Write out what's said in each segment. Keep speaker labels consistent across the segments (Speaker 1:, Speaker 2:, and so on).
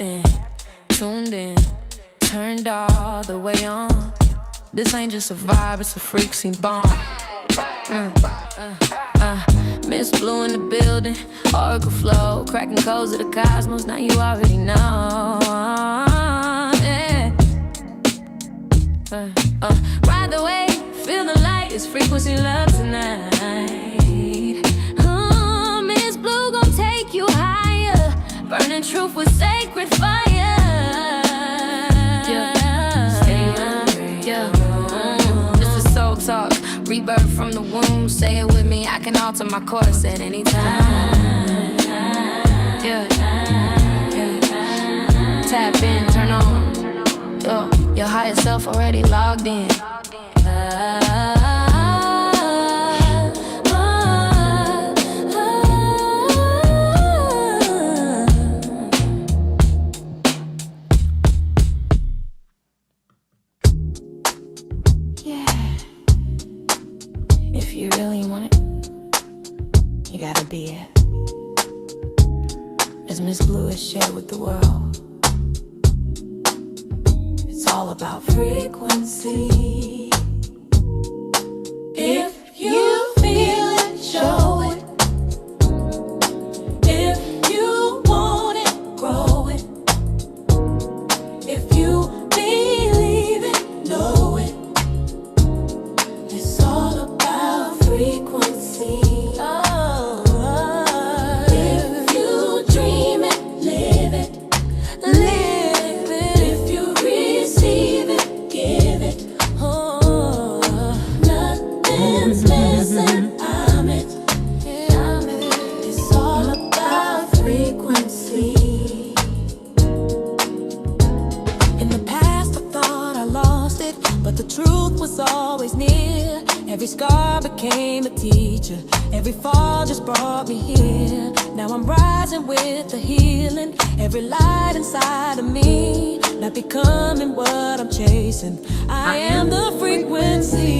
Speaker 1: in, tuned in, turned all the way on. This ain't just a vibe, it's a freak scene bomb. Ms.Blue in the building, oracle flow, cracking codes of the cosmos, now you already know. Yeah. Ride the wave, feel the light, it's frequency love tonight. Ms.Blue gon' take you higher, burning truth with sacred fire. Stay hungry, this is soul talk, rebirth from the womb. Say it with me, I can alter my course at any time. Yeah. Tap in, turn on. Your higher self already logged in. If you really want it, you gotta be it. As Ms.Blue has shared with the world, it's all about frequency. If you feel it, show it. If you want it, grow it. If you believe it, know it. It's all about frequency. If you dream it, live it. Live it. If you receive it, give it. Nothing's missing. I'm it. It's all about frequency. In the past, I thought I lost it, but the truth was always near. Every scar became a teacher. Every fall just brought me here. Now I'm rising with the healing. Every light inside of me, not becoming what I'm chasing. I am the frequency.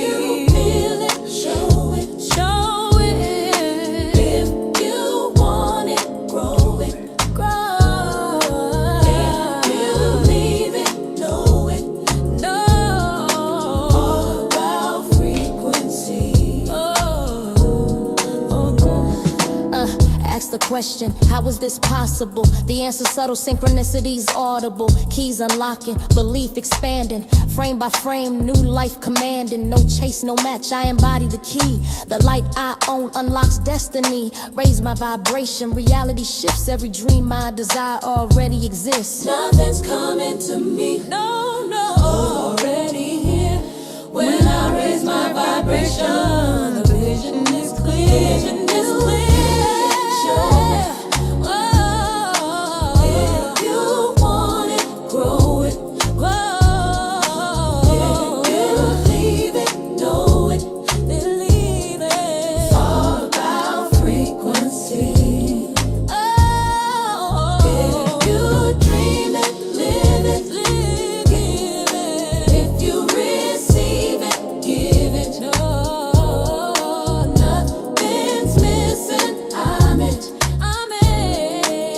Speaker 1: You feel it, show it. Show it. If you want it, grow it. Grow. If you leave it, know it. Know. All about frequency. Ask the question, how is this possible? The answer subtle, synchronicities audible. Keys unlocking, belief expanding. Frame by frame, new life commanding. No chase, no match, I embody the key. The light I own unlocks destiny. Raise my vibration, reality shifts. Every dream I desire already exists. Nothing's coming to me, no, no. Already here. When I raise my vibration, the vision is clear. Vision is clear. If you want it, grow it. If you leave it, know it. Believe it. It's all about frequency. If you dream it, live it. Give it. If you receive it, give it. No, nothing's missing. I'm it.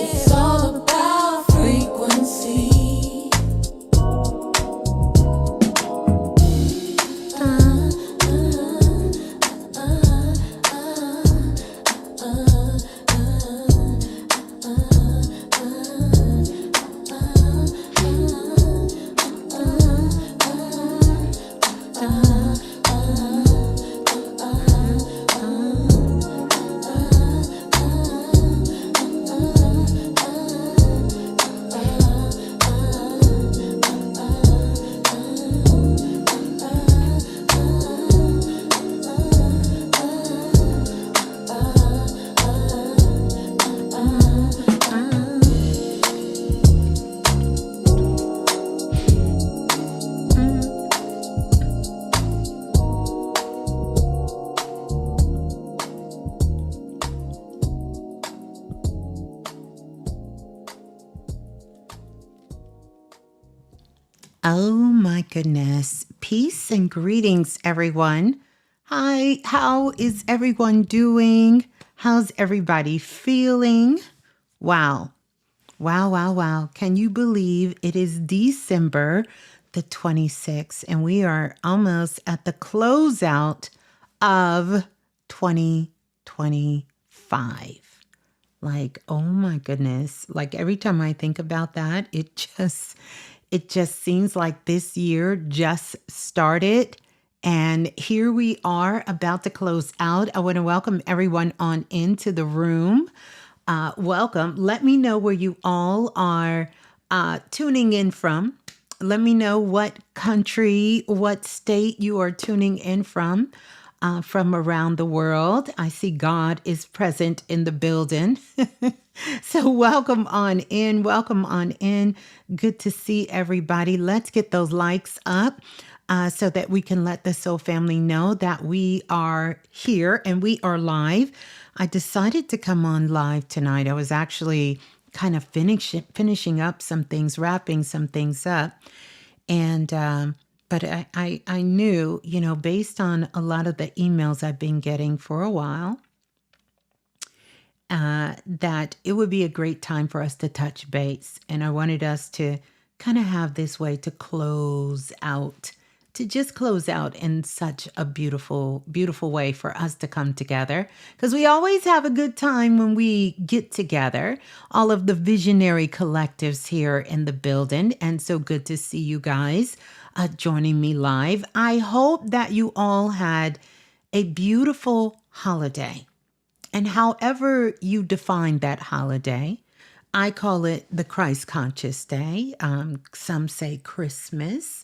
Speaker 1: It's all about frequency.
Speaker 2: Oh my goodness. Peace and greetings, everyone. Hi, how is everyone doing? How's everybody feeling? Wow. Wow, wow, wow. Can you believe it is December the 26th and we are almost at the closeout of 2025? Like, oh my goodness. Like every time I think about that, it just seems like this year just started. And here we are about to close out. I want to welcome everyone on into the room. Welcome. Let me know where you all are tuning in from. Let me know what country, what state you are tuning in from around the world. I see God is present in the building. So welcome on in. Welcome on in. Good to see everybody. Let's get those likes up so that we can let the Soul family know that we are here and we are live. I decided to come on live tonight. I was actually kind of finishing up some things, wrapping some things up. And but I knew, based on a lot of the emails I've been getting for a while, that it would be a great time for us to touch base. And I wanted us to kind of have this way to close out, to just close out in such a beautiful, beautiful way for us to come together. Because we always have a good time when we get together, all of the visionary collectives here in the building. And so good to see you guys joining me live. I hope that you all had a beautiful holiday. And however you define that holiday, I call it the Christ Conscious Day. Some say Christmas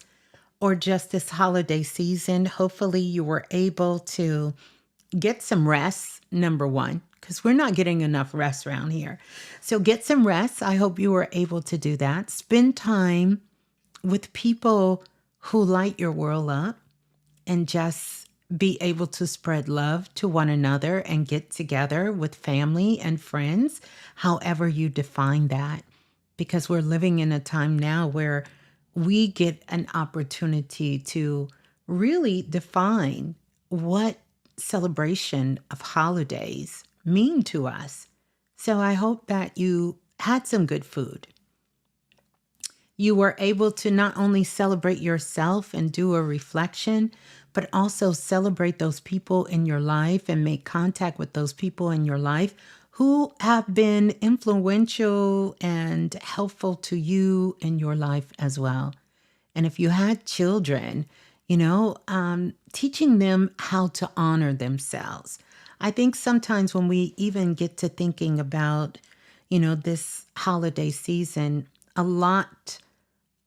Speaker 2: or just this holiday season. Hopefully, you were able to get some rest, number one, because we're not getting enough rest around here. So get some rest. I hope you were able to do that. Spend time with people who light your world up and just be able to spread love to one another and get together with family and friends, however you define that. Because we're living in a time now where we get an opportunity to really define what celebration of holidays mean to us. So I hope that you had some good food. You were able to not only celebrate yourself and do a reflection, but also celebrate those people in your life and make contact with those people in your life who have been influential and helpful to you in your life as well. And if you had children, teaching them how to honor themselves. I think sometimes when we even get to thinking about, this holiday season, a lot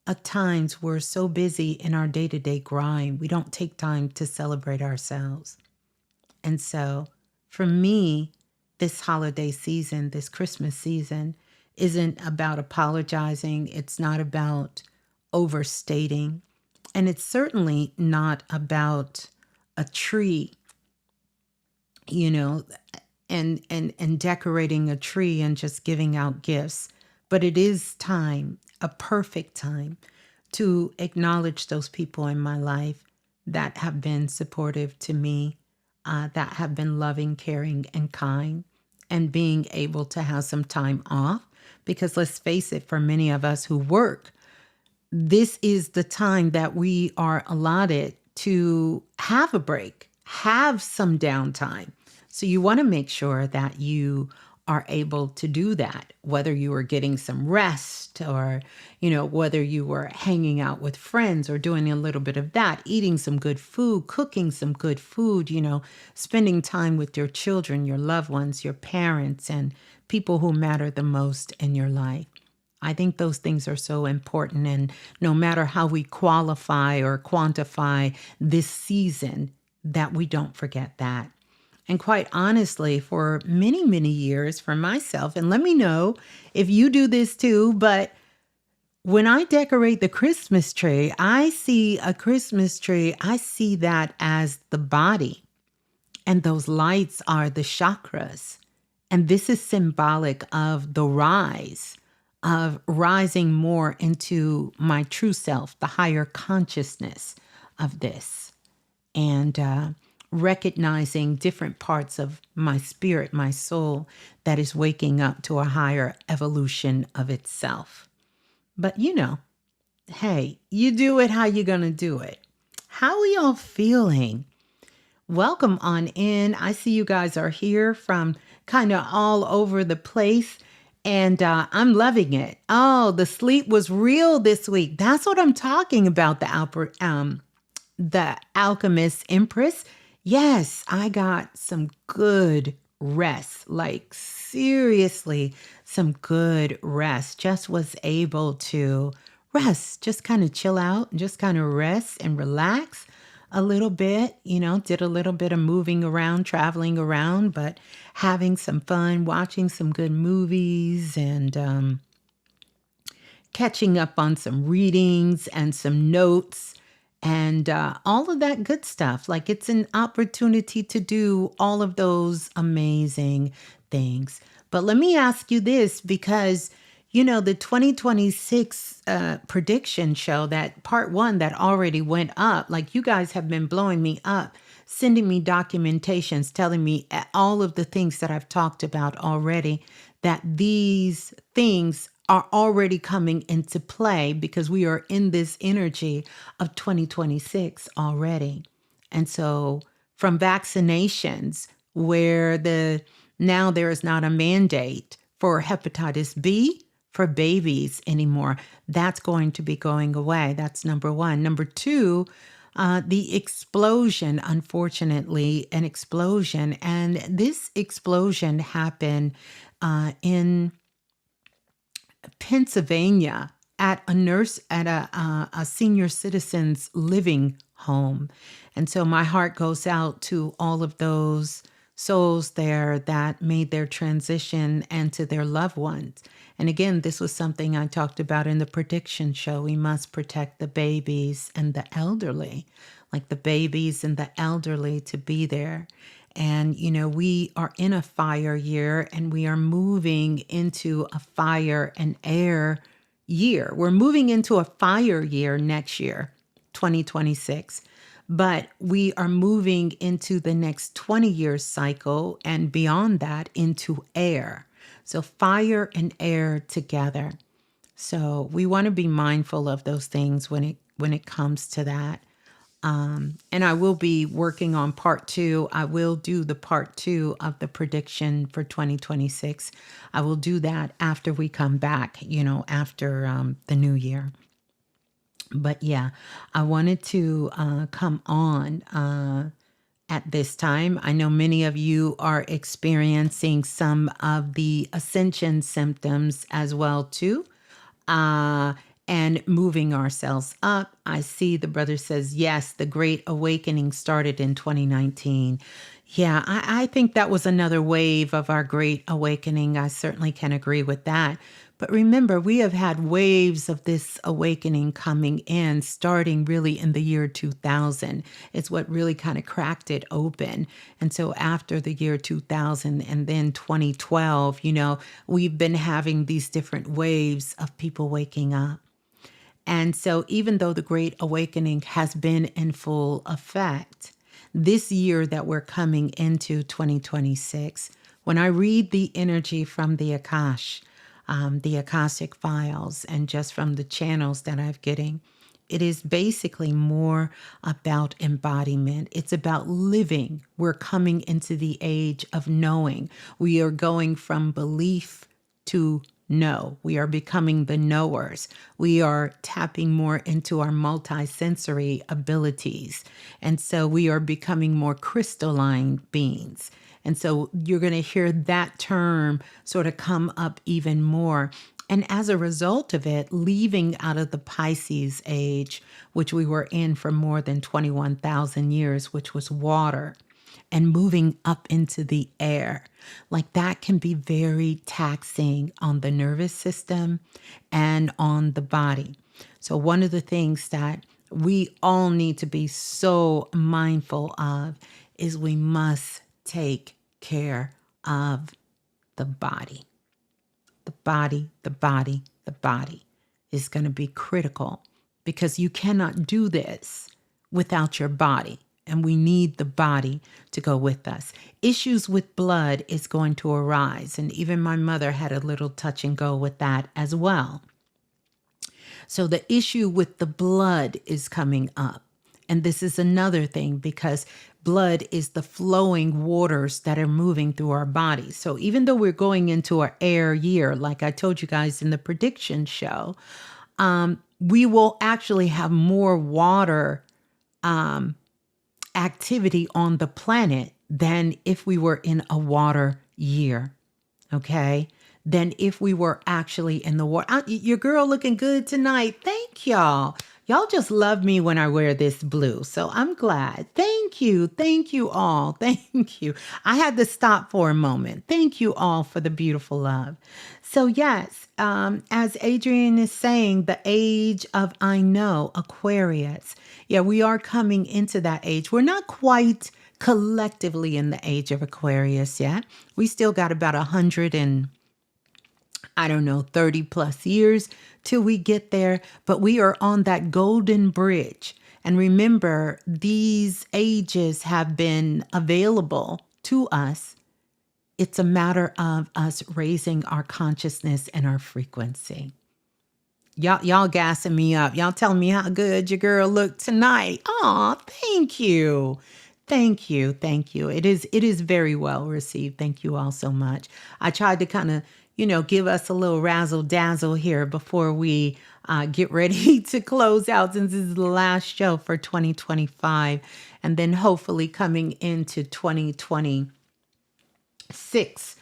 Speaker 2: at times we're so busy in our day-to-day grind, we don't take time to celebrate ourselves. And so for me, this holiday season, this Christmas season, isn't about apologizing. It's not about overstating. And it's certainly not about a tree, and decorating a tree and just giving out gifts. But it is time, a perfect time, to acknowledge those people in my life that have been supportive to me, that have been loving, caring, and kind, and being able to have some time off. Because let's face it, for many of us who work, this is the time that we are allotted to have a break, have some downtime. So you want to make sure that you are able to do that, whether you are getting some rest or, whether you were hanging out with friends or doing a little bit of that, eating some good food, cooking some good food, spending time with your children, your loved ones, your parents, and people who matter the most in your life. I think those things are so important. And no matter how we qualify or quantify this season, that we don't forget that. And quite honestly, for many, many years for myself, and let me know if you do this too, but when I decorate the Christmas tree, I see a Christmas tree, I see that as the body. And those lights are the chakras. And this is symbolic of the rise, of rising more into my true self, the higher consciousness of this. And recognizing different parts of my spirit, my soul, that is waking up to a higher evolution of itself. But hey, you do it how you're going to do it. How are y'all feeling? Welcome on in. I see you guys are here from kind of all over the place, and I'm loving it. Oh, the sleep was real this week. That's what I'm talking about, the Alchemist Empress. Yes, I got some good rest, like seriously, some good rest. Just was able to rest, just kind of chill out, just kind of rest and relax a little bit, did a little bit of moving around, traveling around, but having some fun, watching some good movies and catching up on some readings and some notes and all of that good stuff. Like it's an opportunity to do all of those amazing things. But let me ask you this, because the 2026 prediction show, that part one that already went up, like you guys have been blowing me up, sending me documentations, telling me all of the things that I've talked about already, that these things are already coming into play because we are in this energy of 2026 already. And so from vaccinations, where now there is not a mandate for hepatitis B for babies anymore, that's going to be going away. That's number one. Number two, the explosion, unfortunately, an explosion. And this explosion happened in Pennsylvania at a senior citizens living home. And so my heart goes out to all of those souls there that made their transition and to their loved ones. And again, this was something I talked about in the prediction show. We must protect the babies and the elderly, like the babies and the elderly to be there. And, we are in a fire year and we are moving into a fire and air year. We're moving into a fire year next year, 2026. But we are moving into the next 20-year cycle and beyond that into air. So fire and air together. So we want to be mindful of those things when it comes to that. And I will be working on part two. I will do the part two of the prediction for 2026. I will do that after we come back, after the new year. But yeah, I wanted to come on at this time. I know many of you are experiencing some of the ascension symptoms as well too. And moving ourselves up. I see the brother says, yes, the Great Awakening started in 2019. Yeah, I think that was another wave of our Great Awakening. I certainly can agree with that. But remember, we have had waves of this awakening coming in, starting really in the year 2000. It's what really kind of cracked it open. And so after the year 2000 and then 2012, we've been having these different waves of people waking up. And so even though the Great Awakening has been in full effect, this year that we're coming into 2026, when I read the energy from the Akashic files, and just from the channels that I'm getting, it is basically more about embodiment. It's about living. We're coming into the age of knowing. We are going from belief to know. We are becoming the knowers. We are tapping more into our multisensory abilities. And so we are becoming more crystalline beings. And so you're going to hear that term sort of come up even more. And as a result of it, leaving out of the Pisces age, which we were in for more than 21,000 years, which was water, and moving up into the air, like that can be very taxing on the nervous system and on the body. So one of the things that we all need to be so mindful of is we must take care of the body. The body, the body, the body is going to be critical, because you cannot do this without your body. and we need the body to go with us. Issues with blood is going to arise, and even my mother had a little touch and go with that as well. So the issue with the blood is coming up. And this is another thing because blood is the flowing waters that are moving through our bodies. So even though we're going into our air year, like I told you guys in the prediction show, we will actually have more water activity on the planet than if we were in a water year. Okay? Than if we were actually in the water. Your girl looking good tonight. Thank y'all. Y'all just love me when I wear this blue. So I'm glad. Thank you. Thank you all. Thank you. I had to stop for a moment. Thank you all for the beautiful love. So yes, as Adrian is saying, the age of I know, Aquarius. Yeah, we are coming into that age. We're not quite collectively in the age of Aquarius yet. We still got about 30 plus years till we get there, but we are on that golden bridge. And remember, these ages have been available to us. It's a matter of us raising our consciousness and our frequency. Y'all gassing me up. Y'all telling me how good your girl looked tonight. Aw, thank you. Thank you. Thank you. It is very well received. Thank you all so much. I tried to kind of, give us a little razzle dazzle here before we get ready to close out, since this is the last show for 2025. And then hopefully coming into 2026,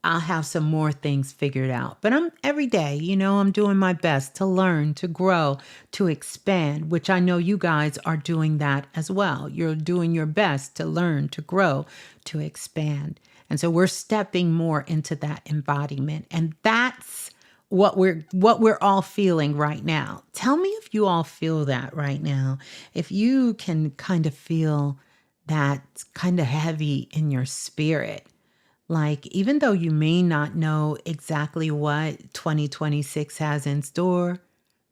Speaker 2: I'll have some more things figured out. But every day, I'm doing my best to learn, to grow, to expand, which I know you guys are doing that as well. You're doing your best to learn, to grow, to expand. And so we're stepping more into that embodiment. And that's what we're all feeling right now. Tell me if you all feel that right now. If you can kind of feel that kind of heavy in your spirit. Like, even though you may not know exactly what 2026 has in store,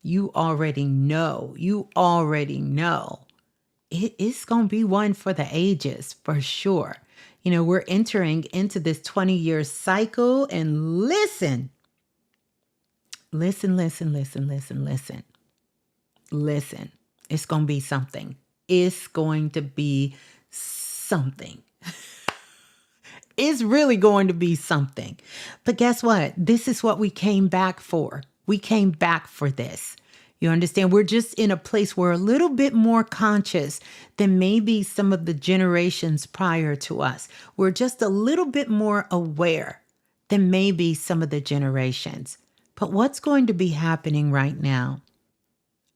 Speaker 2: you already know. It is going to be one for the ages, for sure. We're entering into this 20-year cycle, and listen. Listen. It's going to be something. It's going to be something. It's really going to be something. But guess what? This is what we came back for. We came back for this. You understand? We're just in a place where we're a little bit more conscious than maybe some of the generations prior to us. We're just a little bit more aware than maybe some of the generations. But what's going to be happening right now?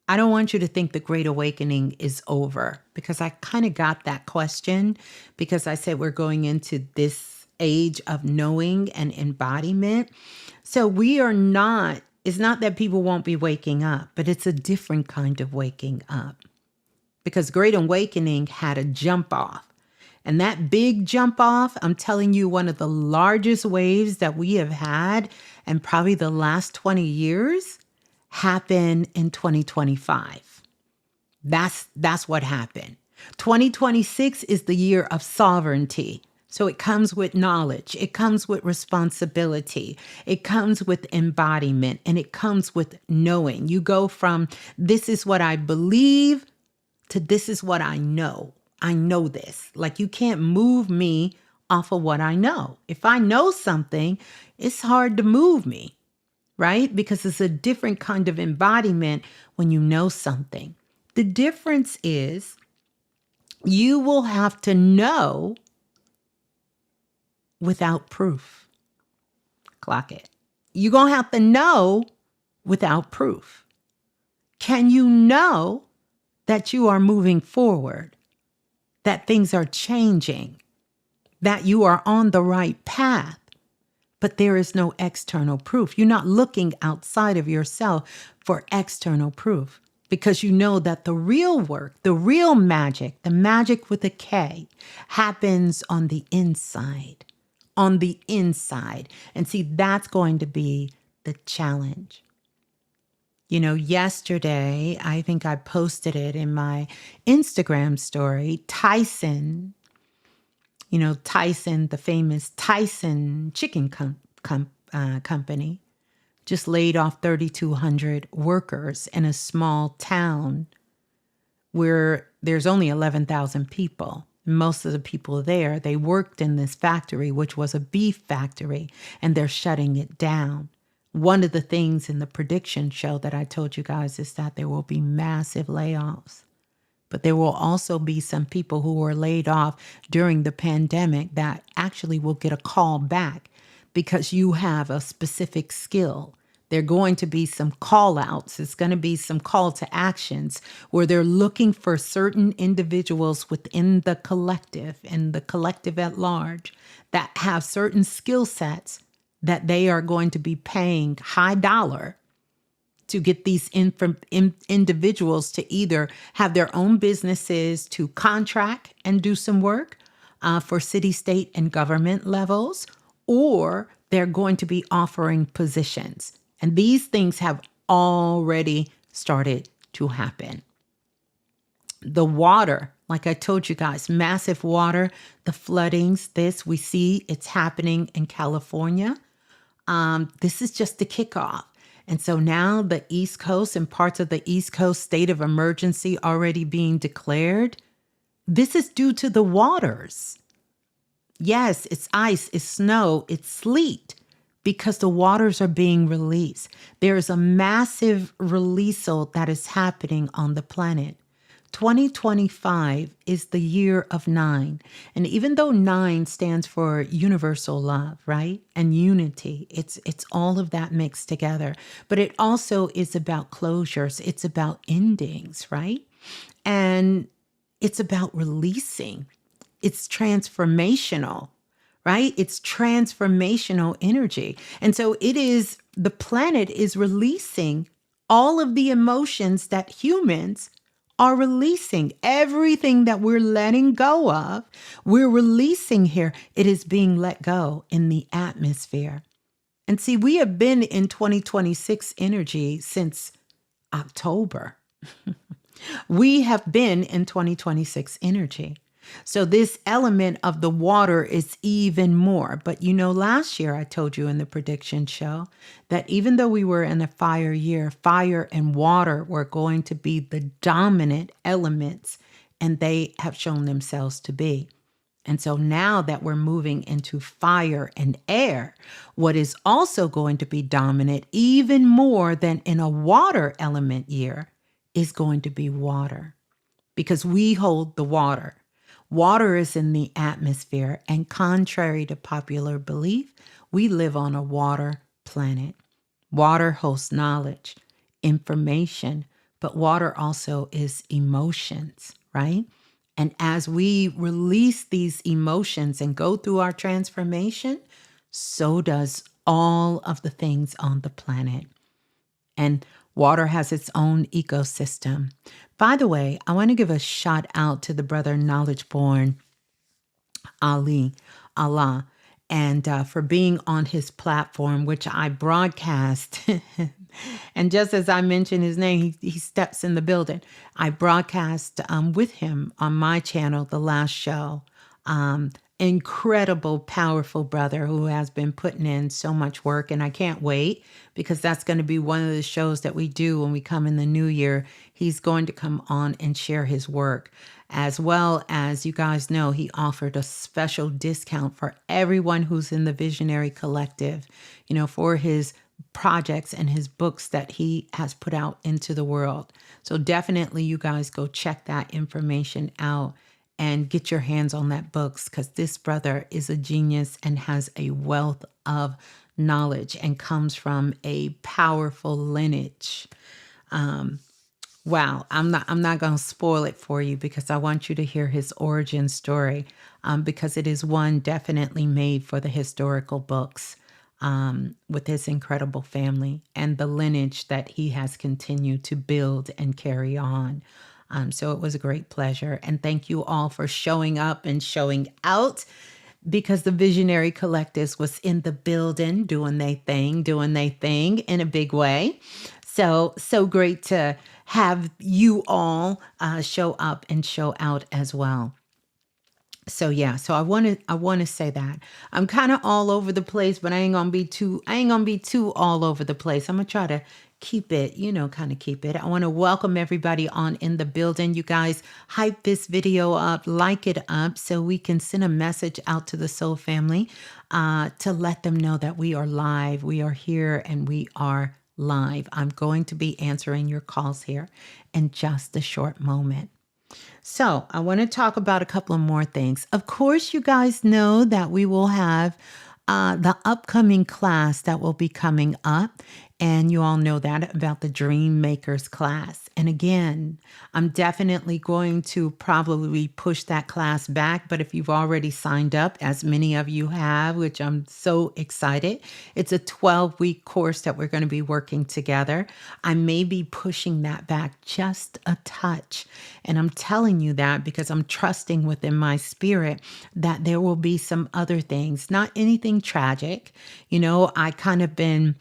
Speaker 2: I don't want you to think the Great Awakening is over, because I kind of got that question, because I said we're going into this age of knowing and embodiment. So it's not that people won't be waking up, but it's a different kind of waking up, because Great Awakening had a jump off. And that big jump off, I'm telling you, one of the largest waves that we have had in probably the last 20 years happened in 2025. That's what happened. 2026 is the year of sovereignty. So it comes with knowledge. It comes with responsibility. It comes with embodiment, and it comes with knowing. You go from this is what I believe to this is what I know. I know this. Like, you can't move me off of what I know. If I know something, it's hard to move me, right? Because it's a different kind of embodiment when you know something. The difference is you will have to know without proof. Clock it. You're going to have to know without proof. Can you know that you are moving forward, that things are changing, that you are on the right path, but there is no external proof? You're not looking outside of yourself for external proof, because you know that the real work, the real magic, the magic with a K, happens on the inside. On the inside. And see, that's going to be the challenge. Yesterday, I think I posted it in my Instagram story. Tyson, the famous Tyson chicken company, just laid off 3,200 workers in a small town where there's only 11,000 people. Most of the people there, they worked in this factory, which was a beef factory, and they're shutting it down. One of the things in the prediction show that I told you guys is that there will be massive layoffs. But there will also be some people who were laid off during the pandemic that actually will get a call back because you have a specific skill. There are going to be some call outs. It's going to be some call to actions where they're looking for certain individuals within the collective and the collective at large that have certain skill sets that they are going to be paying high dollar to get these individuals to either have their own businesses, to contract and do some work for city, state, and government levels, or they're going to be offering positions. And these things have already started to happen. The water, like I told you guys, massive water, the floodings, we see it's happening in California. This is just the kickoff. And so now the East Coast and parts of the East Coast state of emergency already being declared. This is due to the waters. Yes, it's ice, it's snow, it's sleet because the waters are being released. There is a massive releasal that is happening on the planet. 2025 is the year of 9. And even though 9 stands for universal love, right? And unity, it's all of that mixed together. But it also is about closures. It's about endings, right? And it's about releasing. It's transformational, right? It's transformational energy. And so the planet is releasing all of the emotions that humans are releasing. Everything that we're letting go of, we're releasing here. It is being let go in the atmosphere. And see, we have been in 2026 energy since October. We have been in 2026 energy. So this element of the water is even more. But last year I told you in the prediction show that even though we were in a fire year, fire and water were going to be the dominant elements, and they have shown themselves to be. And so now that we're moving into fire and air, what is also going to be dominant even more than in a water element year is going to be water, because we hold the water. Water is in the atmosphere, and contrary to popular belief, we live on a water planet. Water hosts knowledge, information, but water also is emotions, right? And as we release these emotions and go through our transformation, so does all of the things on the planet. And water has its own ecosystem. By the way, I want to give a shout out to the brother Knowledge Born Allah, and for being on his platform, which I broadcast. And just as I mentioned his name, he steps in the building. I broadcast with him on my channel, the last show. Incredible, powerful brother who has been putting in so much work. And I can't wait, because that's going to be one of the shows that we do when we come in the new year. He's going to come on and share his work. As well as, you guys know, he offered a special discount for everyone who's in the Visionary Collective, for his projects and his books that he has put out into the world. So definitely you guys go check that information out and get your hands on that books, because this brother is a genius and has a wealth of knowledge and comes from a powerful lineage. Wow, I'm not going to spoil it for you, because I want you to hear his origin story, because it is one definitely made for the historical books, with his incredible family and the lineage that he has continued to build and carry on. So it was a great pleasure. And thank you all for showing up and showing out, because the Visionary Collectives was in the building doing their thing in a big way. So great to have you all show up and show out as well. So yeah, so I want to say that I'm kind of all over the place, but I ain't gonna be too all over the place. I'm gonna try to keep it, kind of keep it. I want to welcome everybody on in the building. You guys hype this video up, like it up, so we can send a message out to the Soul family to let them know that we are live, we are here, and we are live. I'm going to be answering your calls here in just a short moment. So, I want to talk about a couple of more things. Of course, you guys know that we will have the upcoming class that will be coming up. And you all know that about the Dream Makers class. And again, I'm definitely going to probably push that class back. But if you've already signed up, as many of you have, which I'm so excited, it's a 12-week course that we're going to be working together. I may be pushing that back just a touch. And I'm telling you that because I'm trusting within my spirit that there will be some other things, not anything tragic. I kind of been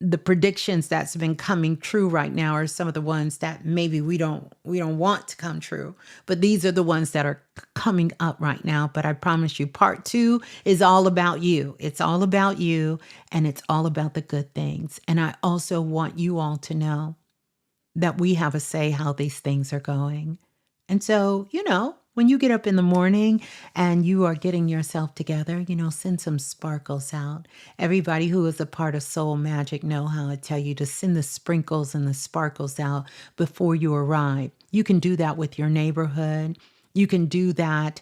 Speaker 2: the predictions that's been coming true right now are some of the ones that maybe we don't want to come true, but these are the ones that are coming up right now. But I promise you, part 2 is all about you. It's all about you, and it's all about the good things. And I also want you all to know that we have a say how these things are going. And so, when you get up in the morning and you are getting yourself together, send some sparkles out. Everybody who is a part of Soul Magic know how I tell you to send the sprinkles and the sparkles out before you arrive. You can do that with your neighborhood. You can do that,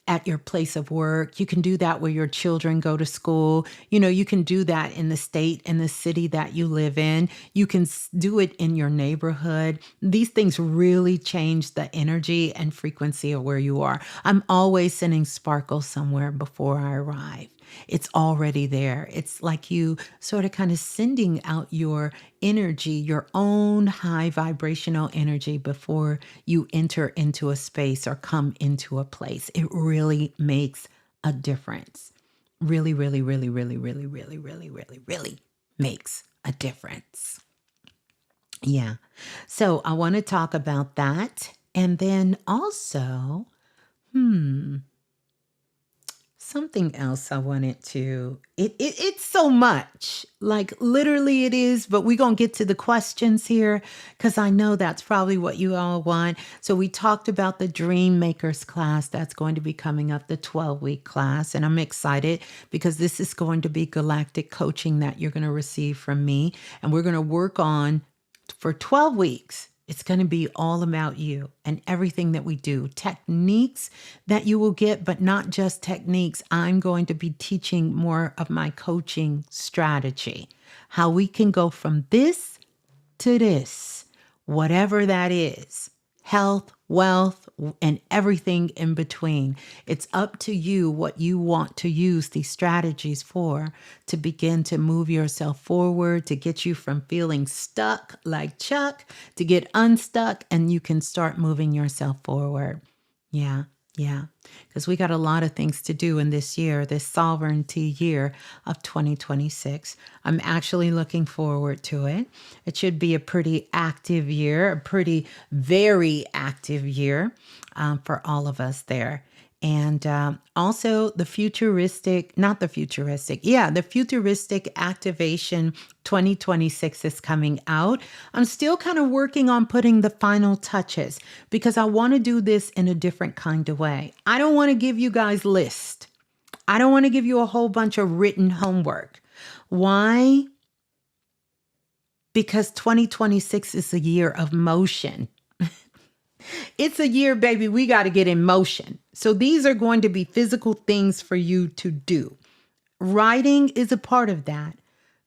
Speaker 2: at your place of work. You can do that where your children go to school. You can do that in the state and the city that you live in. You can do it in your neighborhood. These things really change the energy and frequency of where you are. I'm always sending sparkles somewhere before I arrive. It's already there. It's like you sort of kind of sending out your energy, your own high vibrational energy before you enter into a space or come into a place. It really makes a difference. Really, really, really, really, really, really, really, really, really makes a difference. Yeah. So I want to talk about that. And then also, something else I wanted to, it's so much, like literally it is, but we're going to get to the questions here because I know that's probably what you all want. So we talked about the Dream Makers class that's going to be coming up, the 12-week class. And I'm excited because this is going to be galactic coaching that you're going to receive from me. And we're going to work on for 12 weeks. It's going to be all about you and everything that we do. Techniques that you will get, but not just techniques. I'm going to be teaching more of my coaching strategy, how we can go from this to this, whatever that is. Health, wealth, and everything in between. It's up to you what you want to use these strategies for to begin to move yourself forward, to get you from feeling stuck like Chuck, to get unstuck, and you can start moving yourself forward. Yeah. Because we got a lot of things to do in this year, this sovereignty year of 2026. I'm actually looking forward to it. It should be a pretty active year, a pretty very active year for all of us there. And also the futuristic activation 2026 is coming out. I'm still kind of working on putting the final touches because I want to do this in a different kind of way. I don't want to give you guys lists. I don't want to give you a whole bunch of written homework. Why? Because 2026 is a year of motion. It's a year, baby, we got to get in motion. So these are going to be physical things for you to do. Writing is a part of that,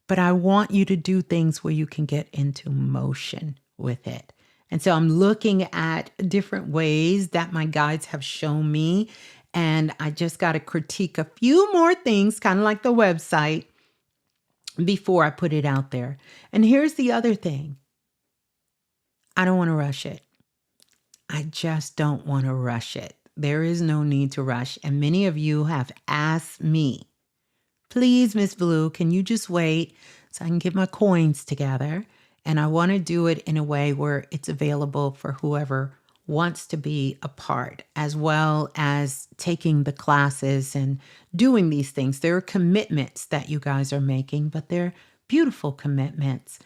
Speaker 2: but I want you to do things where you can get into motion with it. And so I'm looking at different ways that my guides have shown me, and I just got to critique a few more things, kind of like the website, before I put it out there. And here's the other thing. I don't want to rush it. I just don't want to rush it. There is no need to rush. And many of you have asked me, please, Ms.Blue, can you just wait so I can get my coins together. And I want to do it in a way where it's available for whoever wants to be a part, as well as taking the classes and doing these things. There are commitments that you guys are making, but they're beautiful commitments,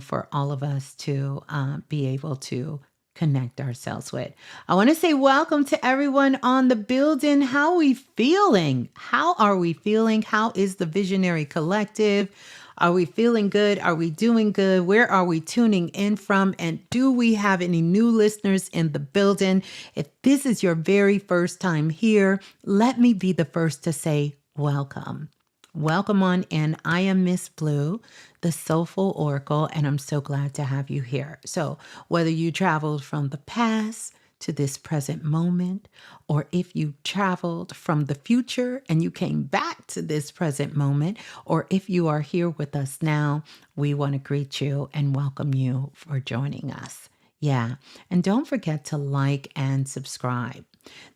Speaker 2: for all of us to be able to connect ourselves with. I want to say welcome to everyone on the building. How are we feeling? How are we feeling? How is the Visionary Collective? Are we feeling good? Are we doing good? Where are we tuning in from? And do we have any new listeners in the building? If this is your very first time here, let me be the first to say welcome. Welcome on in. I am Ms.Blue, the Soulful Oracle, and I'm so glad to have you here. So whether you traveled from the past to this present moment, or if you traveled from the future and you came back to this present moment, or if you are here with us now, we want to greet you and welcome you for joining us. Yeah, and don't forget to like and subscribe.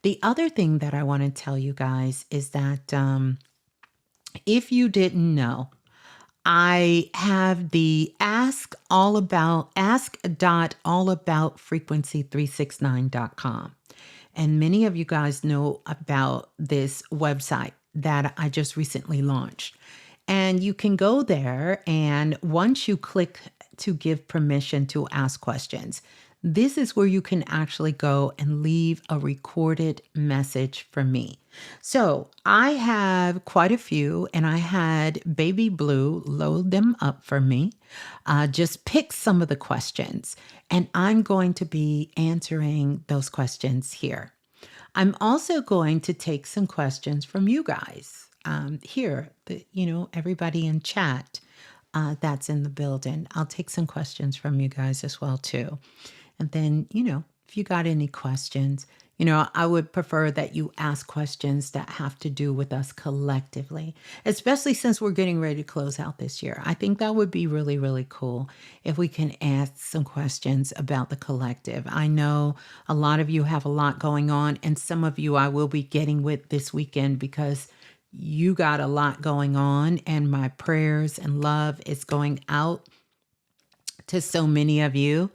Speaker 2: The other thing that I want to tell you guys is that if you didn't know, I have the ask.allaboutfrequency369.com. And many of you guys know about this website that I just recently launched. And you can go there, and once you click to give permission to ask questions, this is where you can actually go and leave a recorded message for me. So I have quite a few, and I had Baby Blue load them up for me. Just pick some of the questions, and I'm going to be answering those questions here. I'm also going to take some questions from you guys here, everybody in chat that's in the building. I'll take some questions from you guys as well, too. And then, if you got any questions, I would prefer that you ask questions that have to do with us collectively, especially since we're getting ready to close out this year. I think that would be really, really cool if we can ask some questions about the collective. I know a lot of you have a lot going on, and some of you I will be getting with this weekend because you got a lot going on, and my prayers and love is going out to so many of you,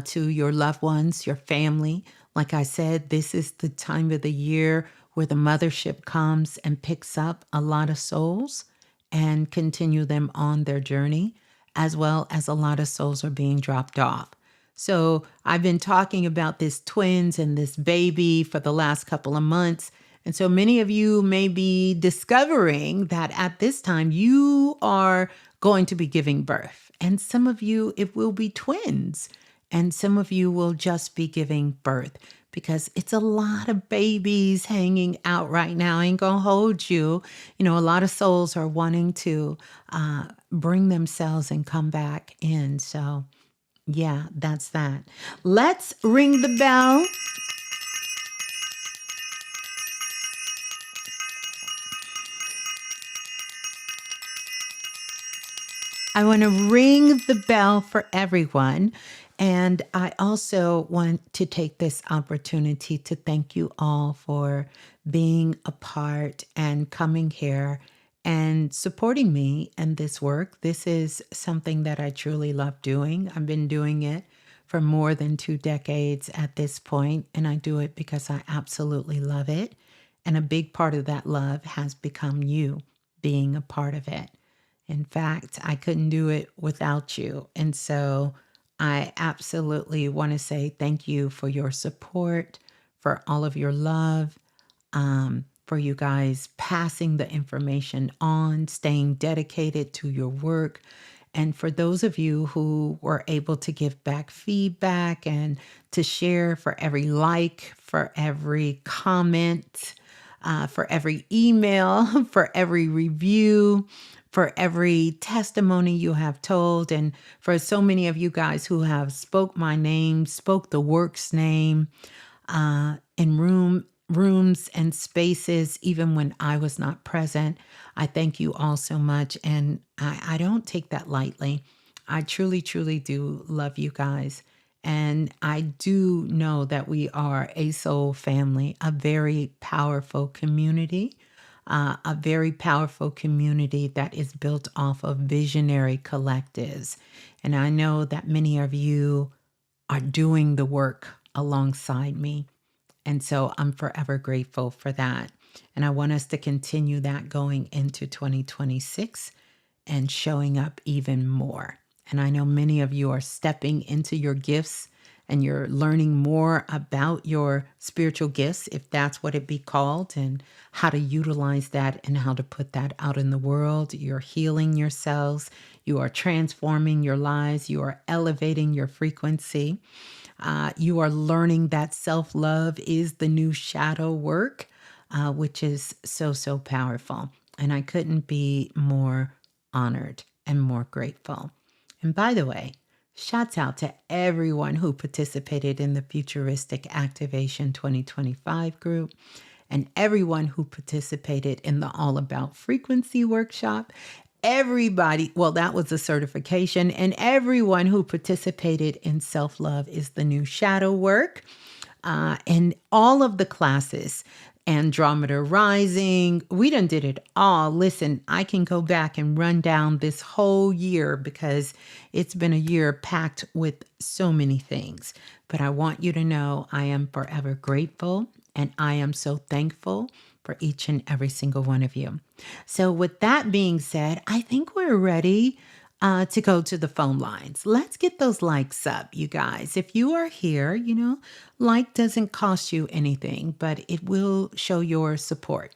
Speaker 2: to your loved ones, your family. Like I said, this is the time of the year where the mothership comes and picks up a lot of souls and continue them on their journey, as well as a lot of souls are being dropped off. So I've been talking about this twins and this baby for the last couple of months. And so many of you may be discovering that at this time you are going to be giving birth. And some of you, it will be twins. And some of you will just be giving birth because it's a lot of babies hanging out right now. I ain't gonna hold you. A lot of souls are wanting to bring themselves and come back in. So yeah, that's that. Let's ring the bell. I want to ring the bell for everyone. And I also want to take this opportunity to thank you all for being a part and coming here and supporting me in this work. This is something that I truly love doing. I've been doing it for more than 2 decades at this point, and I do it because I absolutely love it. And a big part of that love has become you being a part of it. In fact, I couldn't do it without you. And so I absolutely want to say thank you for your support, for all of your love, for you guys passing the information on, staying dedicated to your work. And for those of you who were able to give back feedback and to share, for every like, for every comment, for every email, for every review, for every testimony you have told, and for so many of you guys who have spoke my name, spoke the work's name in rooms and spaces, even when I was not present. I thank you all so much, and I don't take that lightly. I truly, truly do love you guys. And I do know that we are a soul family, a very powerful community a very powerful community that is built off of visionary collectives. And I know that many of you are doing the work alongside me. And so I'm forever grateful for that. And I want us to continue that going into 2026 and showing up even more. And I know many of you are stepping into your gifts and you're learning more about your spiritual gifts, if that's what it be called, and how to utilize that and how to put that out in the world. You're healing yourselves. You are transforming your lives. You are elevating your frequency. You are learning that self-love is the new shadow work, which is so, so powerful. And I couldn't be more honored and more grateful. And by the way, shouts out to everyone who participated in the Futuristic Activation 2025 group and everyone who participated in the All About Frequency workshop. Everybody, well, that was a certification, and everyone who participated in Self-Love is the New Shadow work. And all of the classes, Andromeda Rising, we done did it all. Listen, I can go back and run down this whole year because it's been a year packed with so many things. But I want you to know I am forever grateful and I am so thankful for each and every single one of you. So with that being said, I think we're ready to go to the phone lines. Let's get those likes up, you guys. If you are here, like doesn't cost you anything, but it will show your support.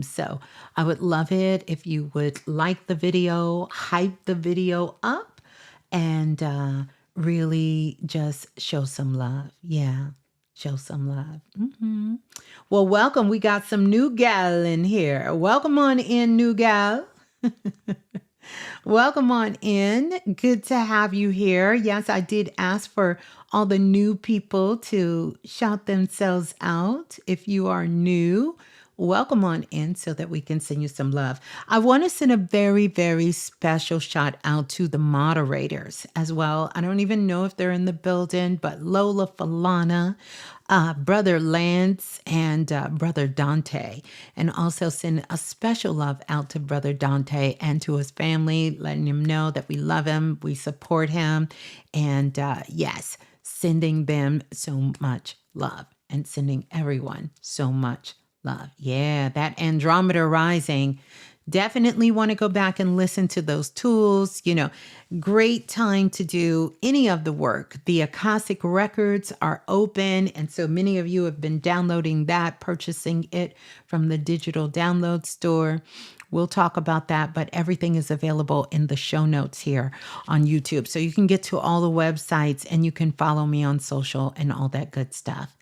Speaker 2: So I would love it if you would like the video, hype the video up, and really just show some love. Yeah, show some love. Well, welcome. We got some new gal in here. Welcome on in, new gal. Welcome on in. Good to have you here. Yes, I did ask for all the new people to shout themselves out. If you are new, welcome on in so that we can send you some love. I want to send a very, very special shout out to the moderators as well. I don't even know if they're in the building, but Lola Falana, Brother Lance, and Brother Dante. And also send a special love out to Brother Dante and to his family, letting him know that we love him, we support him, and yes, sending them so much love and sending everyone so much love. Yeah, that Andromeda Rising. Definitely want to go back and listen to those tools. Great time to do any of the work. The Akashic records are open. And so many of you have been downloading that, purchasing it from the digital download store. We'll talk about that, but everything is available in the show notes here on YouTube. So you can get to all the websites and you can follow me on social and all that good stuff.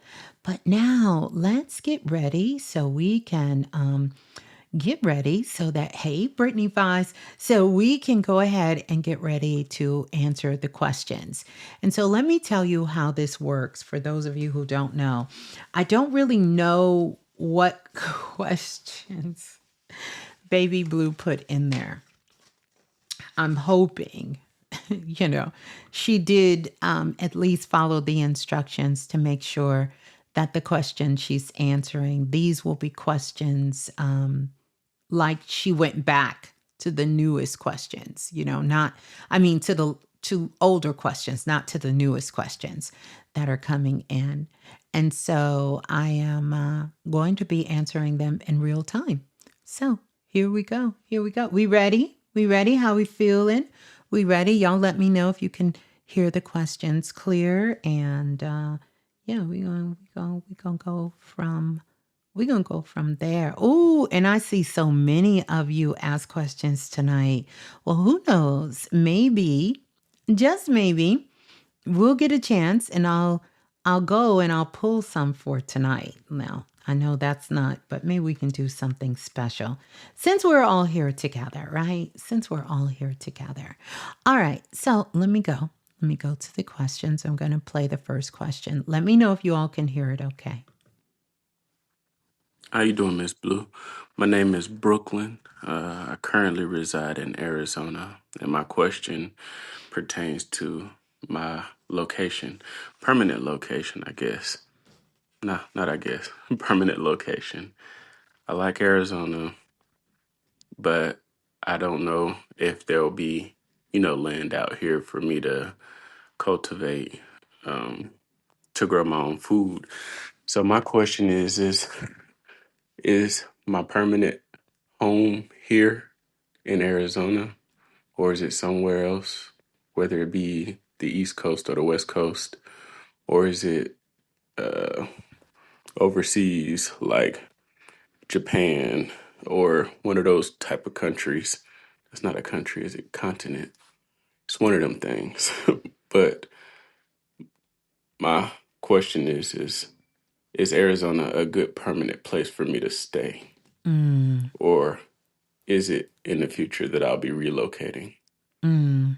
Speaker 2: But now let's get ready so we can get ready so that, hey, Brittany Vise, so we can go ahead and get ready to answer the questions. And so let me tell you how this works for those of you who don't know. I don't really know what questions Baby Blue put in there. I'm hoping, she did at least follow the instructions to make sure that the questions she's answering, these will be questions like she went back to the newest questions, to older questions, not to the newest questions that are coming in. And so I am going to be answering them in real time. So here we go. We ready? How we feeling? We ready? Y'all let me know if you can hear the questions clear. And we're gonna go from there. Oh, and I see so many of you ask questions tonight. Well, who knows? Maybe, just maybe, we'll get a chance and I'll go and I'll pull some for tonight. Now, I know that's not, but maybe we can do something special since we're all here together, right? All right, so let me go. Let me go to the questions. I'm going to play the first question. Let me know if you all can hear it okay.
Speaker 3: How you doing, Ms.Blue? My name is Brooklyn. I currently reside in Arizona, and my question pertains to my location, permanent location, I guess. No, not I guess, permanent location. I like Arizona, but I don't know if there'll be, land out here for me to cultivate, um, to grow my own food. So my question is my permanent home here in Arizona, or is it somewhere else, whether it be the East Coast or the West Coast, or is it uh, overseas, like Japan or one of those type of countries? It's not a country, is it continent? It's one of them things. But my question is Arizona a good permanent place for me to stay?
Speaker 2: Mm,
Speaker 3: Or is it in the future that I'll be relocating?
Speaker 2: mm.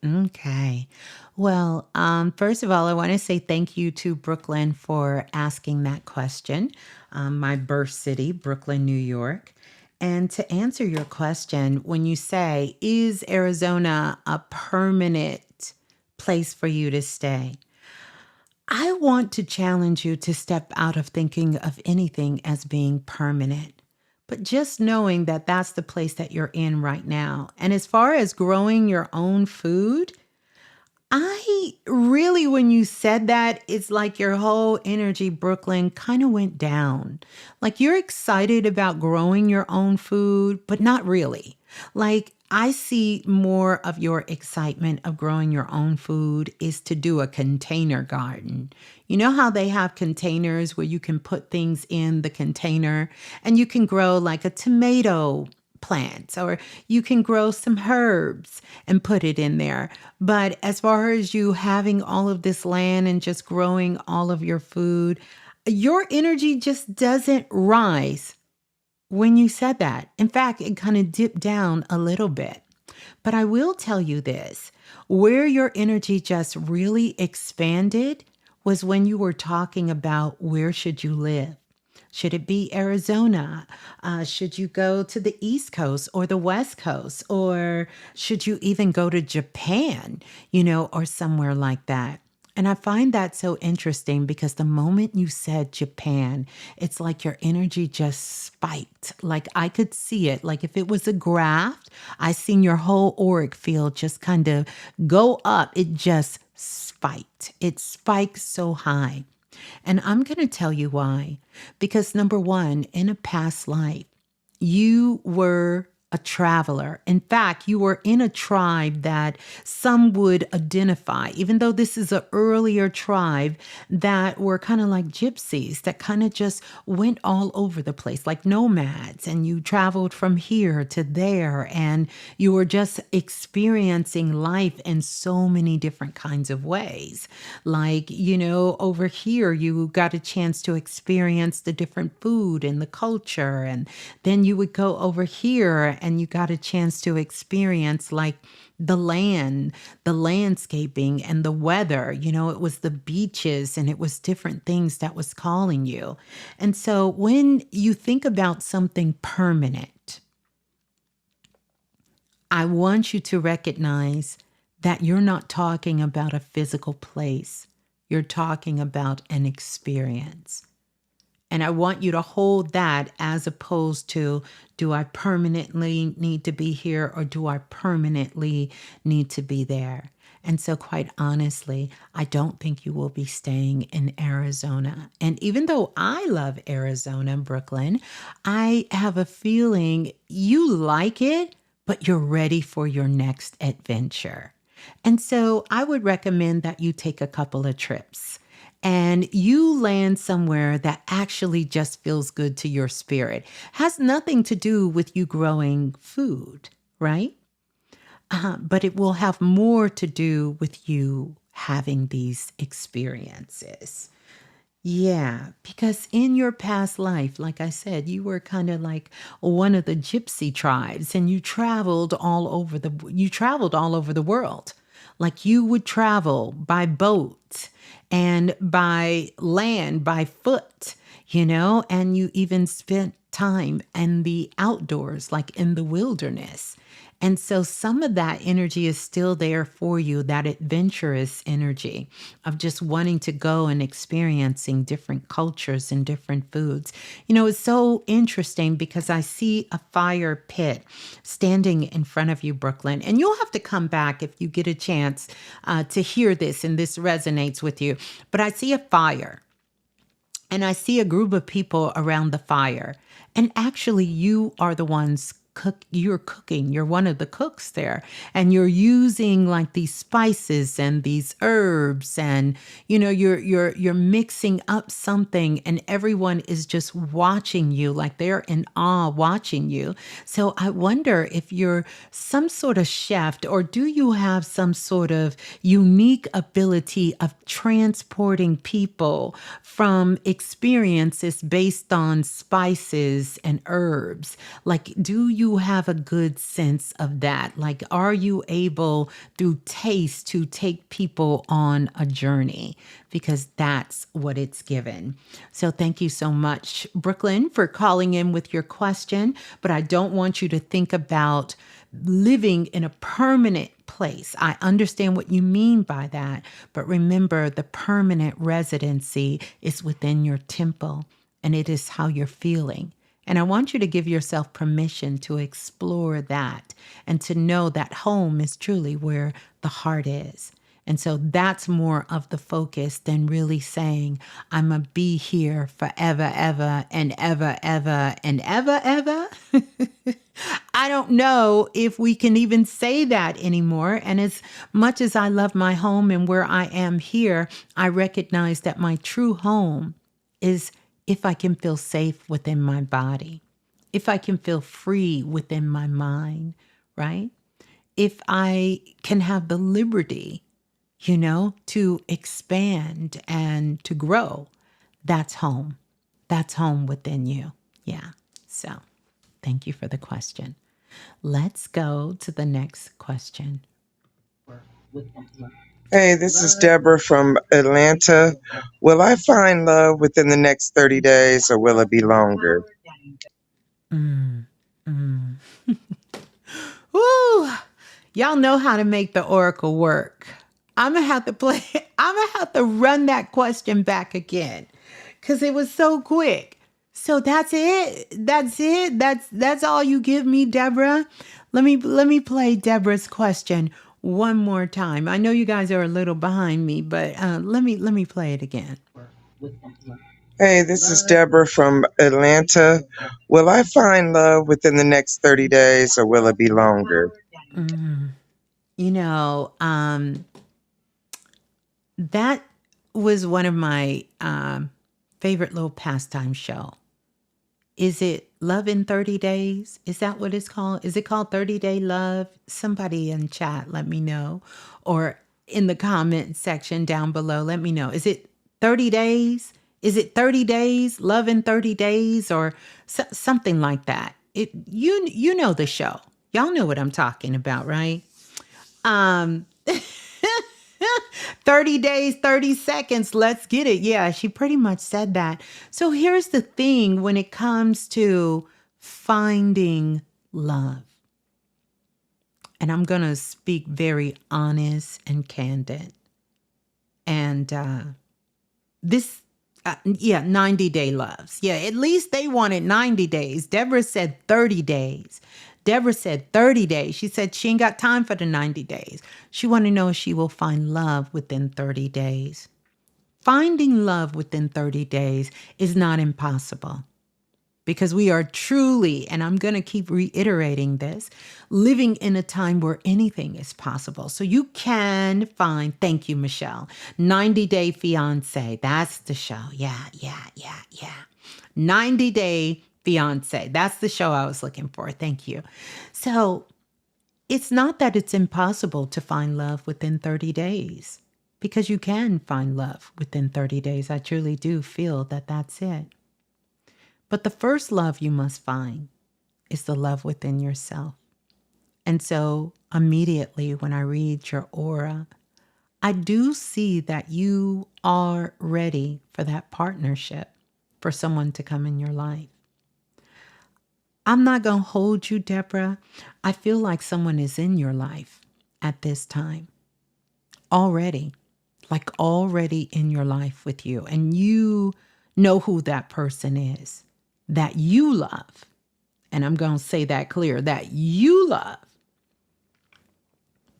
Speaker 2: Okay. Well, first of all, I want to say thank you to Brooklyn for asking that question. My birth city, Brooklyn, New York. And to answer your question, when you say, is Arizona a permanent place for you to stay? I want to challenge you to step out of thinking of anything as being permanent, but just knowing that that's the place that you're in right now. And as far as growing your own food, I really, when you said that, it's like your whole energy, Brooklyn, kind of went down. Like you're excited about growing your own food, but not really. Like I see more of your excitement of growing your own food is to do a container garden. You know how they have containers where you can put things in the container and you can grow like a tomato plants or you can grow some herbs and put it in there. But as far as you having all of this land and just growing all of your food, your energy just doesn't rise when you said that. In fact, it kind of dipped down a little bit. But I will tell you this, where your energy just really expanded was when you were talking about where should you live. Should it be Arizona? Should you go to the East Coast or the West Coast? Or should you even go to Japan, or somewhere like that? And I find that so interesting because the moment you said Japan, it's like your energy just spiked. Like I could see it. Like if it was a graph, I seen your whole auric field just kind of go up. It just spiked. It spiked so high. And I'm going to tell you why. Because number one, in a past life, you were a traveler. In fact, you were in a tribe that some would identify, even though this is an earlier tribe that were kind of like gypsies that kind of just went all over the place, like nomads. And you traveled from here to there, and you were just experiencing life in so many different kinds of ways. Like, over here, you got a chance to experience the different food and the culture. And then you would go over here and you got a chance to experience like the land, the landscaping and the weather. It was the beaches and it was different things that was calling you. And so when you think about something permanent, I want you to recognize that you're not talking about a physical place. You're talking about an experience. And I want you to hold that as opposed to, do I permanently need to be here or do I permanently need to be there? And so, quite honestly, I don't think you will be staying in Arizona. And even though I love Arizona, Brooklyn, I have a feeling you like it, but you're ready for your next adventure. And so, I would recommend that you take a couple of trips and you land somewhere that actually just feels good to your spirit. Has nothing to do with you growing food, right? But it will have more to do with you having these experiences. Yeah, because in your past life, like I said, you were kind of like one of the gypsy tribes and you traveled all over the world. Like you would travel by boat and by land, by foot, and you even spent time in the outdoors, like in the wilderness. And so some of that energy is still there for you, that adventurous energy of just wanting to go and experiencing different cultures and different foods. You know, it's so interesting because I see a fire pit standing in front of you, Brooklyn, and you'll have to come back if you get a chance to hear this and this resonates with you. But I see a fire. And I see a group of people around the fire. And actually, you are the ones you're cooking. You're one of the cooks there. And you're using like these spices and these herbs and you're mixing up something and everyone is just watching you like they're in awe watching you. So I wonder if you're some sort of chef or do you have some sort of unique ability of transporting people from experiences based on spices and herbs? Like, do you have a good sense of that? Like, are you able through taste to take people on a journey? Because that's what it's given. So thank you so much, Brooklyn, for calling in with your question. But I don't want you to think about living in a permanent place. I understand what you mean by that. But remember, the permanent residency is within your temple, and it is how you're feeling. And I want you to give yourself permission to explore that and to know that home is truly where the heart is. And so that's more of the focus than really saying, I'm going to be here forever, ever, and ever, ever, and ever, ever. I don't know if we can even say that anymore. And as much as I love my home and where I am here, I recognize that my true home is if I can feel safe within my body, if I can feel free within my mind, right? If I can have the liberty, to expand and to grow, that's home. That's home within you. Yeah. So thank you for the question. Let's go to the next question.
Speaker 4: Hey, this is Deborah from Atlanta. Will I find love within the next 30 days or will it be longer?
Speaker 2: Mm, mm. Woo! Y'all know how to make the oracle work. I'm gonna have to play. I'm gonna have to run that question back again because it was so quick. So that's it. That's it. That's all you give me, Deborah. Let me play Deborah's question one more time. I know you guys are a little behind me, but let me play it again.
Speaker 4: Hey, this is Deborah from Atlanta. Will I find love within the next 30 days or will it be longer?
Speaker 2: Mm. You know, that was one of my favorite little pastime show. Is it Love in 30 Days? Is that what it's called? Is it called 30 Day Love? Somebody in chat, let me know. Or in the comment section down below, let me know. Is it 30 days? Is it 30 days? Love in 30 days? Or something like that. You know the show. Y'all know what I'm talking about, right? 30 days, 30 seconds, let's get it. Yeah, she pretty much said that. So here's the thing when it comes to finding love. And I'm going to speak very honest and candid. And this, 90-day loves. Yeah, at least they wanted 90 days. Deborah said 30 days. Deborah said 30 days. She said she ain't got time for the 90 days. She want to know if she will find love within 30 days. Finding love within 30 days is not impossible because we are truly, and I'm going to keep reiterating this, living in a time where anything is possible. So you can find, thank you, Michelle, 90 Day Fiance. That's the show. Yeah. 90 Day Fiance. That's the show I was looking for. Thank you. So it's not that it's impossible to find love within 30 days because you can find love within 30 days. I truly do feel that that's it. But the first love you must find is the love within yourself. And so immediately when I read your aura, I do see that you are ready for that partnership, for someone to come in your life. I'm not going to hold you, Deborah. I feel like someone is in your life at this time already, like already in your life with you. And you know who that person is that you love. And I'm going to say that clear, that you love.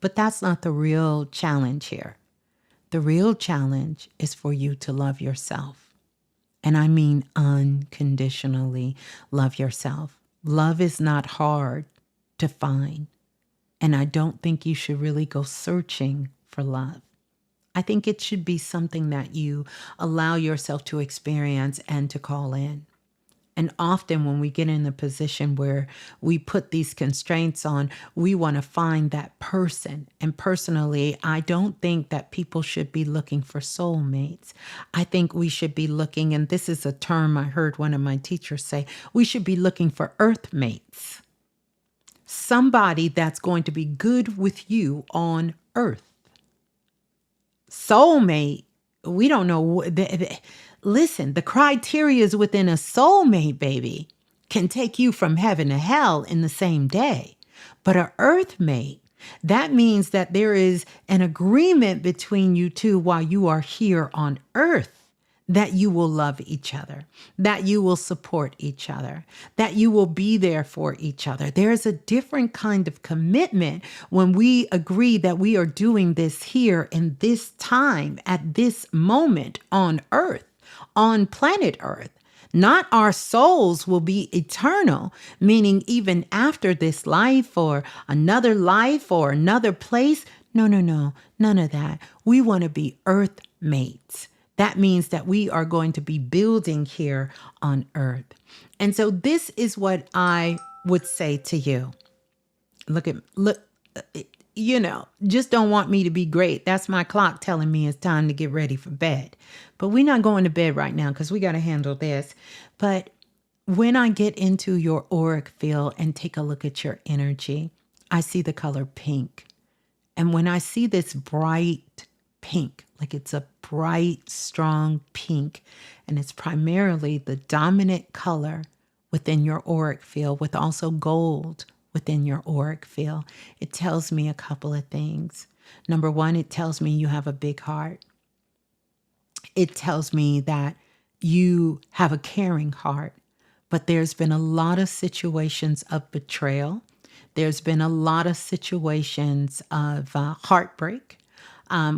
Speaker 2: But that's not the real challenge here. The real challenge is for you to love yourself. And I mean unconditionally love yourself. Love is not hard to find. And I don't think you should really go searching for love. I think it should be something that you allow yourself to experience and to call in. And often when we get in a position where we put these constraints on, we want to find that person. And personally, I don't think that people should be looking for soulmates. I think we should be looking, and this is a term I heard one of my teachers say, we should be looking for earth mates. Somebody that's going to be good with you on earth. Soulmate, we don't know. Listen, the criteria is within a soulmate, baby, can take you from heaven to hell in the same day. But an earth mate, that means that there is an agreement between you two while you are here on earth, that you will love each other, that you will support each other, that you will be there for each other. There's a different kind of commitment when we agree that we are doing this here in this time, at this moment on earth, on planet Earth. Not our souls will be eternal, meaning even after this life or another place. No, none of that. We want to be earth mates. That means that we are going to be building here on earth. And so this is what I would say to you. Just don't want me to be great. That's my clock telling me it's time to get ready for bed. But we're not going to bed right now because we got to handle this. But when I get into your auric field and take a look at your energy, I see the color pink. And when I see this bright pink, like it's a bright, strong pink, and it's primarily the dominant color within your auric field, with also gold within your auric field, it tells me a couple of things. Number one, it tells me you have a big heart. It tells me that you have a caring heart, but there's been a lot of situations of betrayal. There's been a lot of situations of heartbreak,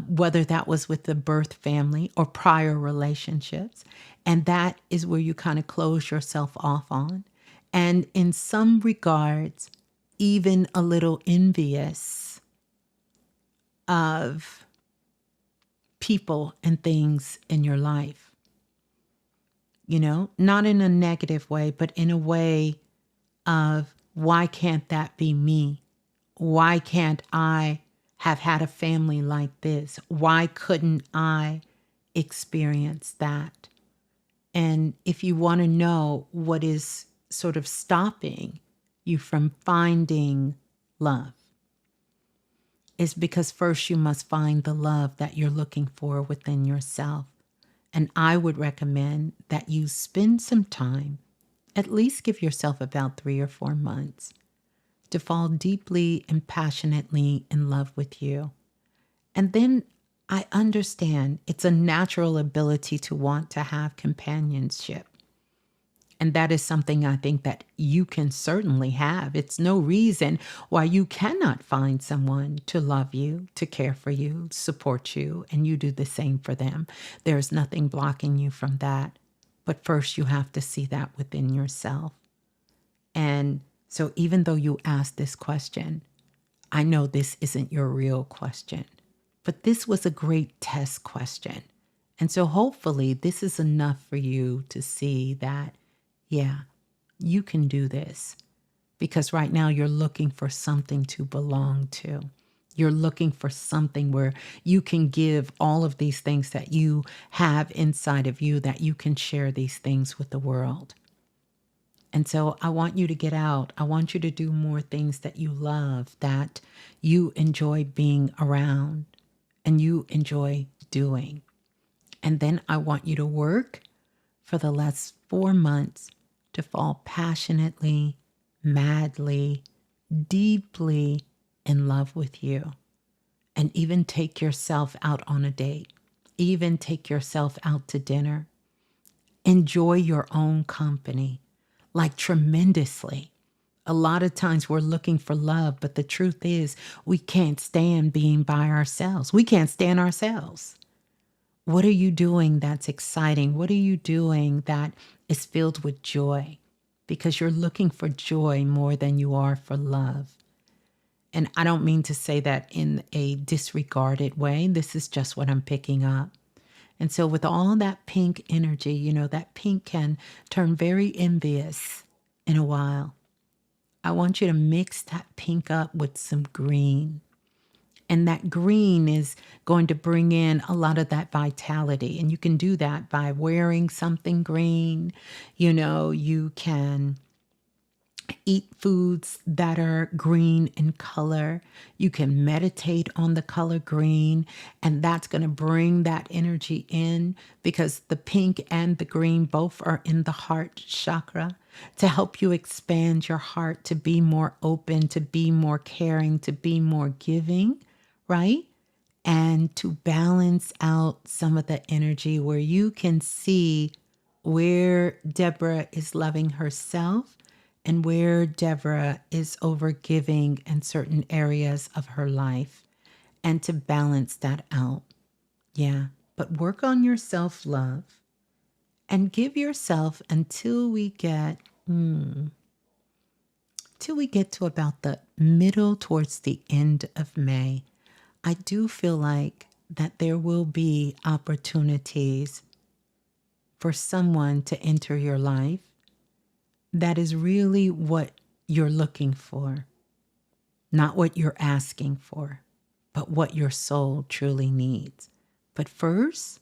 Speaker 2: whether that was with the birth family or prior relationships. And that is where you kind of close yourself off on. And in some regards, even a little envious of people and things in your life. Not in a negative way, but in a way of, why can't that be me? Why can't I have had a family like this? Why couldn't I experience that? And if you want to know what is sort of stopping you from finding love, it's because first you must find the love that you're looking for within yourself. And I would recommend that you spend some time, at least give yourself about 3 or 4 months, to fall deeply and passionately in love with you. And then I understand it's a natural ability to want to have companionship. And that is something I think that you can certainly have. It's no reason why you cannot find someone to love you, to care for you, support you, and you do the same for them. There's nothing blocking you from that. But first, you have to see that within yourself. And so even though you asked this question, I know this isn't your real question, but this was a great test question. And so hopefully this is enough for you to see that, yeah, you can do this. Because right now you're looking for something to belong to. You're looking for something where you can give all of these things that you have inside of you, that you can share these things with the world. And so I want you to get out. I want you to do more things that you love, that you enjoy being around and you enjoy doing. And then I want you to work for the last 4 months to fall passionately madly, deeply in love with you. And even take yourself out on a date, even take yourself out to dinner. Enjoy your own company, like tremendously. A lot of times we're looking for love, but the truth is we can't stand being by ourselves. We can't stand ourselves. What are you doing that's exciting? What are you doing that is filled with joy? Because you're looking for joy more than you are for love. And I don't mean to say that in a disregarded way. This is just what I'm picking up. And so, with all that pink energy, that pink can turn very envious in a while. I want you to mix that pink up with some green. And that green is going to bring in a lot of that vitality. And you can do that by wearing something green. You can eat foods that are green in color. You can meditate on the color green, and that's going to bring that energy in because the pink and the green both are in the heart chakra to help you expand your heart, to be more open, to be more caring, to be more giving, right? And to balance out some of the energy where you can see where Deborah is loving herself and where Deborah is overgiving in certain areas of her life, and to balance that out. Yeah, but work on your self-love and give yourself until we get to about the middle towards the end of May. I do feel like that there will be opportunities for someone to enter your life that is really what you're looking for, not what you're asking for, but what your soul truly needs. But first,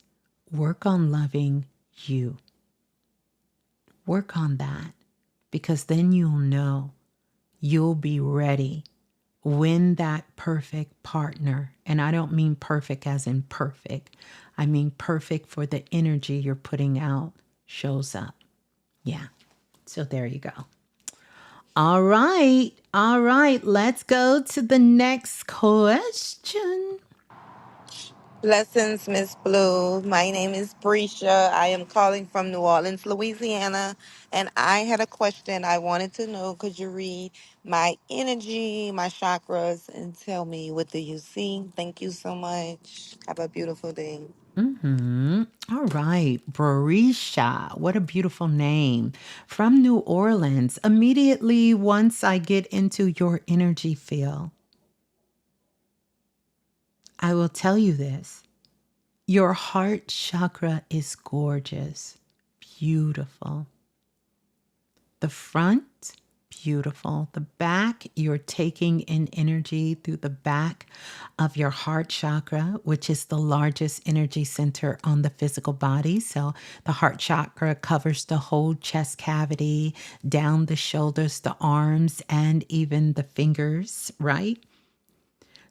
Speaker 2: work on loving you. Work on that, because then you'll be ready when that perfect partner, and I don't mean perfect as in perfect, I mean perfect for the energy you're putting out, shows up. Yeah. So there you go. All right. Let's go to the next question.
Speaker 5: Blessings, Miss Blue. My name is Brescia. I am calling from New Orleans, Louisiana. And I had a question I wanted to know. Could you read my energy, my chakras, and tell me what do you see? Thank you so much. Have a beautiful day.
Speaker 2: All right. Barisha. What a beautiful name. From New Orleans. Immediately once I get into your energy field, I will tell you this. Your heart chakra is gorgeous, beautiful. The front, beautiful. The back, you're taking in energy through the back of your heart chakra, which is the largest energy center on the physical body. So the heart chakra covers the whole chest cavity, down the shoulders, the arms, and even the fingers, right?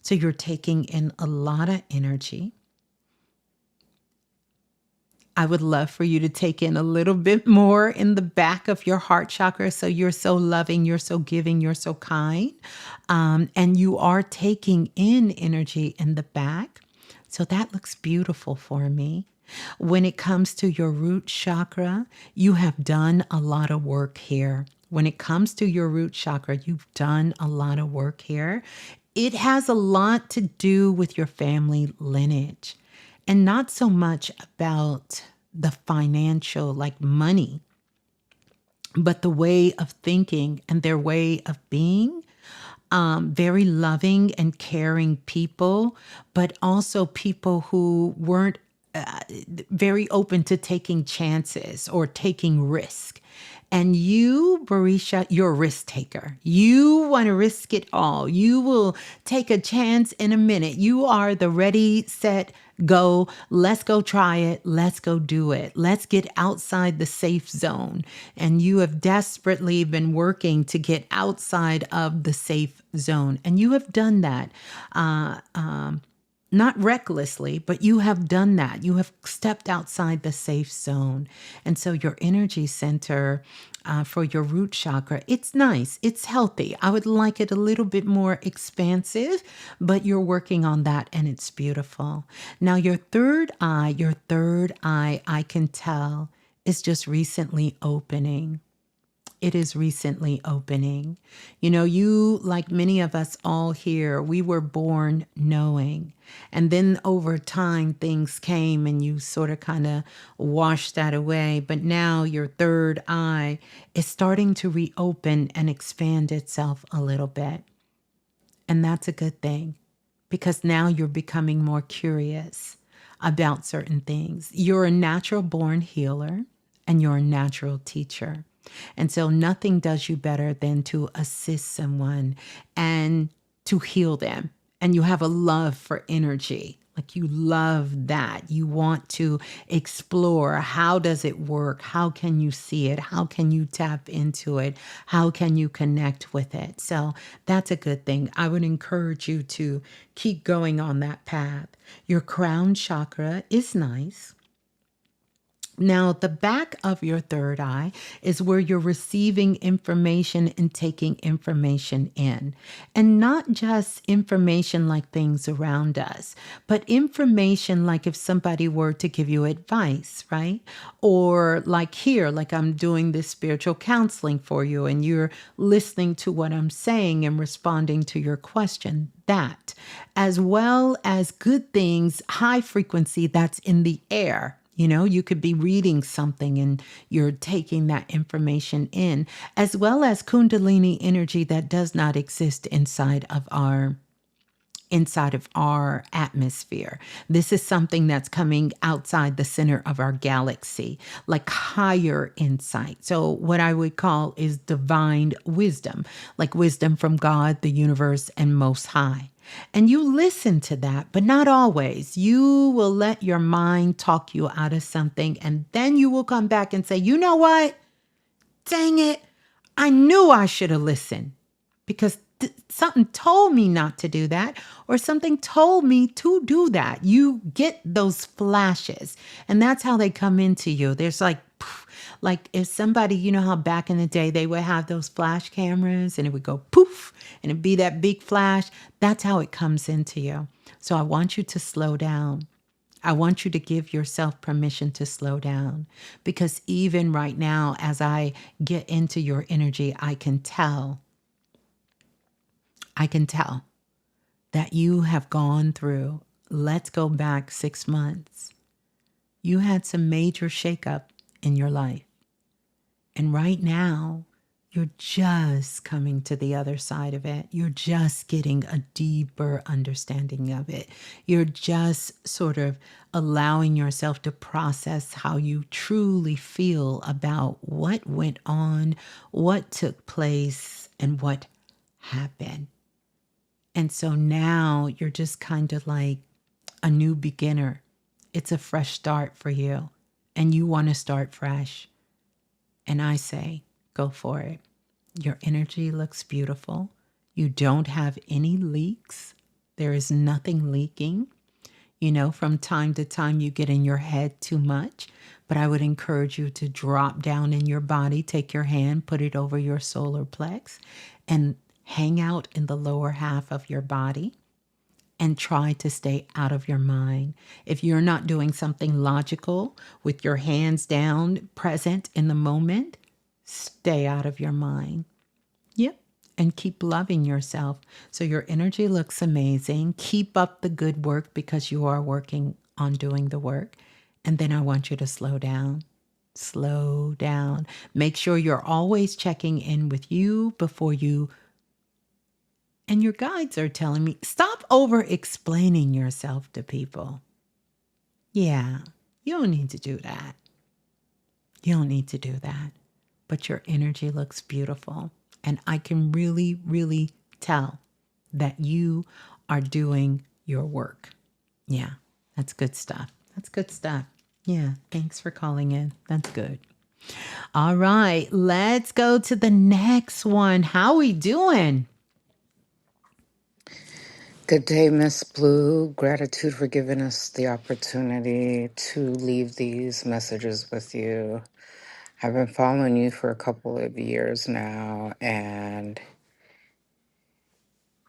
Speaker 2: So you're taking in a lot of energy. I would love for you to take in a little bit more in the back of your heart chakra. So you're so loving, you're so giving, you're so kind. And you are taking in energy in the back. So that looks beautiful for me. When it comes to your root chakra, you have done a lot of work here. When it comes to your root chakra, you've done a lot of work here. It has a lot to do with your family lineage, and not so much about the financial, like money, but the way of thinking and their way of being. Very loving and caring people, but also people who weren't very open to taking chances or taking risk. And you, Barisha, you're a risk taker. You want to risk it all. You will take a chance in a minute. You are the ready, set, go. Let's go try it. Let's go do it. Let's get outside the safe zone. And you have desperately been working to get outside of the safe zone. And you have done that. not recklessly, but you have done that. You have stepped outside the safe zone. And so your energy center for your root chakra, it's nice. It's healthy. I would like it a little bit more expansive, but you're working on that and it's beautiful. Now, your third eye, I can tell, is just recently opening. It is recently opening. You know, you, like many of us all here, we were born knowing. And then over time, things came and you sort of kind of washed that away. But now your third eye is starting to reopen and expand itself a little bit. And that's a good thing because now you're becoming more curious about certain things. You're a natural born healer and you're a natural teacher. And so nothing does you better than to assist someone and to heal them. And you have a love for energy. Like you love that. You want to explore how does it work? How can you see it? How can you tap into it? How can you connect with it? So that's a good thing. I would encourage you to keep going on that path. Your crown chakra is nice. Now, the back of your third eye is where you're receiving information and taking information in. And not just information like things around us, but information like if somebody were to give you advice, right? Or like here, like I'm doing this spiritual counseling for you and you're listening to what I'm saying and responding to your question. That, as well as good things, high frequency that's in the air. You know, you could be reading something and you're taking that information in, as well as Kundalini energy that does not exist inside of our atmosphere. This is something that's coming outside the center of our galaxy, like higher insight. So what I would call is divine wisdom, like wisdom from God, the universe, and Most High. And you listen to that, but not always. You will let your mind talk you out of something, and then you will come back and say, you know what? Dang it. I knew I should have listened because something told me not to do that, or something told me to do that. You get those flashes, and that's how they come into you. There's like if somebody, you know how back in the day they would have those flash cameras and it would go poof and it'd be that big flash. That's how it comes into you. So I want you to slow down. I want you to give yourself permission to slow down because even right now, as I get into your energy, I can tell that you have gone through, let's go back 6 months. You had some major shakeup in your life. And right now, you're just coming to the other side of it. You're just getting a deeper understanding of it. You're just sort of allowing yourself to process how you truly feel about what went on, what took place, and what happened. And so now you're just kind of like a new beginner. It's a fresh start for you, and you want to start fresh. And I say, go for it. Your energy looks beautiful. You don't have any leaks. There is nothing leaking. You know, from time to time you get in your head too much, but I would encourage you to drop down in your body, take your hand, put it over your solar plex, and hang out in the lower half of your body and try to stay out of your mind. If you're not doing something logical with your hands down, present in the moment, stay out of your mind. Yep. And keep loving yourself. So your energy looks amazing. Keep up the good work because you are working on doing the work. And then I want you to slow down. Slow down. Make sure you're always checking in with you before you. And your guides are telling me, stop over explaining yourself to people. Yeah, you don't need to do that. You don't need to do that. But your energy looks beautiful. And I can really, really tell that you are doing your work. Yeah, that's good stuff. That's good stuff. Yeah, thanks for calling in. That's good. All right, let's go to the next one. How we doing?
Speaker 6: Good day, Miss Blue. Gratitude for giving us the opportunity to leave these messages with you. I've been following you for a couple of years now, and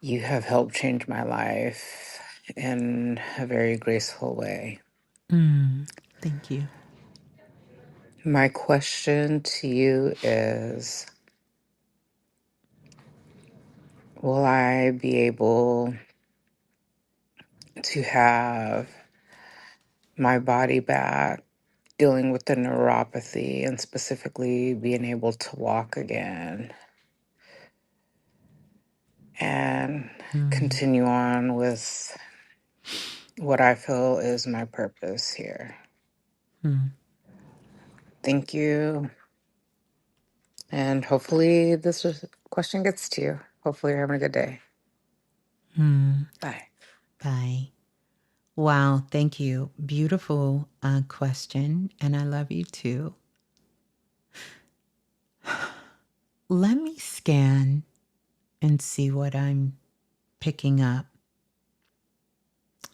Speaker 6: you have helped change my life in a very graceful way.
Speaker 2: Thank you.
Speaker 6: My question to you is, will I be able to have my body back dealing with the neuropathy and specifically being able to walk again and
Speaker 2: Mm,
Speaker 6: continue on with what I feel is my purpose here?
Speaker 2: mm,
Speaker 6: Thank you. And hopefully question gets to you. Hopefully you're having a good day.
Speaker 2: mm.
Speaker 6: Bye.
Speaker 2: Bye. Wow, thank you. Beautiful question, and I love you too. Let me scan and see what I'm picking up.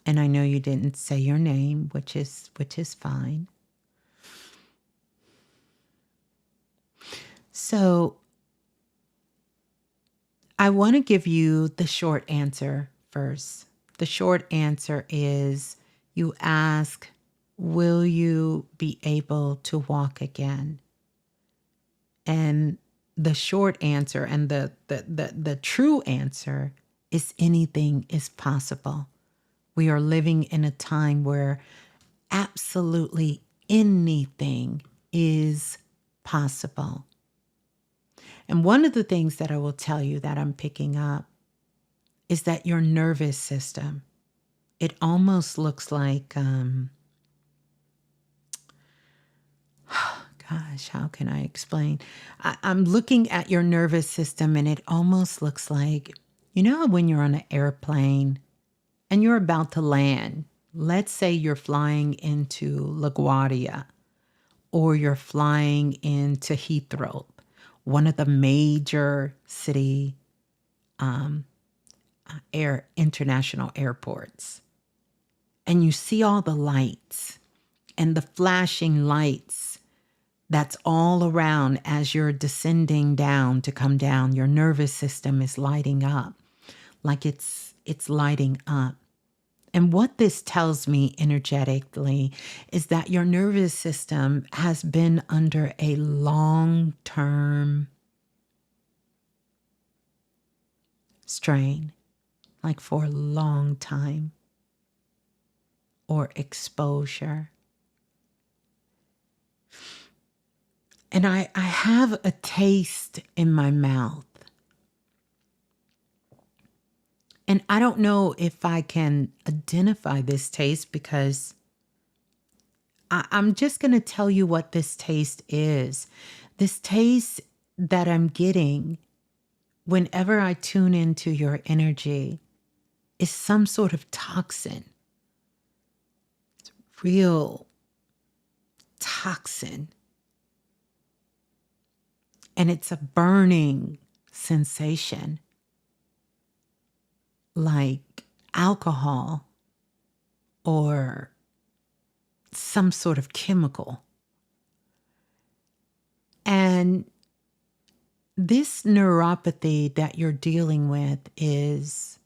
Speaker 2: And I know you didn't say your name, which is fine. So I want to give you the short answer first. The short answer is you ask, will you be able to walk again? And the short answer and the true answer is anything is possible. We are living in a time where absolutely anything is possible. And one of the things that I will tell you that I'm picking up is that your nervous system, it almost looks like, gosh, how can I explain? I'm looking at your nervous system and it almost looks like, you know, when you're on an airplane and you're about to land, let's say you're flying into LaGuardia or you're flying into Heathrow, one of the major city international airports, and you see all the lights and the flashing lights that's all around as you're descending down to come down. Your nervous system is lighting up like it's lighting up. And what this tells me energetically is that your nervous system has been under a long-term strain, like for a long time, or exposure. And I have a taste in my mouth. And I don't know if I can identify this taste because I'm just going to tell you what this taste is. This taste that I'm getting whenever I tune into your energy is some sort of toxin, real toxin. And it's a burning sensation like alcohol or some sort of chemical. And this neuropathy that you're dealing with is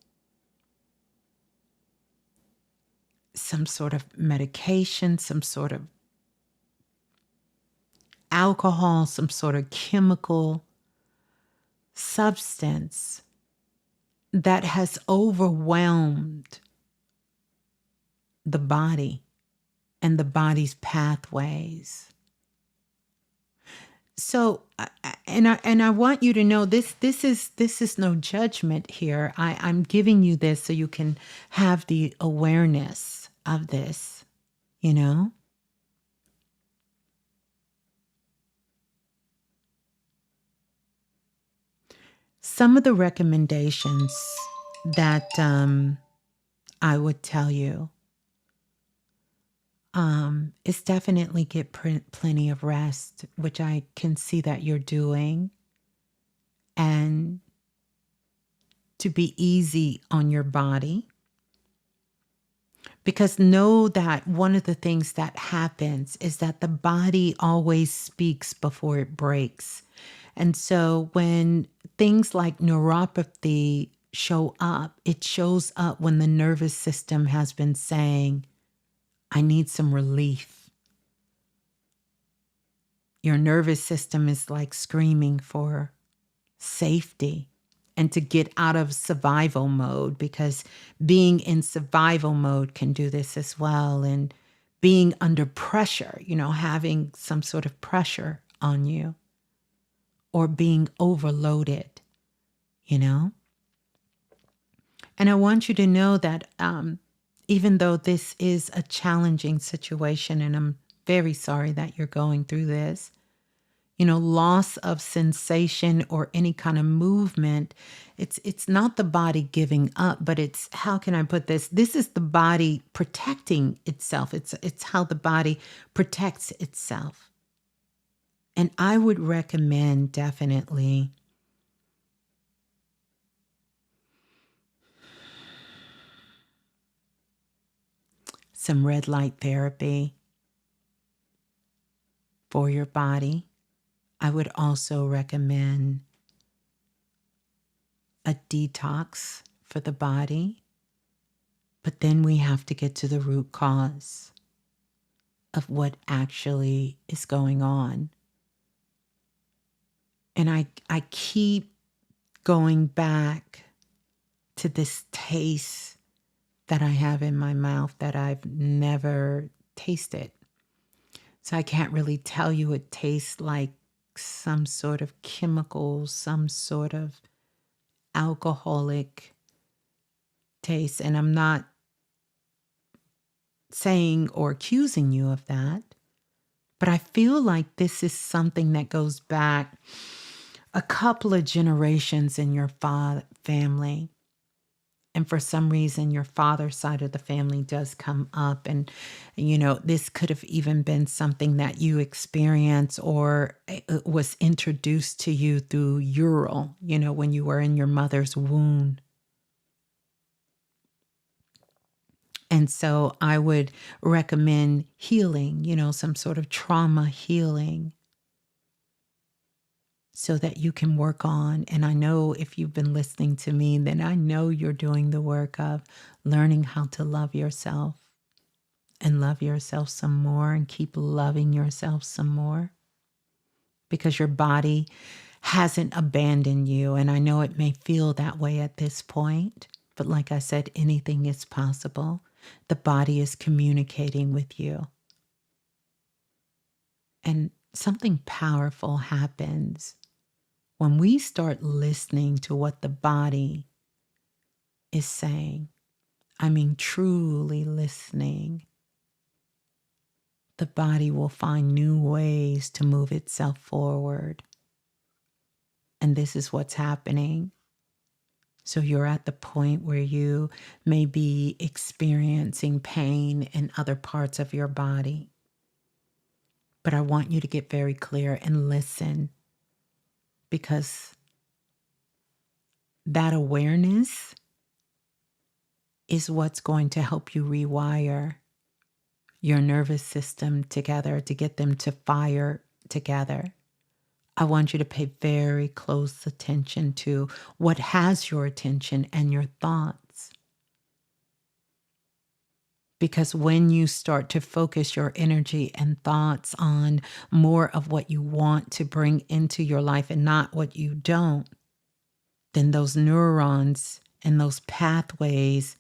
Speaker 2: some sort of medication, some sort of alcohol, some sort of chemical substance that has overwhelmed the body and the body's pathways. So, I want you to know this is no judgment here. I'm giving you this so you can have the awareness of this, you know? Some of the recommendations that I would tell you is definitely get plenty of rest, which I can see that you're doing, and to be easy on your body. Because know that one of the things that happens is that the body always speaks before it breaks. And so when things like neuropathy show up, it shows up when the nervous system has been saying, I need some relief. Your nervous system is like screaming for safety and to get out of survival mode, because being in survival mode can do this as well. And being under pressure, having some sort of pressure on you, or being overloaded, you know? And I want you to know that even though this is a challenging situation, and I'm very sorry that you're going through this, loss of sensation or any kind of movement, it's not the body giving up, but it's, how can I put this? This is the body protecting itself. It's how the body protects itself. And I would recommend definitely some red light therapy for your body. I would also recommend a detox for the body. But then we have to get to the root cause of what actually is going on. And I keep going back to this taste that I have in my mouth that I've never tasted. So I can't really tell you it tastes like some sort of chemical, some sort of alcoholic taste. And I'm not saying or accusing you of that, but I feel like this is something that goes back a couple of generations in your family. And for some reason, your father's side of the family does come up. And, this could have even been something that you experienced or it was introduced to you through Ural, when you were in your mother's womb. And so I would recommend healing, some sort of trauma healing, so that you can work on. And I know if you've been listening to me, then I know you're doing the work of learning how to love yourself and love yourself some more and keep loving yourself some more, because your body hasn't abandoned you. And I know it may feel that way at this point, but like I said, anything is possible. The body is communicating with you. And something powerful happens when we start listening to what the body is saying. I mean, truly listening. The body will find new ways to move itself forward. And this is what's happening. So you're at the point where you may be experiencing pain in other parts of your body. But I want you to get very clear and listen, because that awareness is what's going to help you rewire your nervous system together to get them to fire together. I want you to pay very close attention to what has your attention and your thoughts. Because when you start to focus your energy and thoughts on more of what you want to bring into your life and not what you don't, then those neurons and those pathways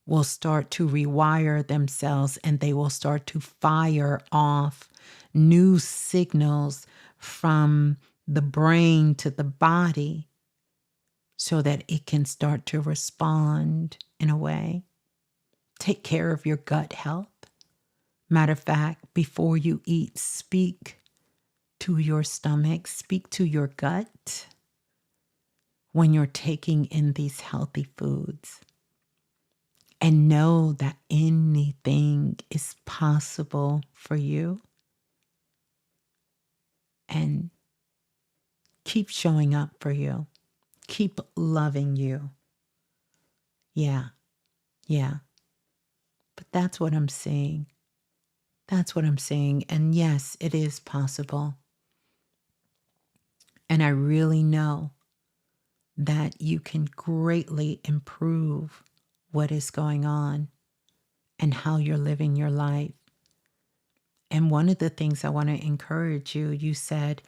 Speaker 2: will start to rewire themselves, and they will start to fire off new signals from the brain to the body so that it can start to respond in a way. Take care of your gut health. Matter of fact, before you eat, speak to your stomach, speak to your gut when you're taking in these healthy foods. And know that anything is possible for you. And keep showing up for you. Keep loving you. Yeah, yeah. But that's what I'm seeing. That's what I'm seeing. And yes, it is possible. And I really know that you can greatly improve what is going on and how you're living your life. And one of the things I want to encourage you, you said,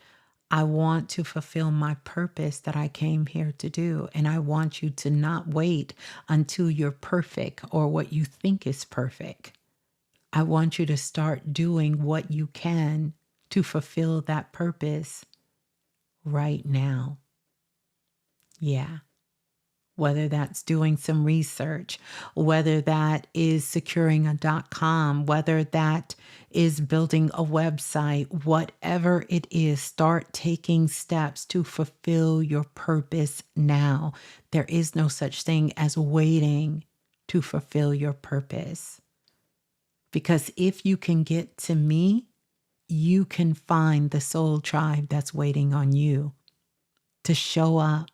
Speaker 2: I want to fulfill my purpose that I came here to do. And I want you to not wait until you're perfect or what you think is perfect. I want you to start doing what you can to fulfill that purpose right now. Yeah. Whether that's doing some research, whether that is securing a .com, whether that is building a website, whatever it is, start taking steps to fulfill your purpose now. There is no such thing as waiting to fulfill your purpose. Because if you can get to me, you can find the soul tribe that's waiting on you to show up,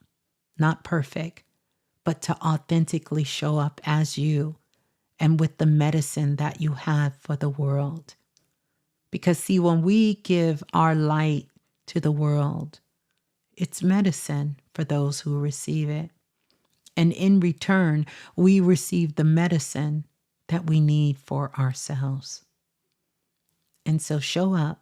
Speaker 2: not perfect, but to authentically show up as you and with the medicine that you have for the world. Because, see, when we give our light to the world, it's medicine for those who receive it. And in return, we receive the medicine that we need for ourselves. And so show up.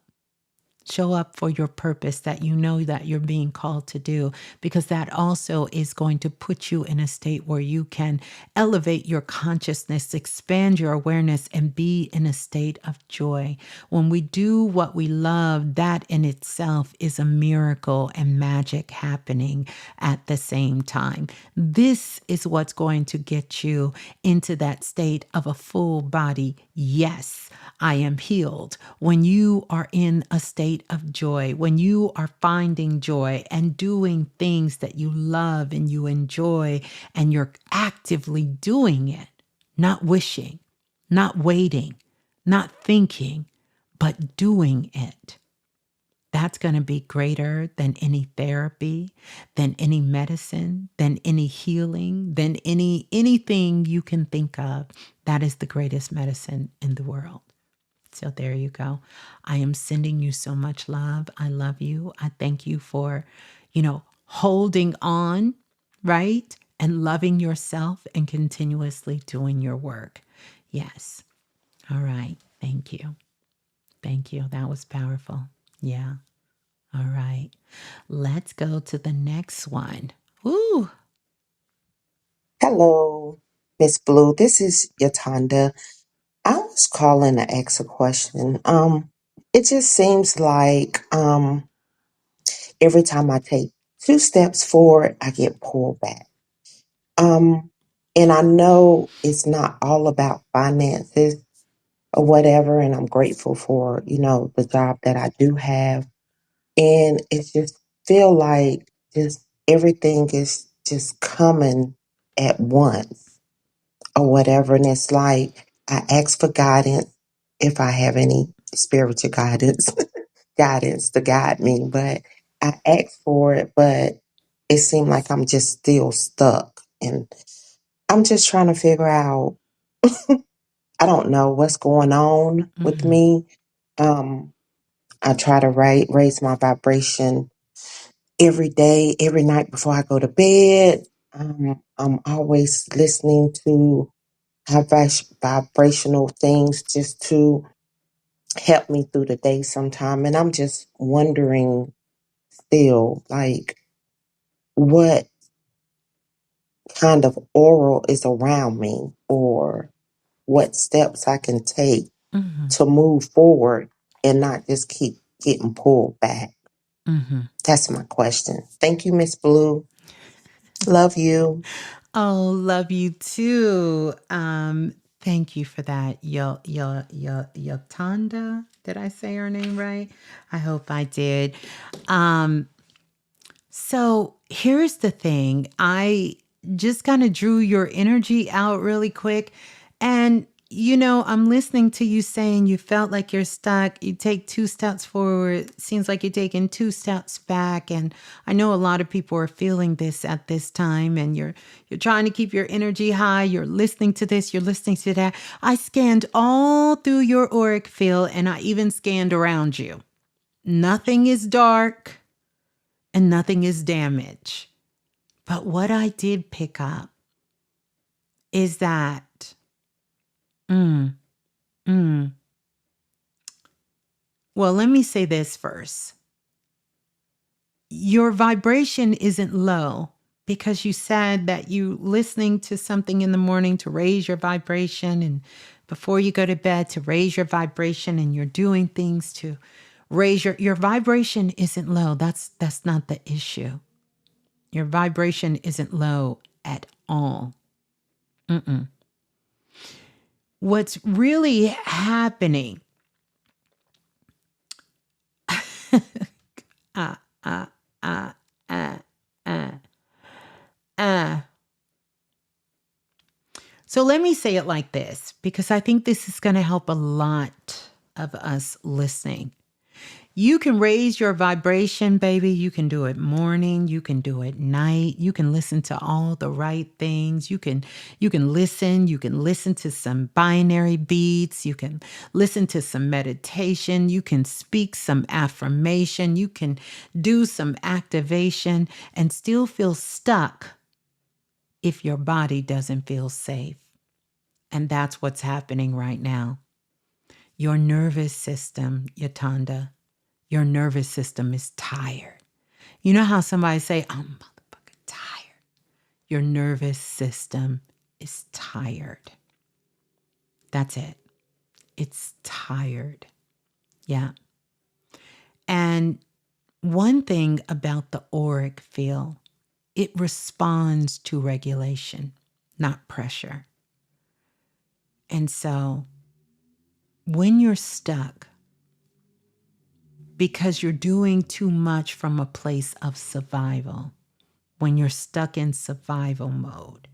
Speaker 2: Show up for your purpose that you know that you're being called to do, because that also is going to put you in a state where you can elevate your consciousness, expand your awareness, and be in a state of joy. When we do what we love, that in itself is a miracle and magic happening at the same time. This is what's going to get you into that state of a full body yes. I am healed. When you are in a state of joy, when you are finding joy and doing things that you love and you enjoy, and you're actively doing it, not wishing, not waiting, not thinking, but doing it. That's going to be greater than any therapy, than any medicine, than any healing, than anything you can think of. That is the greatest medicine in the world. So there you go. I am sending you so much love. I love you. I thank you for, holding on, right? And loving yourself and continuously doing your work. Yes. All right. Thank you. Thank you. That was powerful. Yeah. All right. Let's go to the next one. Ooh.
Speaker 7: Hello, Miss Blue. This is Yatanda. I was calling to ask a question. It just seems like every time I take two steps forward, I get pulled back. Um, and I know it's not all about finances or whatever, and I'm grateful for, the job that I do have. And it just feel like just everything is just coming at once or whatever. And it's like I ask for guidance if I have any spiritual guidance, guidance to guide me. But I ask for it, but it seemed like I'm just still stuck. And I'm just trying to figure out, I don't know what's going on with
Speaker 2: Mm-hmm.
Speaker 7: me. Um, I try to raise my vibration every day, every night before I go to bed. I'm always listening to vibrational things just to help me through the day sometime. And I'm just wondering still, like, what kind of oral is around me or what steps I can take
Speaker 2: Mm-hmm.
Speaker 7: to move forward and not just keep getting pulled back.
Speaker 2: Mm-hmm.
Speaker 7: That's my question. Thank you, Miss Blue. Love you.
Speaker 2: Oh, love you too. Thank you for that. Yotanda. Did I say her name right? I hope I did. So here's the thing. I just kind of drew your energy out really quick. And I'm listening to you saying you felt like you're stuck. You take 2 steps forward. Seems like you're taking 2 steps back. And I know a lot of people are feeling this at this time. And you're trying to keep your energy high. You're listening to this. You're listening to that. I scanned all through your auric field, and I even scanned around you. Nothing is dark and nothing is damaged. But what I did pick up is that, mm, mm, well, let me say this first. Your vibration isn't low because you said that you listening to something in the morning to raise your vibration, and before you go to bed to raise your vibration, and you're doing things to raise your vibration isn't low. That's not the issue. Your vibration isn't low at all. Mm-mm. What's really happening, uh, uh, uh, uh, uh, uh. So let me say it like this, because I think this is going to help a lot of us listening. You can raise your vibration, baby. You can do it morning. You can do it night. You can listen to all the right things. You can listen. You can listen to some binary beats. You can listen to some meditation. You can speak some affirmation. You can do some activation and still feel stuck if your body doesn't feel safe. And that's what's happening right now. Your nervous system, Yatanda, your nervous system is tired. You know how somebody say, I'm motherfucking tired. Your nervous system is tired. That's it. It's tired. Yeah. And one thing about the auric field, it responds to regulation, not pressure. And so when you're stuck, because you're doing too much from a place of survival, when you're stuck in survival mode,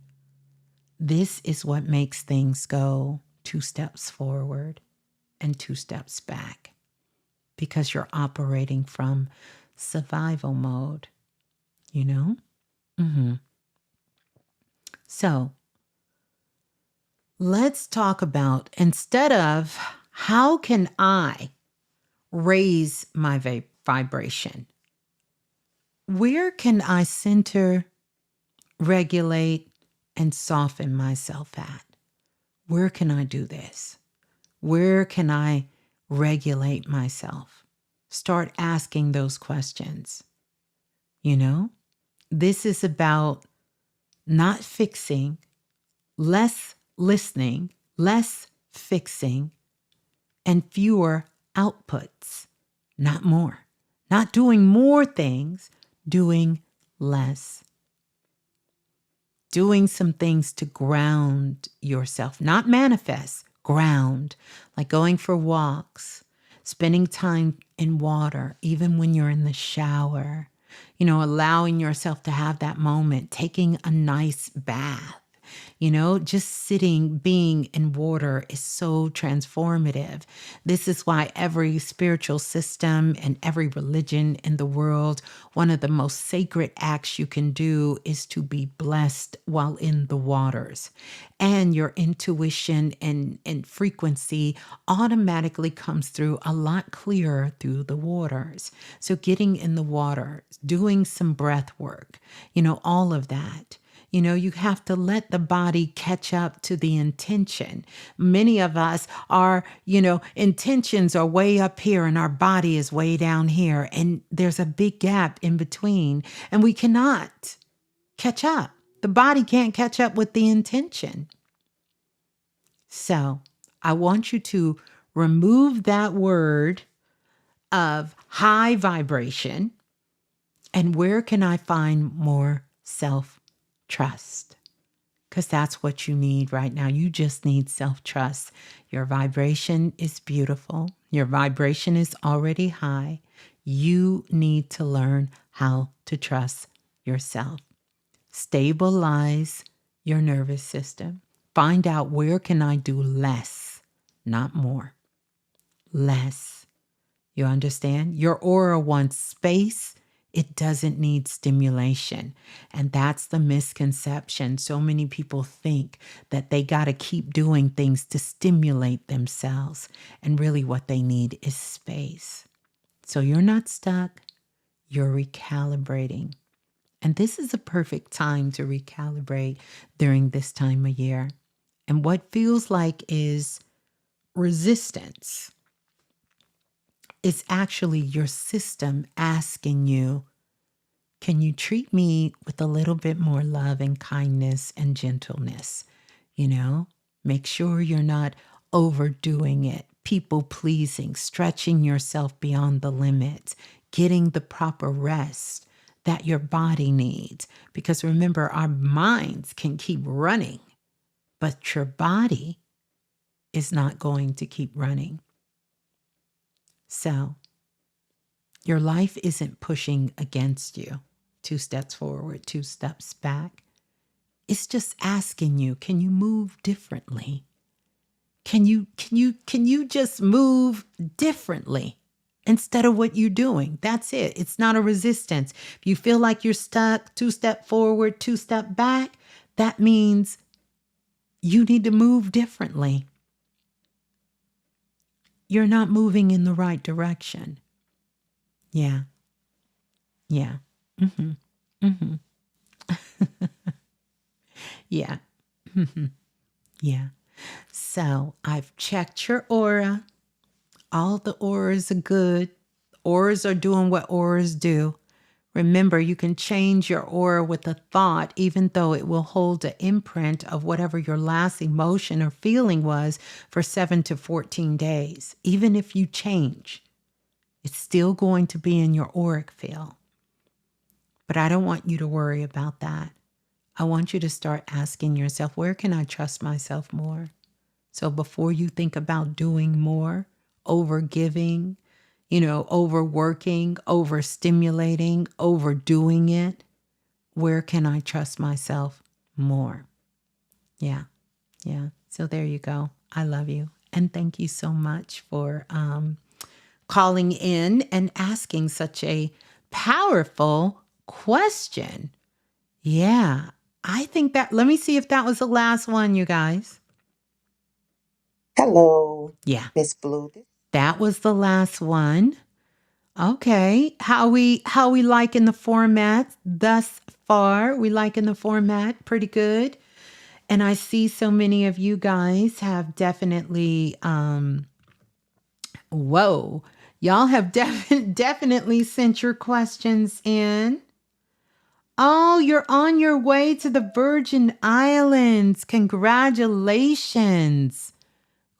Speaker 2: this is what makes things go 2 steps forward and 2 steps back, because you're operating from survival mode, you know? Mm-hmm. So let's talk about, instead of how can I raise my vibration, where can I center, regulate, and soften myself at? Where can I do this? Where can I regulate myself? Start asking those questions. You know, this is about not fixing, less listening, less fixing, and fewer outputs, not more. Not doing more things, doing less. Doing some things to ground yourself, not manifest, ground, like going for walks, spending time in water, even when you're in the shower, allowing yourself to have that moment, taking a nice bath. Just sitting, being in water is so transformative. This is why every spiritual system and every religion in the world, one of the most sacred acts you can do is to be blessed while in the waters. And your intuition and frequency automatically comes through a lot clearer through the waters. So getting in the water, doing some breath work, all of that. You have to let the body catch up to the intention. Many of us are, intentions are way up here and our body is way down here. And there's a big gap in between. And we cannot catch up. The body can't catch up with the intention. So I want you to remove that word of high vibration. And where can I find more self-trust? Because that's what you need right now. You just need self-trust. Your vibration is beautiful. Your vibration is already high. You need to learn how to trust yourself. Stabilize your nervous system. Find out, where can I do less, not more. Less. You understand? Your aura wants space. It doesn't need stimulation. And that's the misconception. So many people think that they got to keep doing things to stimulate themselves. And really what they need is space. So you're not stuck. You're recalibrating. And this is a perfect time to recalibrate during this time of year. And what feels like is resistance is actually your system asking you, can you treat me with a little bit more love and kindness and gentleness? You know, make sure you're not overdoing it, people pleasing, stretching yourself beyond the limits, getting the proper rest that your body needs. Because remember, our minds can keep running, but your body is not going to keep running. So your life isn't pushing against you, 2 steps forward, 2 steps back. It's just asking you, can you move differently? Can you just move differently instead of what you're doing? That's it. It's not a resistance. If you feel like you're stuck, 2 step forward, 2 step back, that means you need to move differently. You're not moving in the right direction. Yeah. Yeah. Mm-hmm. Mm-hmm. Yeah. Mm-hmm. Yeah. So I've checked your aura. All the auras are good. Auras are doing what auras do. Remember, you can change your aura with a thought, even though it will hold an imprint of whatever your last emotion or feeling was for 7 to 14 days. Even if you change, it's still going to be in your auric field. But I don't want you to worry about that. I want you to start asking yourself, where can I trust myself more? So before you think about doing more, over giving, overworking, overstimulating, overdoing it, where can I trust myself more? Yeah. Yeah. So there you go. I love you. And thank you so much for calling in and asking such a powerful question. Yeah. I think that, let me see if that was the last one, you guys.
Speaker 7: Hello,
Speaker 2: Yeah.
Speaker 7: Ms.Blue.
Speaker 2: That was the last one. Okay. How we liking the format thus far? We liking the format pretty good. And I see so many of you guys have definitely whoa. Y'all have definitely sent your questions in. Oh, you're on your way to the Virgin Islands. Congratulations.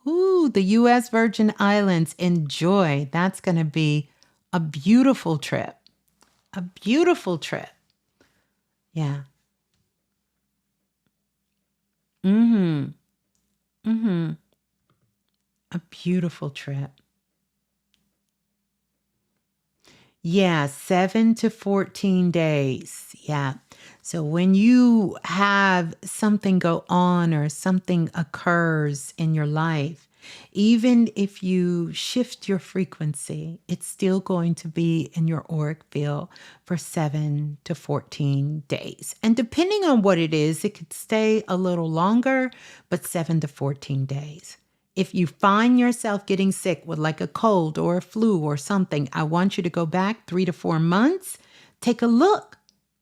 Speaker 2: Ooh, the U.S. Virgin Islands. Enjoy. That's going to be a beautiful trip. A beautiful trip. Yeah. Mm-hmm. Mm-hmm. A beautiful trip. Yeah, 7 to 14 days. Yeah. So when you have something go on or something occurs in your life, even if you shift your frequency, it's still going to be in your auric field for 7 to 14 days. And depending on what it is, it could stay a little longer, but 7 to 14 days. If you find yourself getting sick with like a cold or a flu or something, I want you to go back 3 to 4 months. Take a look.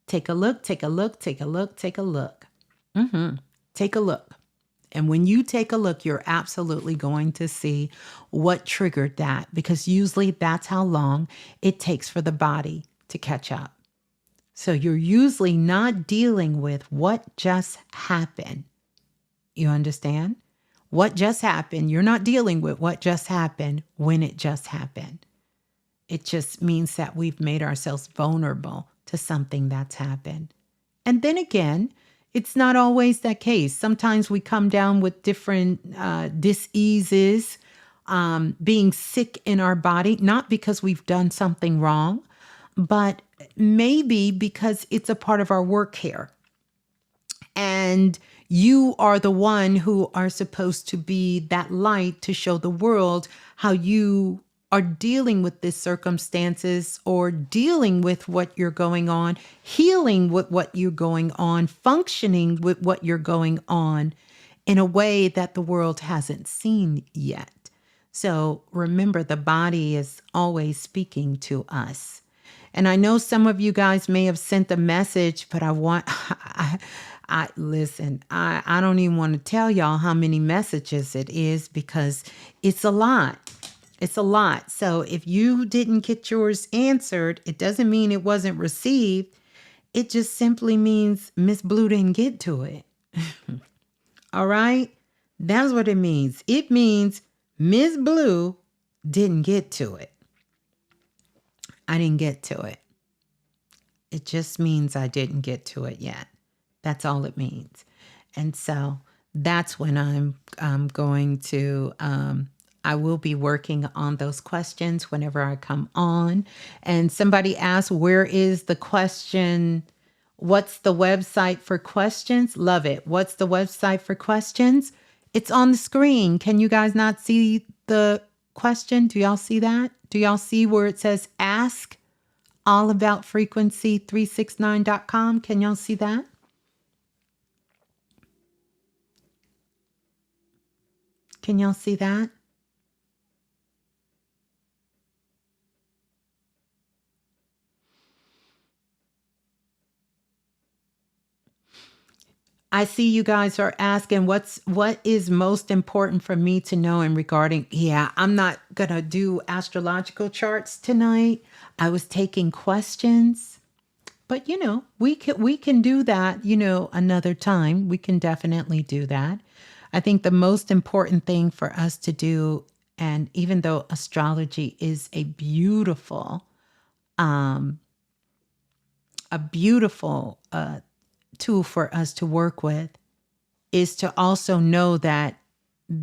Speaker 2: Take a look, take a look, take a look, take a look. Take a look. And when you take a look, you're absolutely going to see what triggered that, because usually that's how long it takes for the body to catch up. So you're usually not dealing with what just happened. You understand? What just happened, you're not dealing with what just happened when it just happened. It just means that we've made ourselves vulnerable to something that's happened. And then again, it's not always that case. Sometimes we come down with different diseases, being sick in our body, not because we've done something wrong, but maybe because it's a part of our work here. And You are the one who are supposed to be that light to show the world how you are dealing with these circumstances or dealing with what you're going on, healing with what you're going on, functioning with what you're going on in a way that the world hasn't seen yet. So remember, the body is always speaking to us. And I know some of you guys may have sent a message, but I want, I listen, I don't even want to tell y'all how many messages it is because it's a lot. It's a lot. So if you didn't get yours answered, it doesn't mean it wasn't received. It just simply means Miss Blue didn't get to it. All right? That's what it means. It means Ms. Blue didn't get to it. I didn't get to it. It just means I didn't get to it yet. That's all it means. And so that's when I'm going to, I will be working on those questions whenever I come on. And somebody asked, where is the question? What's the website for questions? Love it. What's the website for questions? It's on the screen. Can you guys not see the question? Do y'all see that? Do y'all see where it says ask allaboutfrequency369.com? Can y'all see that? Can y'all see that? I see you guys are asking what is most important for me to know in regarding, yeah, I'm not going to do astrological charts tonight. I was taking questions, but we can do that, another time. We can definitely do that. I think the most important thing for us to do, and even though astrology is a beautiful tool for us to work with, is to also know that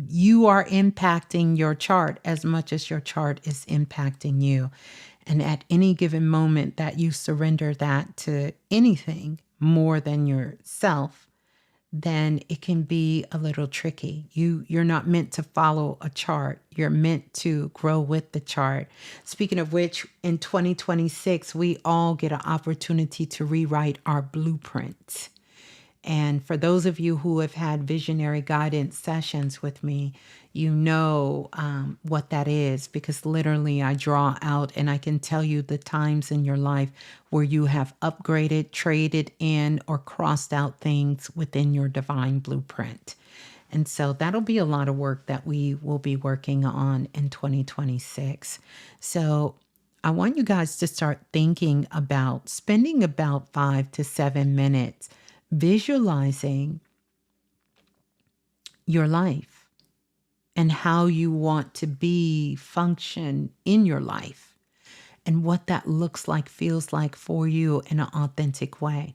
Speaker 2: you are impacting your chart as much as your chart is impacting you. And at any given moment that you surrender that to anything more than yourself, then it can be a little tricky. You're not meant to follow a chart. You're meant to grow with the chart. Speaking of which, in 2026, we all get an opportunity to rewrite our blueprint. And for those of you who have had visionary guidance sessions with me, you know what that is, because literally I draw out and I can tell you the times in your life where you have upgraded, traded in, or crossed out things within your divine blueprint. And so that'll be a lot of work that we will be working on in 2026. So I want you guys to start thinking about spending about 5 to 7 minutes visualizing your life and how you want to function in your life and what that looks like, feels like for you in an authentic way.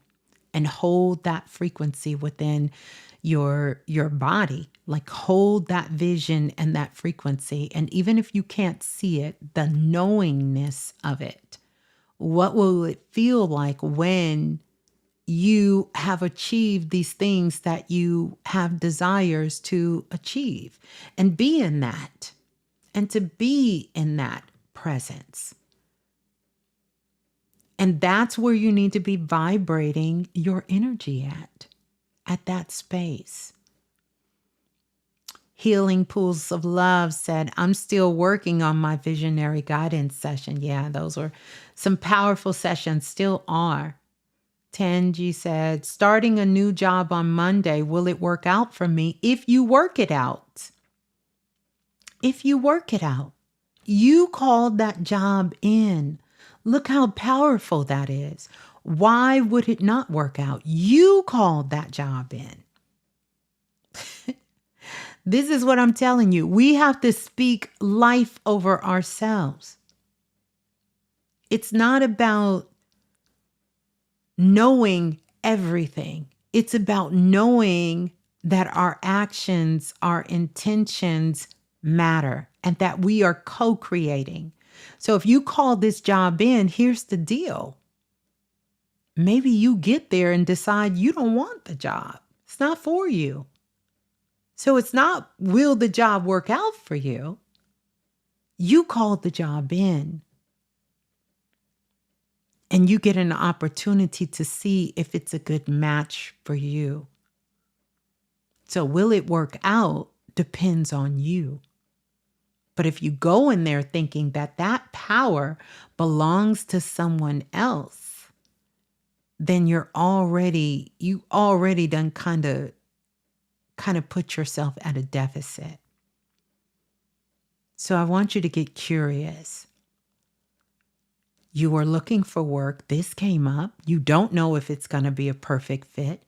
Speaker 2: And hold that frequency within your body, like hold that vision and that frequency. And even if you can't see it, the knowingness of it, what will it feel like when you have achieved these things that you have desires to achieve, and be in that, and to be in that presence. And that's where you need to be vibrating your energy at that space. Healing Pools of Love said, I'm still working on my visionary guidance session. Yeah, those were some powerful sessions, still are. Tanji said, starting a new job on Monday, will it work out for me? If you work it out. If you work it out. You called that job in. Look how powerful that is. Why would it not work out? You called that job in. This is what I'm telling you. We have to speak life over ourselves. It's not about knowing everything. It's about knowing that our actions, our intentions matter, and that we are co-creating. So if you call this job in, here's the deal. Maybe you get there and decide you don't want the job. It's not for you. So it's not, will the job work out for you? You called the job in, and you get an opportunity to see if it's a good match for you. So will it work out depends on you. But if you go in there thinking that that power belongs to someone else, then you already done kind of put yourself at a deficit. So I want you to get curious. You are looking for work. This came up. You don't know if it's going to be a perfect fit.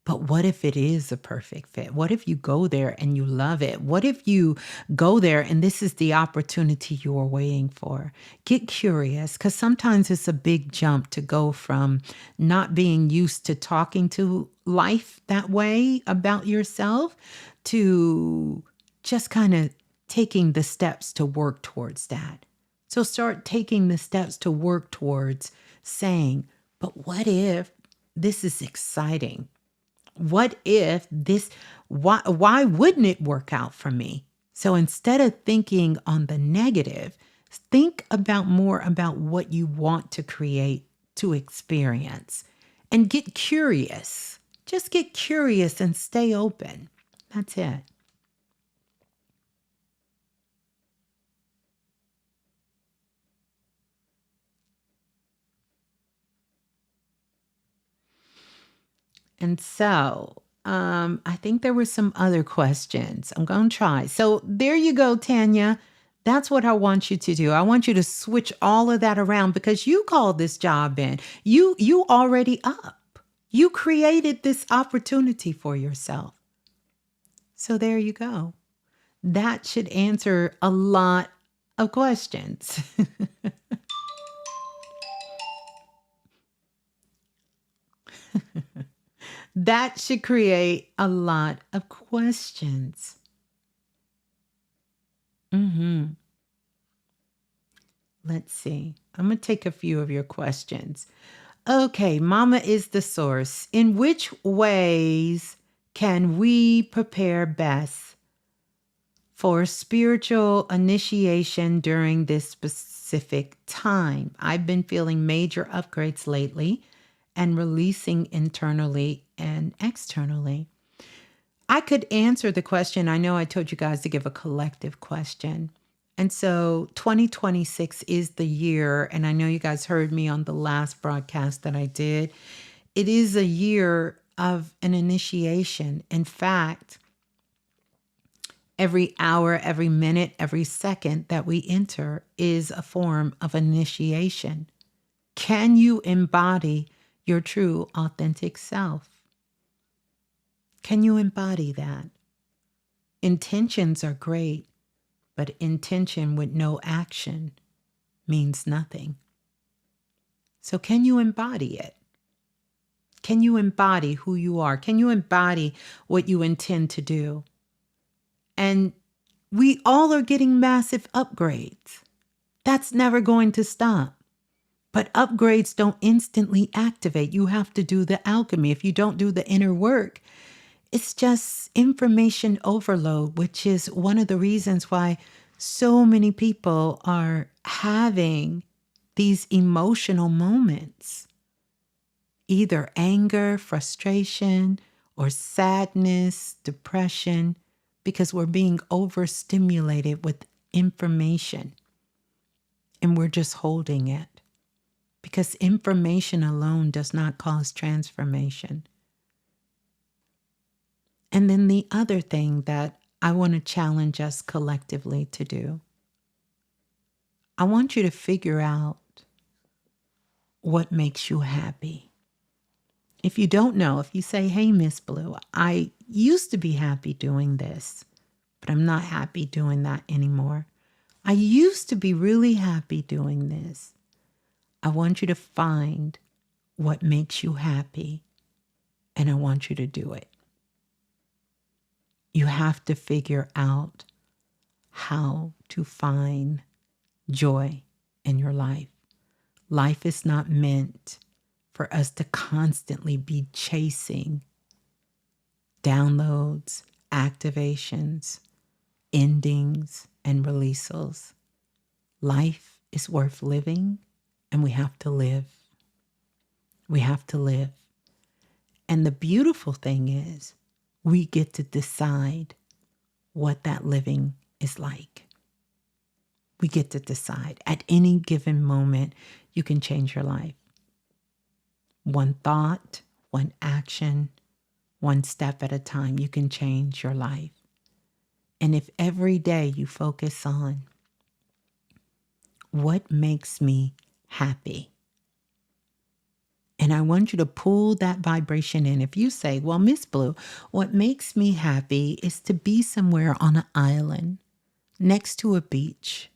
Speaker 2: But what if it is a perfect fit? What if you go there and you love it? What if you go there and this is the opportunity you are waiting for? Get curious, because sometimes it's a big jump to go from not being used to talking to life that way about yourself to just kind of taking the steps to work towards that. So start taking the steps to work towards saying, but what if this is exciting? What if this, why wouldn't it work out for me? So instead of thinking on the negative, think about more about what you want to create, to experience, and get curious. Just get curious and stay open. That's it. And so I think there were some other questions. I'm going to try. So there you go, Tanya. That's what I want you to do. I want you to switch all of that around because you called this job in. You already up. You created this opportunity for yourself. So there you go. That should answer a lot of questions. That should create a lot of questions. Let's see. I'm going to take a few of your questions. Okay, Mama is the source. In which ways can we prepare best for spiritual initiation during this specific time? I've been feeling major upgrades lately and releasing internally and externally. I could answer the question. I know I told you guys to give a collective question. And so 2026 is the year, and I know you guys heard me on the last broadcast that I did. It is a year of an initiation. In fact, every hour, every minute, every second that we enter is a form of initiation. Can you embody your true, authentic self? Can you embody that? Intentions are great, but intention with no action means nothing. So can you embody it? Can you embody who you are? Can you embody what you intend to do? And we all are getting massive upgrades. That's never going to stop. But upgrades don't instantly activate. You have to do the alchemy. If you don't do the inner work, it's just information overload, which is one of the reasons why so many people are having these emotional moments, either anger, frustration, or sadness, depression, because we're being overstimulated with information and we're just holding it. Because information alone does not cause transformation. And then the other thing that I want to challenge us collectively to do, I want you to figure out what makes you happy. If you don't know, if you say, hey, Ms.Blue, I used to be happy doing this, but I'm not happy doing that anymore. I used to be really happy doing this. I want you to find what makes you happy, and I want you to do it. You have to figure out how to find joy in your life. Life is not meant for us to constantly be chasing downloads, activations, endings, and releases. Life is worth living, and we have to live. We have to live. And the beautiful thing is, we get to decide what that living is like. We get to decide. At any given moment, you can change your life. One thought, one action, one step at a time, you can change your life. And if every day you focus on what makes me happy, and I want you to pull that vibration in. If you say, well, Miss Blue, what makes me happy is to be somewhere on an island next to a beach,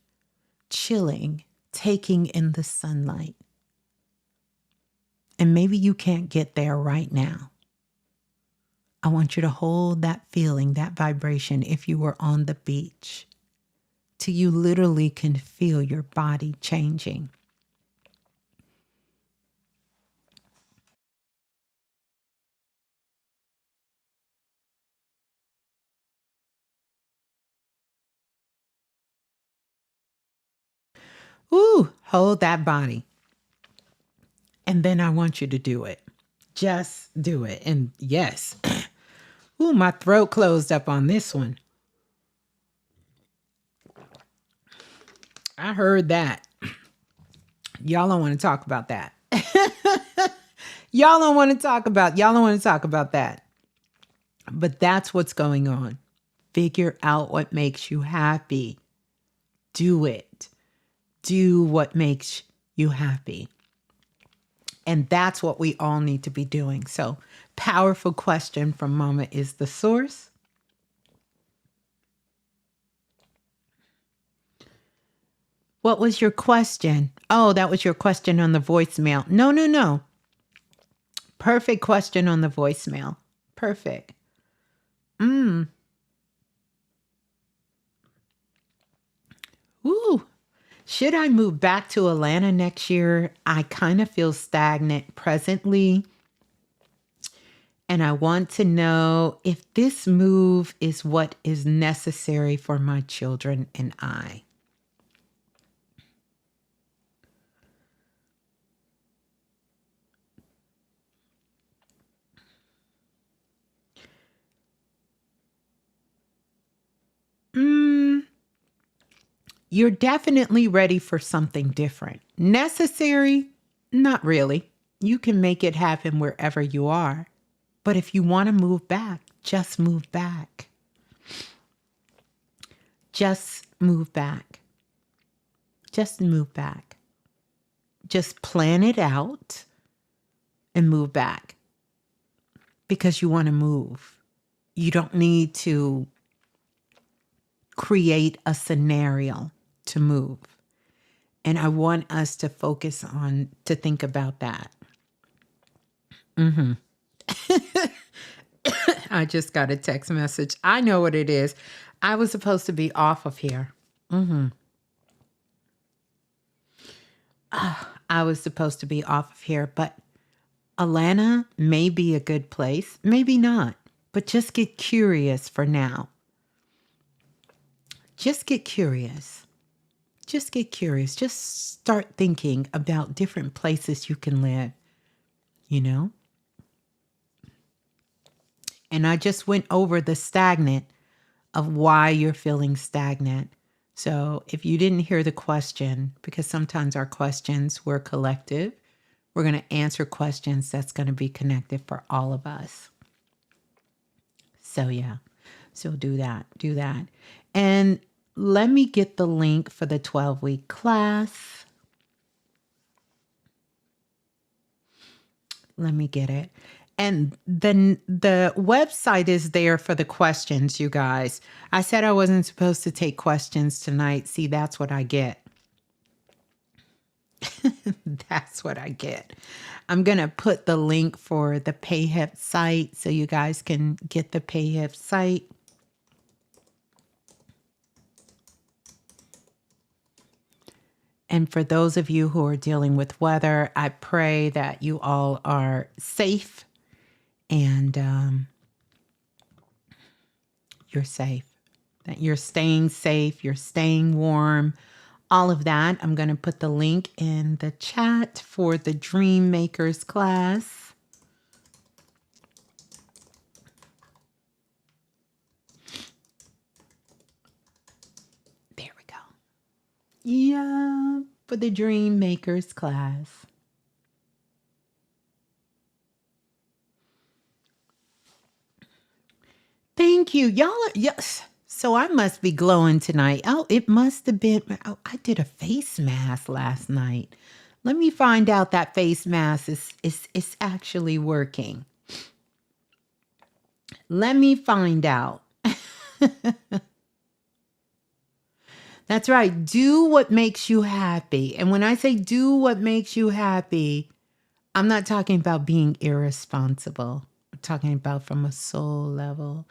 Speaker 2: chilling, taking in the sunlight. And maybe you can't get there right now. I want you to hold that feeling, that vibration, if you were on the beach, till you literally can feel your body changing. Ooh, hold that body. And then I want you to do it. Just do it. And yes, ooh, my throat closed up on this one. I heard that. Y'all don't want to talk about that. Y'all don't want to talk about that. But that's what's going on. Figure out what makes you happy. Do it. Do what makes you happy. And that's what we all need to be doing. So, powerful question from Mama is the source. What was your question? Oh, that was your question on the voicemail. No. Perfect question on the voicemail. Perfect. Ooh. Should I move back to Atlanta next year? I kind of feel stagnant presently. And I want to know if this move is what is necessary for my children and I. You're definitely ready for something different. Necessary? Not really. You can make it happen wherever you are. But if you want to move back, just move back. Just move back. Just move back. Just plan it out and move back because you want to move. You don't need to create a scenario to move. And I want us to focus on, to think about that. I just got a text message. I know what it is. I was supposed to be off of here. I was supposed to be off of here, but Atlanta may be a good place, maybe not, but just get curious for now. Just get curious. Just get curious. Just start thinking about different places you can live, you know? And I just went over the stagnant of why you're feeling stagnant. So if you didn't hear the question, because sometimes our questions were collective, we're going to answer questions that's going to be connected for all of us. So yeah, so do that. And let me get the link for the 12-week class. Let me get it. And then the website is there for the questions, you guys. I said I wasn't supposed to take questions tonight. See, that's what I get. That's what I get. I'm going to put the link for the PayHip site so you guys can get the PayHip site. And for those of you who are dealing with weather, I pray that you all are safe and you're safe, that you're staying safe, you're staying warm, all of that. I'm going to put the link in the chat for the Dream Makers class. There we go. Yeah, for the Dream Makers class. Thank you. Y'all are, yes. So I must be glowing tonight. Oh, it must have been. Oh, I did a face mask last night. Let me find out that face mask is actually working. Let me find out. That's right. Do what makes you happy. And when I say do what makes you happy, I'm not talking about being irresponsible. I'm talking about from a soul level.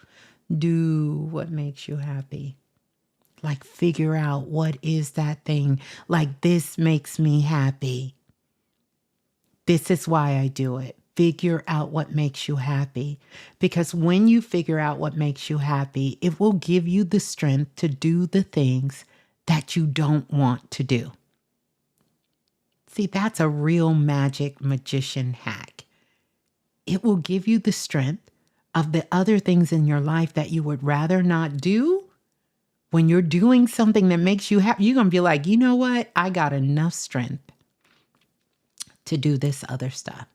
Speaker 2: Do what makes you happy. Like figure out what is that thing. Like this makes me happy. This is why I do it. Figure out what makes you happy. Because when you figure out what makes you happy, it will give you the strength to do the things that you don't want to do. See, that's a real magic magician hack. It will give you the strength of the other things in your life that you would rather not do. When you're doing something that makes you happy, you're going to be like, you know what? I got enough strength to do this other stuff.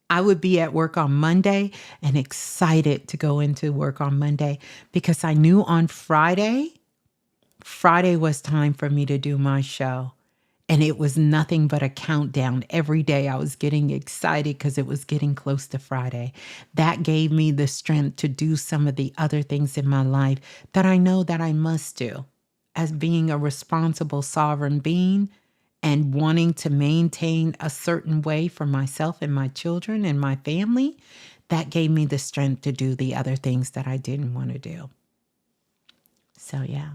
Speaker 2: I would be at work on Monday and excited to go into work on Monday because I knew on Friday was time for me to do my show. And it was nothing but a countdown. Every day I was getting excited because it was getting close to Friday. That gave me the strength to do some of the other things in my life that I know that I must do. As being a responsible sovereign being and wanting to maintain a certain way for myself and my children and my family, that gave me the strength to do the other things that I didn't want to do. So, yeah.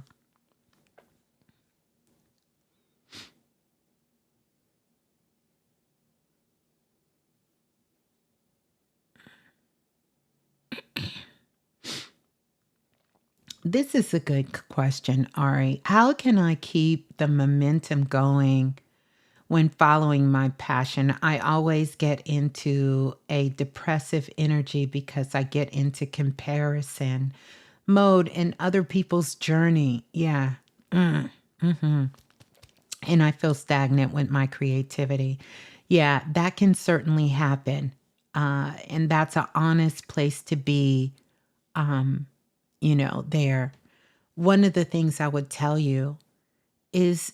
Speaker 2: This is a good question, Ari. How can I keep the momentum going when following my passion? I always get into a depressive energy because I get into comparison mode in other people's journey. Yeah. Mm-hmm. And I feel stagnant with my creativity. Yeah, that can certainly happen. And that's an honest place to be, there. One of the things I would tell you is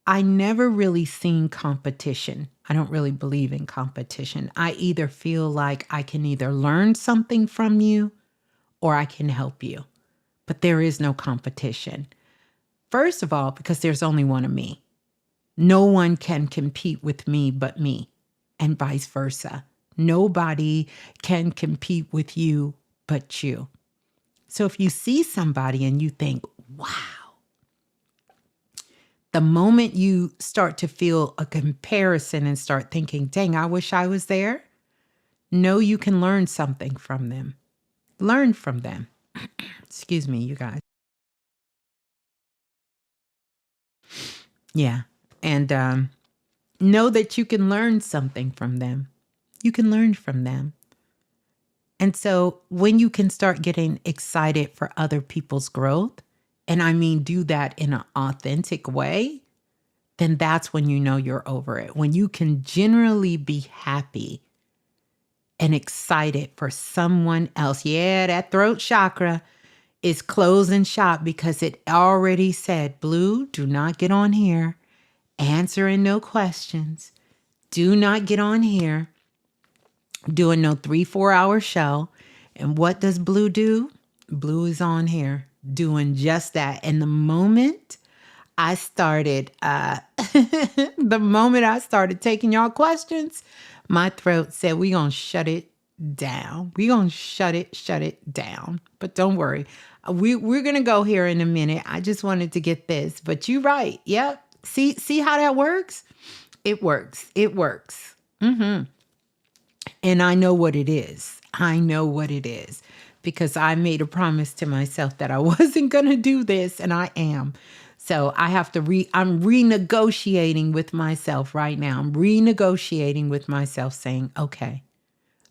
Speaker 2: I never really seen competition. I don't really believe in competition. I either feel like I can either learn something from you or I can help you. But there is no competition. First of all, because there's only one of me. No one can compete with me but me, and vice versa. Nobody can compete with you but you. So if you see somebody and you think, wow, the moment you start to feel a comparison and start thinking, dang, I wish I was there, know you can learn something from them. Learn from them. Excuse me, you guys. Yeah. And know that you can learn something from them. You can learn from them. And so when you can start getting excited for other people's growth, and I mean do that in an authentic way, then that's when you know you're over it. When you can generally be happy and excited for someone else. Yeah, that throat chakra is closing shop because it already said, Blue, do not get on here answering no questions. Do not get on here doing no 3-4 hour show. And what does Blue do? Blue is on here doing just that. And the moment I started, taking y'all questions, my throat said, we gonna shut it down. We gonna shut it down. But don't worry. We're gonna go here in a minute. I just wanted to get this, but you're right. Yep. See how that works? It works. It works. And I know what it is. I know what it is because I made a promise to myself that I wasn't going to do this, and I am. So I have to I'm renegotiating with myself right now. I'm renegotiating with myself saying, okay,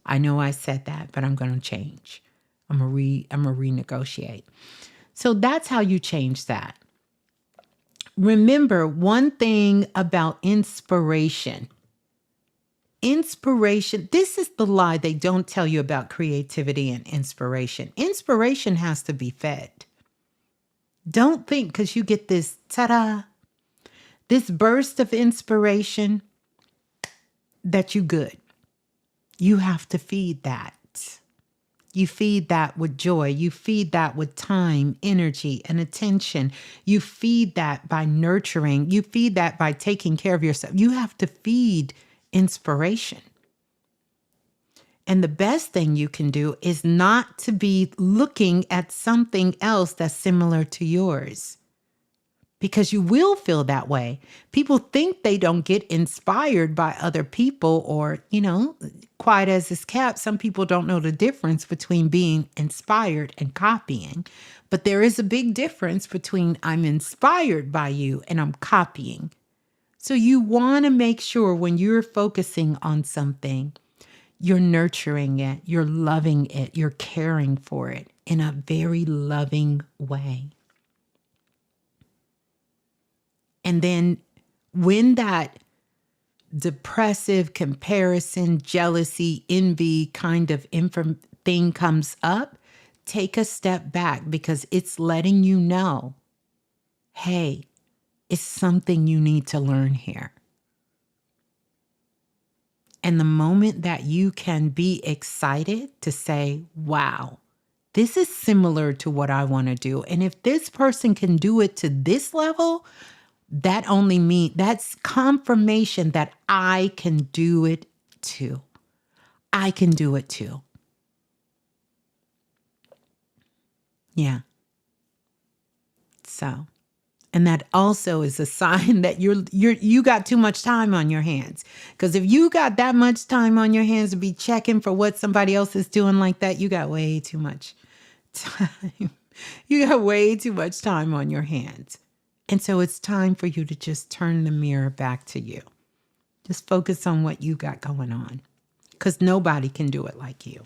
Speaker 2: I know I said that, but I'm going to change. I'm going to renegotiate. So that's how you change that. Remember one thing about inspiration. Inspiration, this is the lie they don't tell you about creativity and inspiration. Inspiration has to be fed. Don't think because you get this ta-da, this burst of inspiration that you good. You have to feed that. You feed that with joy. You feed that with time, energy, and attention. You feed that by nurturing. You feed that by taking care of yourself. You have to feed inspiration. And the best thing you can do is not to be looking at something else that's similar to yours, because you will feel that way. People think they don't get inspired by other people, or, quiet as is kept, some people don't know the difference between being inspired and copying. But there is a big difference between I'm inspired by you and I'm copying. So you want to make sure when you're focusing on something, you're nurturing it, you're loving it, you're caring for it in a very loving way. And then when that depressive comparison, jealousy, envy kind of thing comes up, take a step back, because it's letting you know, hey, it's something you need to learn here. And the moment that you can be excited to say, wow, this is similar to what I want to do. And if this person can do it to this level, that only means that's confirmation that I can do it too. I can do it too. Yeah. So, and that also is a sign that you got too much time on your hands. Because if you got that much time on your hands to be checking for what somebody else is doing like that, you got way too much time. You got way too much time on your hands. And so it's time for you to just turn the mirror back to you. Just focus on what you got going on, because nobody can do it like you.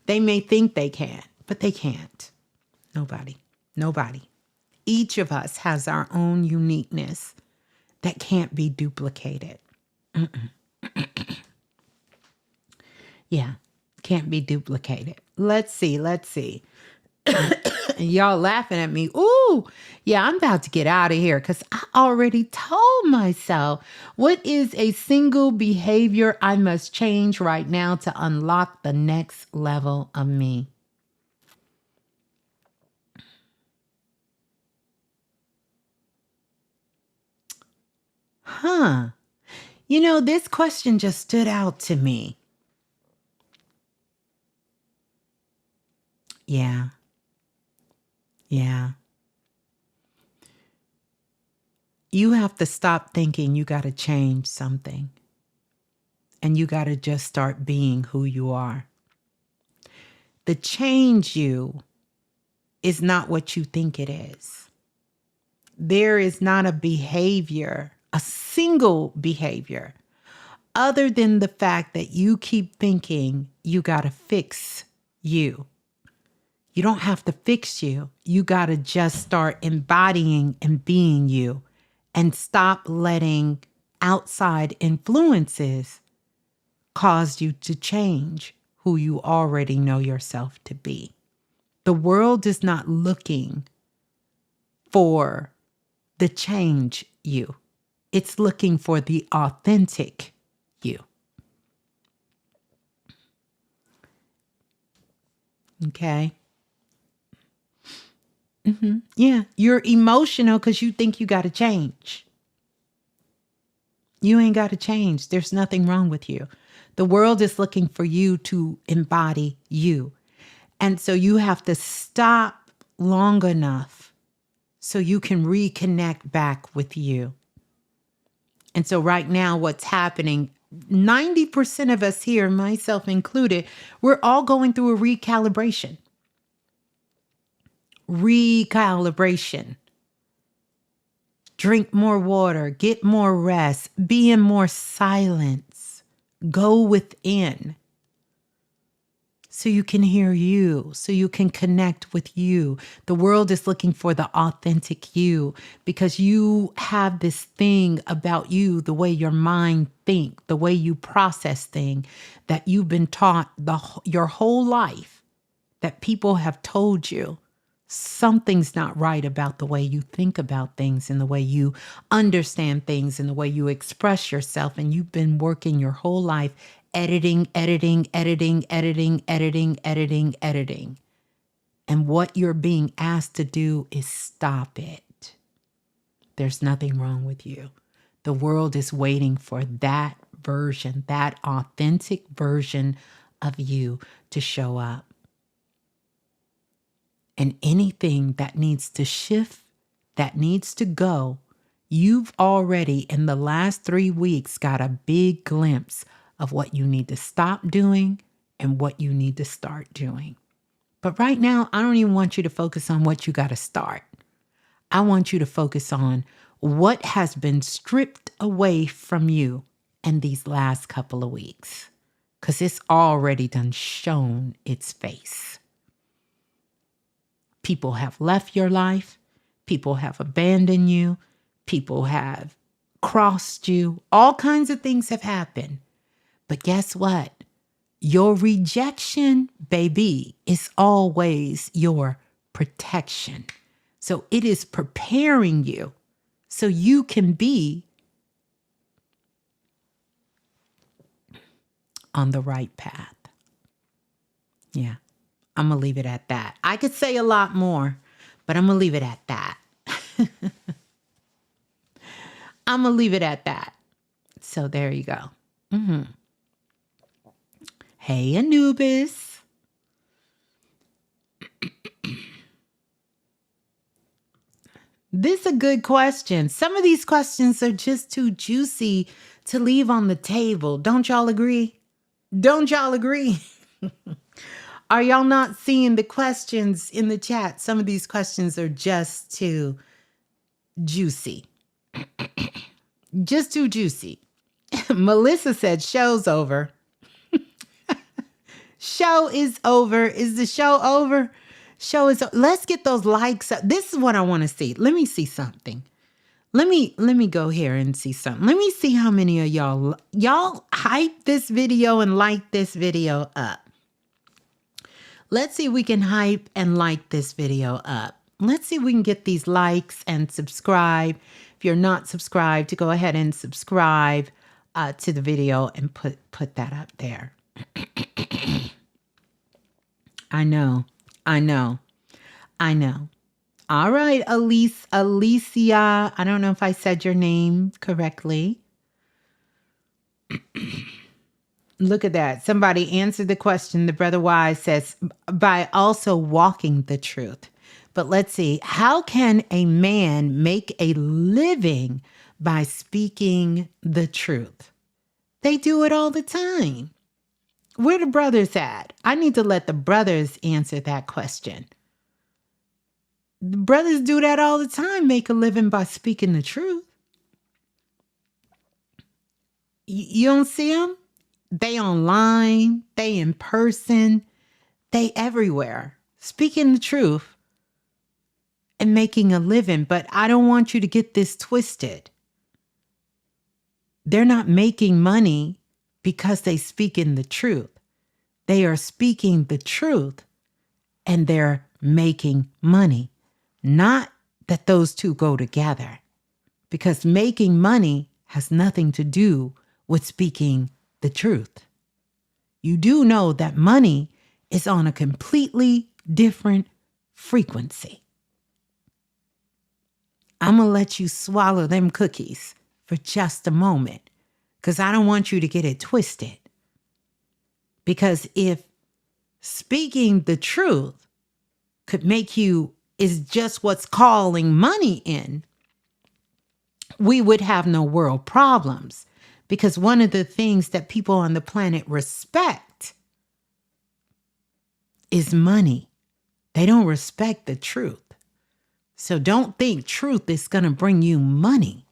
Speaker 2: They may think they can, but they can't. Nobody. Each of us has our own uniqueness that can't be duplicated. Yeah, can't be duplicated. Let's see. Y'all laughing at me. Ooh, yeah, I'm about to get out of here because I already told myself what is a single behavior I must change right now to unlock the next level of me. This question just stood out to me. Yeah. You have to stop thinking you got to change something. And you got to just start being who you are. The change you is not what you think it is. There is not a behavior, a single behavior, other than the fact that you keep thinking you got to fix you. You don't have to fix you. You got to just start embodying and being you, and stop letting outside influences cause you to change who you already know yourself to be. The world is not looking for the change you. It's looking for the authentic you. Okay? Yeah, you're emotional because you think you got to change. You ain't got to change. There's nothing wrong with you. The world is looking for you to embody you. And so you have to stop long enough so you can reconnect back with you. And so right now, what's happening, 90% of us here, myself included, we're all going through a recalibration. recalibration. Drink more water, get more rest, be in more silence, go within so you can hear you, so you can connect with you. The world is looking for the authentic you because you have this thing about you, the way your mind thinks, the way you process things that you've been taught your whole life, that people have told you something's not right about the way you think about things and the way you understand things and the way you express yourself. And you've been working your whole life editing, editing, editing, editing, editing, editing, editing. And what you're being asked to do is stop it. There's nothing wrong with you. The world is waiting for that version, that authentic version of you to show up. And anything that needs to shift, that needs to go, you've already in the last 3 weeks got a big glimpse of what you need to stop doing and what you need to start doing. But right now, I don't even want you to focus on what you got to start. I want you to focus on what has been stripped away from you in these last couple of weeks, because it's already done shown its face. People have left your life. People have abandoned you. People have crossed you. All kinds of things have happened. But guess what? Your rejection, baby, is always your protection. So it is preparing you so you can be on the right path. Yeah. I'm going to leave it at that. I could say a lot more, but I'm going to leave it at that. I'm going to leave it at that. So there you go. Hey, Anubis. This is a good question. Some of these questions are just too juicy to leave on the table. Don't y'all agree? Don't y'all agree? Are y'all not seeing the questions in the chat? Some of these questions are just too juicy. Just too juicy. Melissa said, show's over. Show is over. Is the show over? Show is over. Let's get those likes up. This is what I want to see. Let me see something. Let me go here and see something. Let me see how many of y'all hype this video and like this video up. Let's see if we can hype and like this video up. Let's see if we can get these likes and subscribe. If you're not subscribed, to go ahead and subscribe to the video and put that up there. I know. All right, Alicia. I don't know if I said your name correctly. Look at that. Somebody answered the question. The Brother Wise says, by also walking the truth. But let's see. How can a man make a living by speaking the truth? They do it all the time. Where the brothers at? I need to let the brothers answer that question. The brothers do that all the time, make a living by speaking the truth. You don't see them? They online, they in person, they everywhere, speaking the truth and making a living. But I don't want you to get this twisted. They're not making money because they speak in the truth. They are speaking the truth and they're making money. Not that those two go together, because making money has nothing to do with speaking the truth. You do know that money is on a completely different frequency. I'm going to let you swallow them cookies for just a moment, because I don't want you to get it twisted. Because if speaking the truth could make you, is just what's calling money in, we would have no world problems. Because one of the things that people on the planet respect is money. They don't respect the truth. So don't think truth is going to bring you money.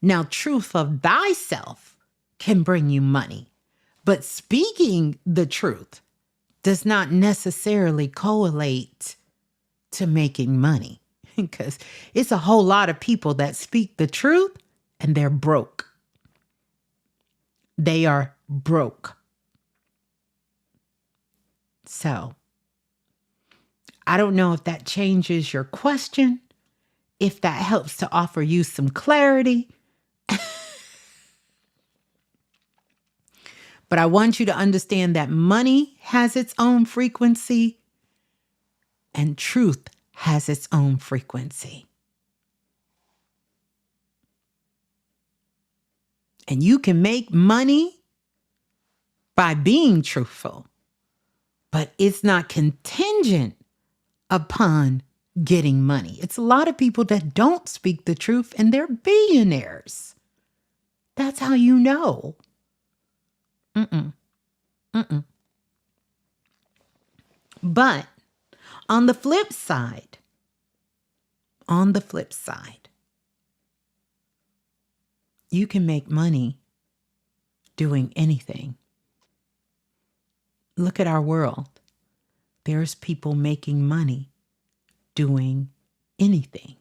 Speaker 2: Now, truth of thyself can bring you money, but speaking the truth does not necessarily correlate to making money because it's a whole lot of people that speak the truth and they're broke. They are broke. So I don't know if that changes your question, if that helps to offer you some clarity. But I want you to understand that money has its own frequency and truth has its own frequency. And you can make money by being truthful, but it's not contingent upon getting money. It's a lot of people that don't speak the truth and they're billionaires. That's how you know. But on the flip side, you can make money doing anything. Look at our world. There's people making money doing anything.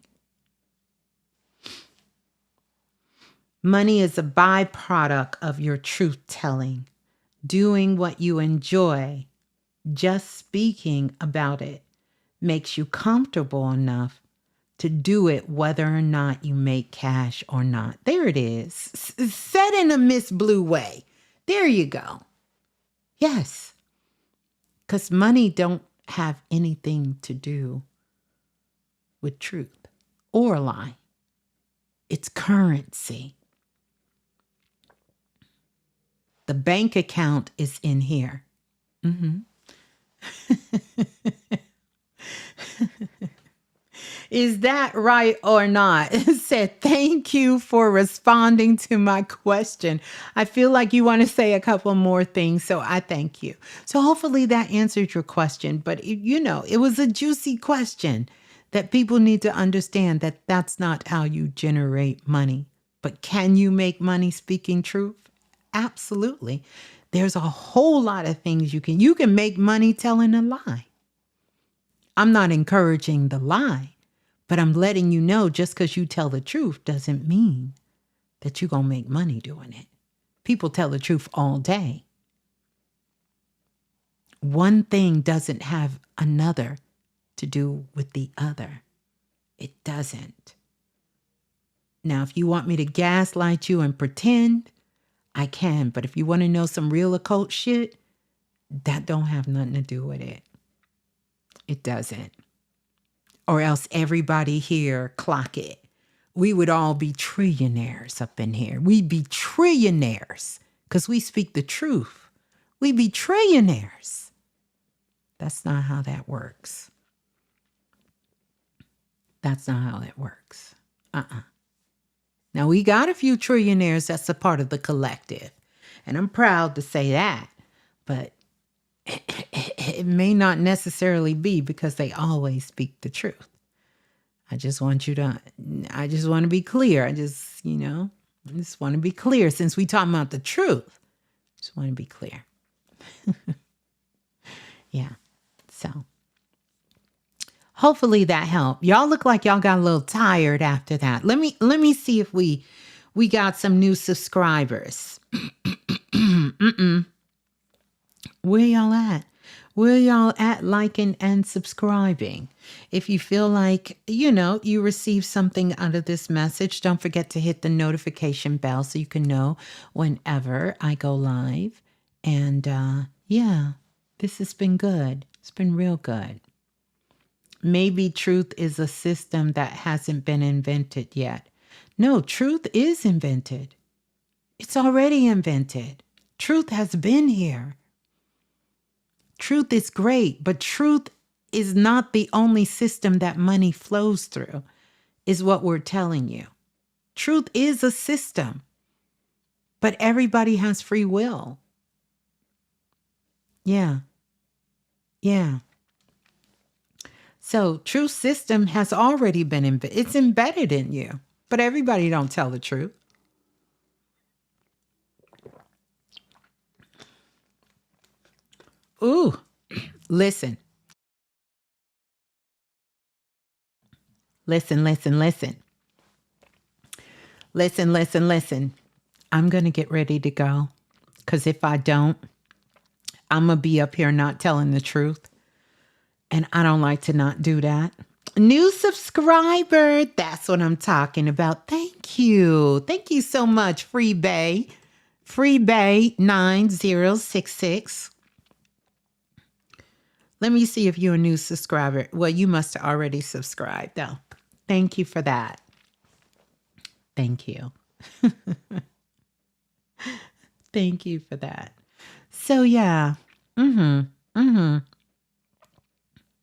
Speaker 2: Money is a byproduct of your truth telling, doing what you enjoy. Just speaking about it makes you comfortable enough to do it whether or not you make cash or not. There it is. Said in a Ms.Blue way. There you go. Yes. Because money don't have anything to do with truth or a lie. It's currency. The bank account is in here. Is that right or not? It said, thank you for responding to my question. I feel like you want to say a couple more things, so I thank you. So hopefully that answered your question. But, it was a juicy question that people need to understand that that's not how you generate money. But can you make money speaking truth? Absolutely. There's a whole lot of things you can make money telling a lie. I'm not encouraging the lie, but I'm letting you know just because you tell the truth doesn't mean that you're going to make money doing it. People tell the truth all day. One thing doesn't have another to do with the other. It doesn't. Now, if you want me to gaslight you and pretend, I can. But if you want to know some real occult shit, that don't have nothing to do with it. It doesn't. Or else everybody here clock it. We would all be trillionaires up in here. We'd be trillionaires because we speak the truth. We'd be trillionaires. That's not how that works. That's not how it works. Now, we got a few trillionaires that's a part of the collective. And I'm proud to say that. But it may not necessarily be because they always speak the truth. I just want to be clear. I just want to be clear since we talking about the truth. Just want to be clear. Yeah. So hopefully that helped. Y'all look like y'all got a little tired after that. Let me see if we got some new subscribers. Where y'all at? Where y'all at liking and subscribing? If you feel like, you received something out of this message, don't forget to hit the notification bell so you can know whenever I go live. And this has been good. It's been real good. Maybe truth is a system that hasn't been invented yet. No, truth is invented. It's already invented. Truth has been here. Truth is great, but truth is not the only system that money flows through, is what we're telling you. Truth is a system, but everybody has free will. Yeah. So truth system has already been it's embedded in you, but everybody don't tell the truth. Ooh, listen, listen, listen, listen, listen, listen, listen. I'm going to get ready to go because if I don't, I'm going to be up here not telling the truth. And I don't like to not do that. New subscriber. That's what I'm talking about. Thank you. Thank you so much, Free Bay. Free Bay 9066. Let me see if you're a new subscriber. Well, you must have already subscribed, though. Thank you for that. Thank you. Thank you for that. So, yeah. Mm-hmm. Mm-hmm.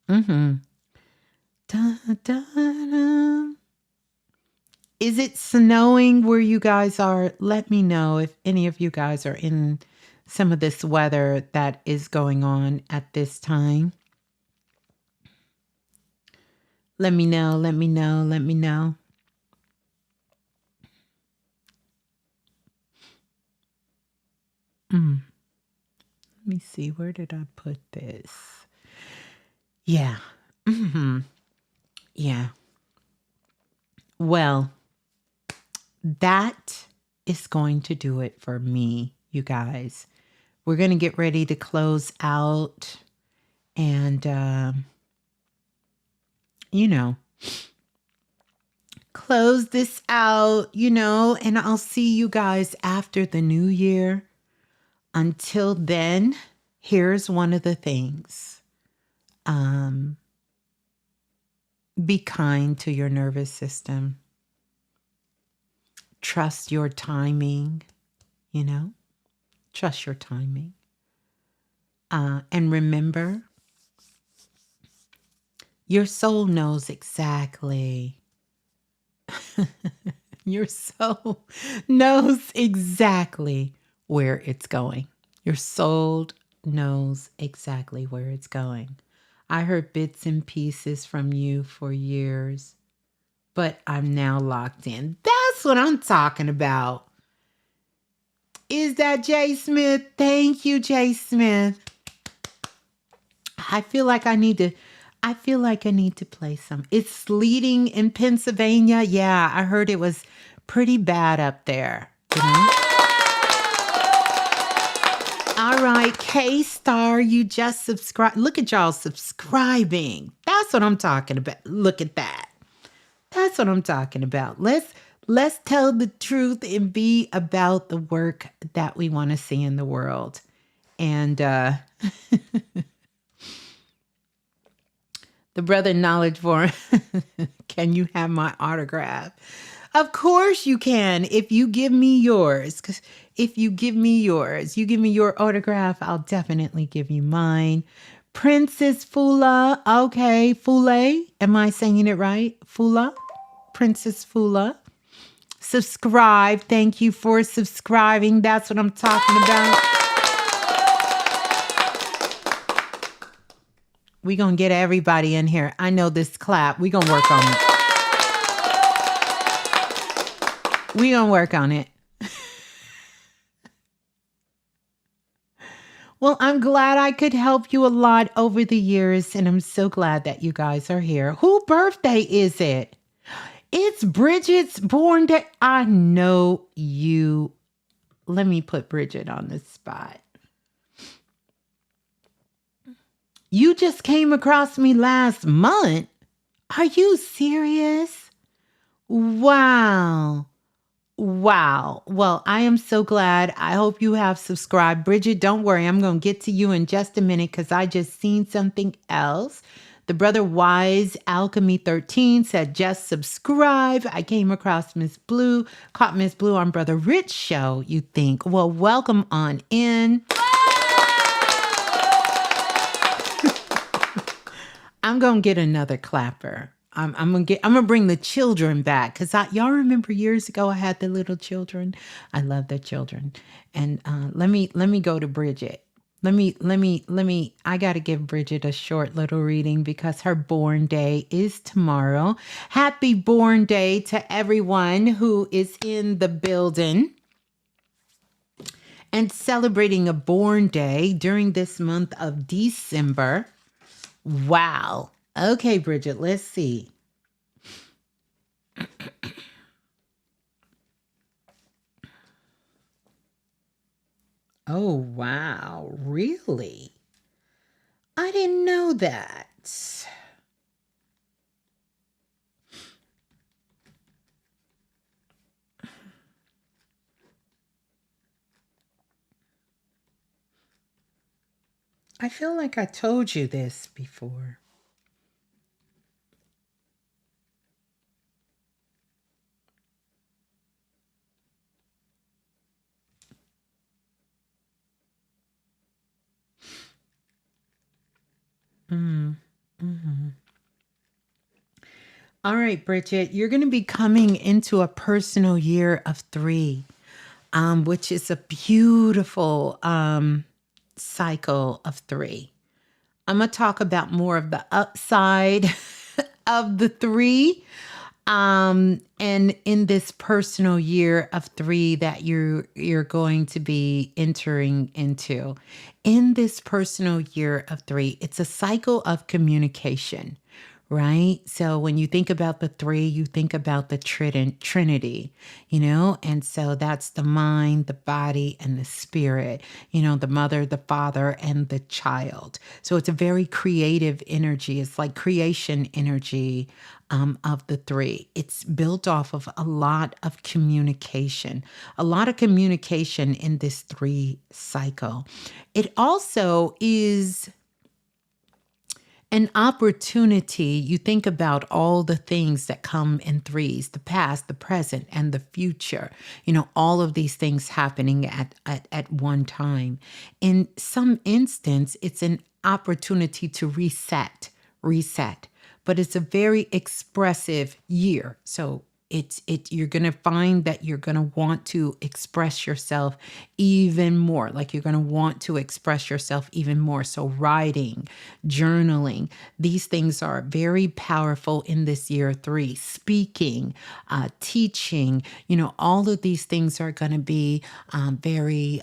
Speaker 2: Mm-hmm. Da, da, da. Is it snowing where you guys are? Let me know if any of you guys are in some of this weather that is going on at this time. Let me know. Let me know. Let me know. Let me see. Where did I put this? Yeah. Mm-hmm. Yeah. Well, that is going to do it for me, you guys. We're going to get ready to close out and, close this out, and I'll see you guys after the new year. Until then, here's one of the things. Be kind to your nervous system. Trust your timing, trust your timing. And remember, your soul knows exactly. Your soul knows exactly where it's going. Your soul knows exactly where it's going. I heard bits and pieces from you for years, but I'm now locked in. That's what I'm talking about. Is that Jay Smith? Thank you, Jay Smith. I feel like I need to play some. It's sleeting in Pennsylvania. Yeah, I heard it was pretty bad up there. All right, K-Star, you just subscribe. Look at y'all subscribing. That's what I'm talking about. Look at that. That's what I'm talking about. Let's tell the truth and be about the work that we want to see in the world. And the brother Knowledge Forum, can you have my autograph? Of course you can. If you give me yours, you give me your autograph, I'll definitely give you mine. Princess Fula. Okay, Fule. Am I saying it right? Fula? Princess Fula. Subscribe. Thank you for subscribing. That's what I'm talking about. We're going to get everybody in here. I know this clap. We're going to work on it. We're going to work on it. Well, I'm glad I could help you a lot over the years, and I'm so glad that you guys are here. Whose birthday is it? It's Bridget's born day. I know you. Let me put Bridget on the spot. You just came across me last month. Are you serious? Wow. Wow. Well, I am so glad. I hope you have subscribed. Bridget, don't worry. I'm going to get to you in just a minute because I just seen something else. The brother Wise Alchemy 13 said, just subscribe. I came across Ms.Blue, caught Ms.Blue on Brother Rich show, you think. Well, welcome on in. I'm going to get another clapper. I'm gonna bring the children back because y'all remember years ago I had the little children. I love the children, and let me go to Bridget. I got to give Bridget a short little reading because her born day is tomorrow. Happy born day to everyone who is in the building and celebrating a born day during this month of December. Wow. Okay, Bridget, let's see. Oh, wow. Really? I didn't know that. I feel like I told you this before. All right, Bridget, you're going to be coming into a personal year of 3, which is a beautiful cycle of 3. I'm going to talk about more of the upside of the 3. And in this personal year of 3 that you're going to be entering into, in this personal year of 3, it's a cycle of communication, right? So when you think about the 3, you think about the Trinity, and so that's the mind, the body, and the spirit, the mother, the father, and the child. So it's a very creative energy. It's like creation energy of the 3. It's built off of a lot of communication in this 3 cycle. It also is an opportunity. You think about all the things that come in 3s, the past, the present, and the future, all of these things happening at one time. In some instance, it's an opportunity to reset, but it's a very expressive year. So you're going to find that you're going to want to express yourself even more. Like you're going to want to express yourself even more. So writing, journaling, these things are very powerful in this year 3. Speaking, teaching, all of these things are going to be very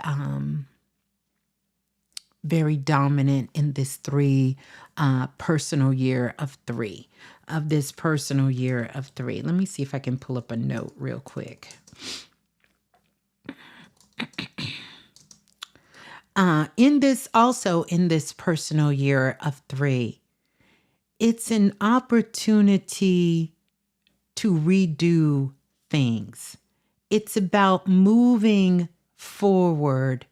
Speaker 2: dominant in this 3 personal year of 3. Let me see if I can pull up a note real quick. In this personal year of 3, it's an opportunity to redo things. It's about moving forward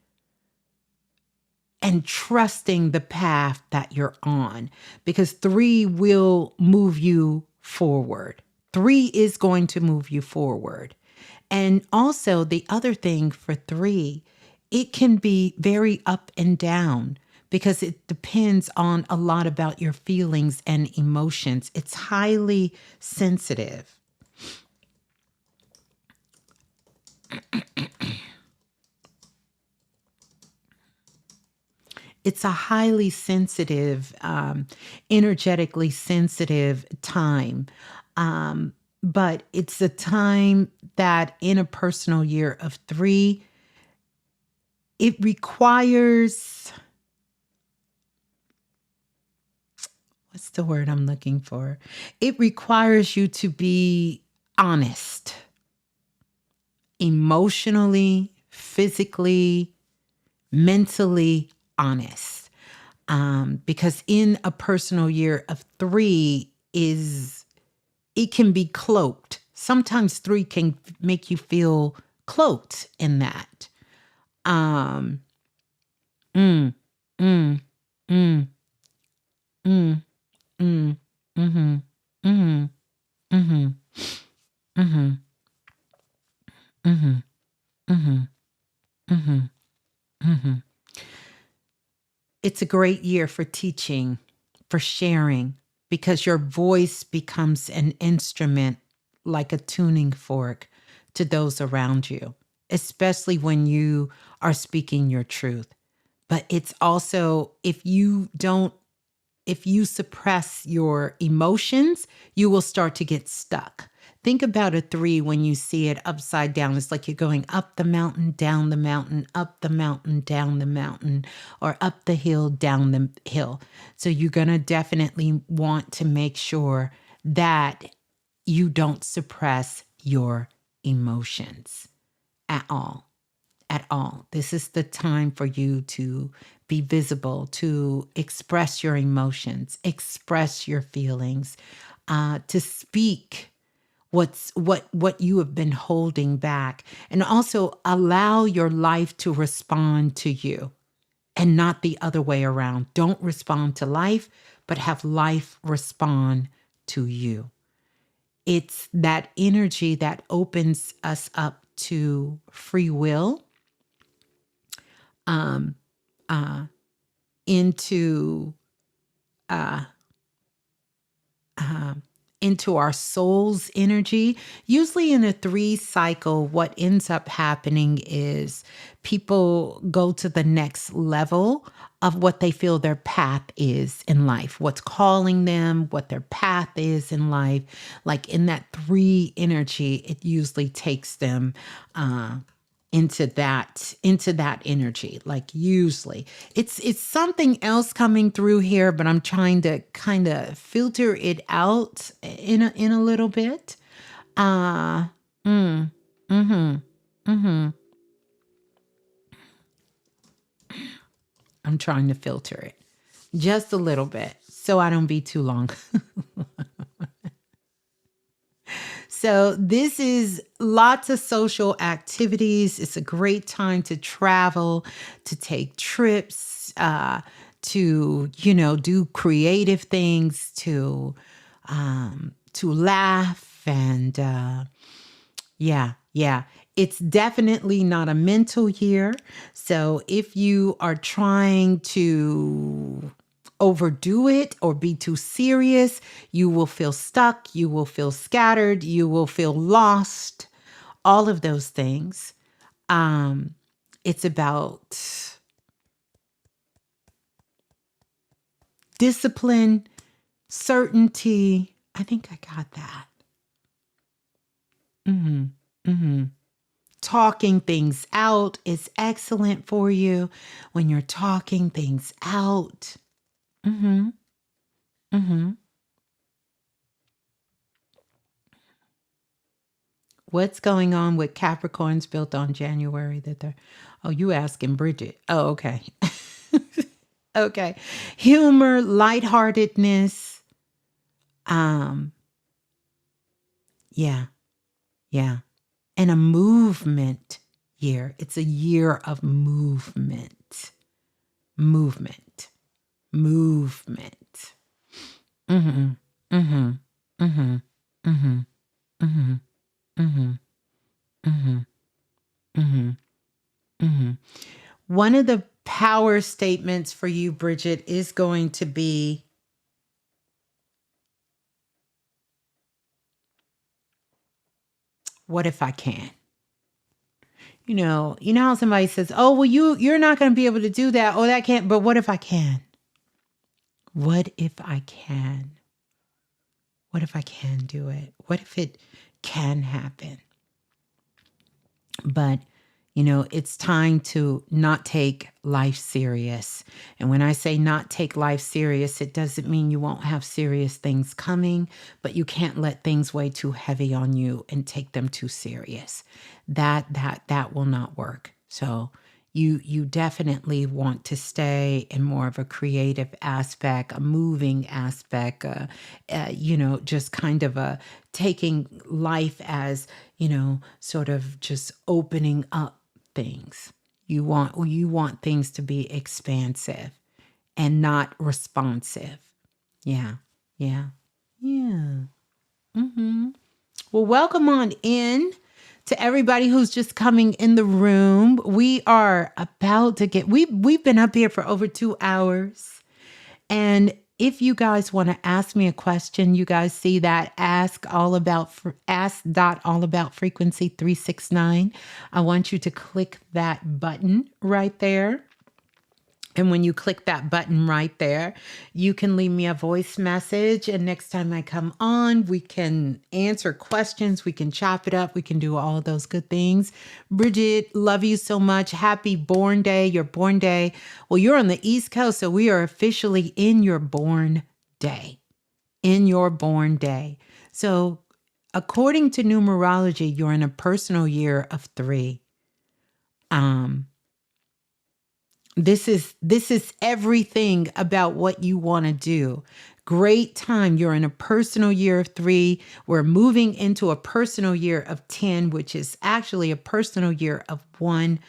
Speaker 2: and trusting the path that you're on, because 3 will move you forward. 3 is going to move you forward. And also the other thing for 3, it can be very up and down because it depends on a lot about your feelings and emotions. It's highly sensitive. It's a highly sensitive, energetically sensitive time. But it's a time that in a personal year of 3, it requires, what's the word I'm looking for? It requires you to be honest, emotionally, physically, mentally honest. Because in a personal year of 3 it can be cloaked. Sometimes 3 can make you feel cloaked in that. Mm, mm, mm, mm, mm, mm-hmm, mm-hmm, mm-hmm, mm-hmm, mm-hmm, mm-hmm, mm-hmm, mm-hmm. It's a great year for teaching, for sharing, because your voice becomes an instrument like a tuning fork to those around you, especially when you are speaking your truth. But it's also, if you suppress your emotions, you will start to get stuck. Think about a 3 when you see it upside down. It's like you're going up the mountain, down the mountain, up the mountain, down the mountain, or up the hill, down the hill. So you're going to definitely want to make sure that you don't suppress your emotions at all. At all. This is the time for you to be visible, to express your emotions, express your feelings, to speak what you have been holding back, and also allow your life to respond to you and not the other way around. Don't respond to life, but have life respond to you. It's that energy that opens us up to free will, um, uh, into uh, uh, into our soul's energy. Usually in a 3 cycle, what ends up happening is people go to the next level of what they feel their path is in life, what's calling them, what their path is in life. Like in that 3 energy, it usually takes them into that energy. Like usually it's something else coming through here, but I'm trying to kind of filter it out in a little bit. uh mm, mm-hmm mm-hmm I'm trying to filter it just a little bit so I don't be too long. So this is lots of social activities. It's a great time to travel, to take trips, to do creative things, to laugh, and yeah. It's definitely not a mental year. So if you are trying to overdo it or be too serious, you will feel stuck, you will feel scattered, you will feel lost, all of those things. It's about discipline, certainty. I think I got that. Mm-hmm. Mm-hmm. Talking things out is excellent for you when you're talking things out. Mm-hmm. Mm-hmm. What's going on with Capricorns built on January that they're, oh, you asking Bridget. Oh, okay. Okay. Humor, lightheartedness. Um, yeah, yeah. And a movement year. It's a year of movement. Movement. Movement. Mm-hmm. Mm-hmm. Mm-hmm. Mm-hmm. Mm-hmm. Mm-hmm. Mm-hmm. Mm-hmm. Mm-hmm. One of the power statements for you, Bridget, is going to be, what if I can? You know how somebody says, "Oh, well, you're not going to be able to do that. Oh, that can't. But what if I can? What if I can? What if I can do it? What if it can happen?" But it's time to not take life serious. And when I say not take life serious, it doesn't mean you won't have serious things coming, but you can't let things weigh too heavy on you and take them too serious. That will not work. So you definitely want to stay in more of a creative aspect, a moving aspect, just kind of a taking life as, sort of just opening up things. You want things to be expansive and not responsive. Yeah. Yeah. Yeah. Mm-hmm. Well, welcome on in to everybody who's just coming in the room. We are about to we've been up here for over 2 hours. And if you guys want to ask me a question, you guys see that ask.allaboutfrequency 369. I want you to click that button right there. And when you click that button right there, you can leave me a voice message. And next time I come on, we can answer questions. We can chop it up. We can do all those good things. Bridget, love you so much. Happy born day, your born day. Well, you're on the East Coast, so we are officially in your born day. In your born day. So according to numerology, you're in a personal year of 3. This is everything about what you want to do. Great time. You're in a personal year of 3. We're moving into a personal year of 10, which is actually a personal year of 1.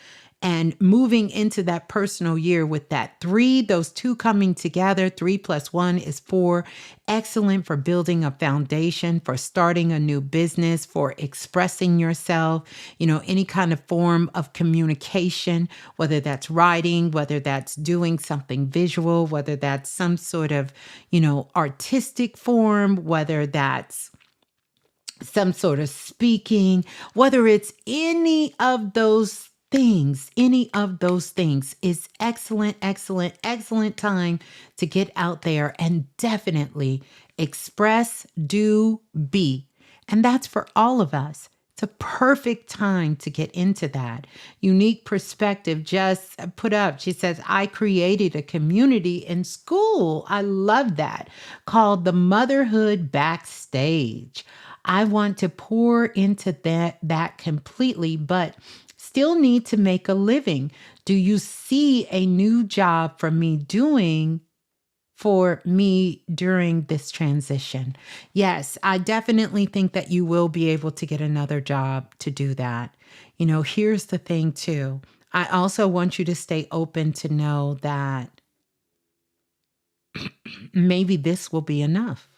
Speaker 2: And moving into that personal year with that 3, those two coming together, 3 plus 1 is 4. Excellent for building a foundation, for starting a new business, for expressing yourself, any kind of form of communication, whether that's writing, whether that's doing something visual, whether that's some sort of, artistic form, whether that's some sort of speaking, whether it's any of those is excellent, excellent, excellent time to get out there and definitely express, do, be. And that's for all of us. It's a perfect time to get into that. Unique perspective just put up. She says, I created a community in school. I love that. Called the Motherhood Backstage. I want to pour into that completely, but still need to make a living. Do you see a new job for me during this transition? Yes, I definitely think that you will be able to get another job to do that. Here's the thing too. I also want you to stay open to know that maybe this will be enough.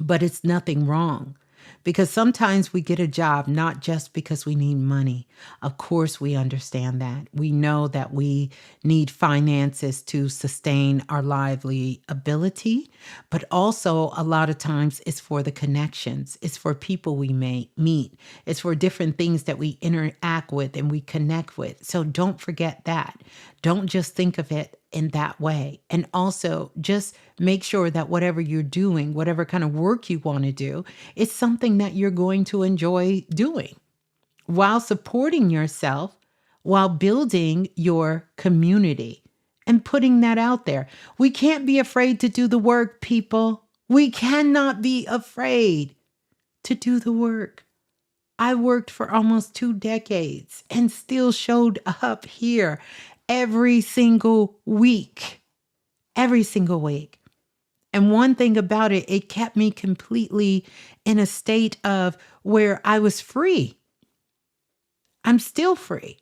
Speaker 2: But it's nothing wrong, because sometimes we get a job not just because we need money. Of course, we understand that. We know that we need finances to sustain our lively ability, but also a lot of times it's for the connections. It's for people we may meet. It's for different things that we interact with and we connect with. So don't forget that. Don't just think of it in that way. And also just make sure that whatever you're doing, whatever kind of work you want to do, it's something that you're going to enjoy doing while supporting yourself, while building your community and putting that out there. We can't be afraid to do the work, people. We cannot be afraid to do the work. I worked for almost 2 decades and still showed up here every single week. Every single week. And one thing about it, it kept me completely in a state of where I was free. I'm still free.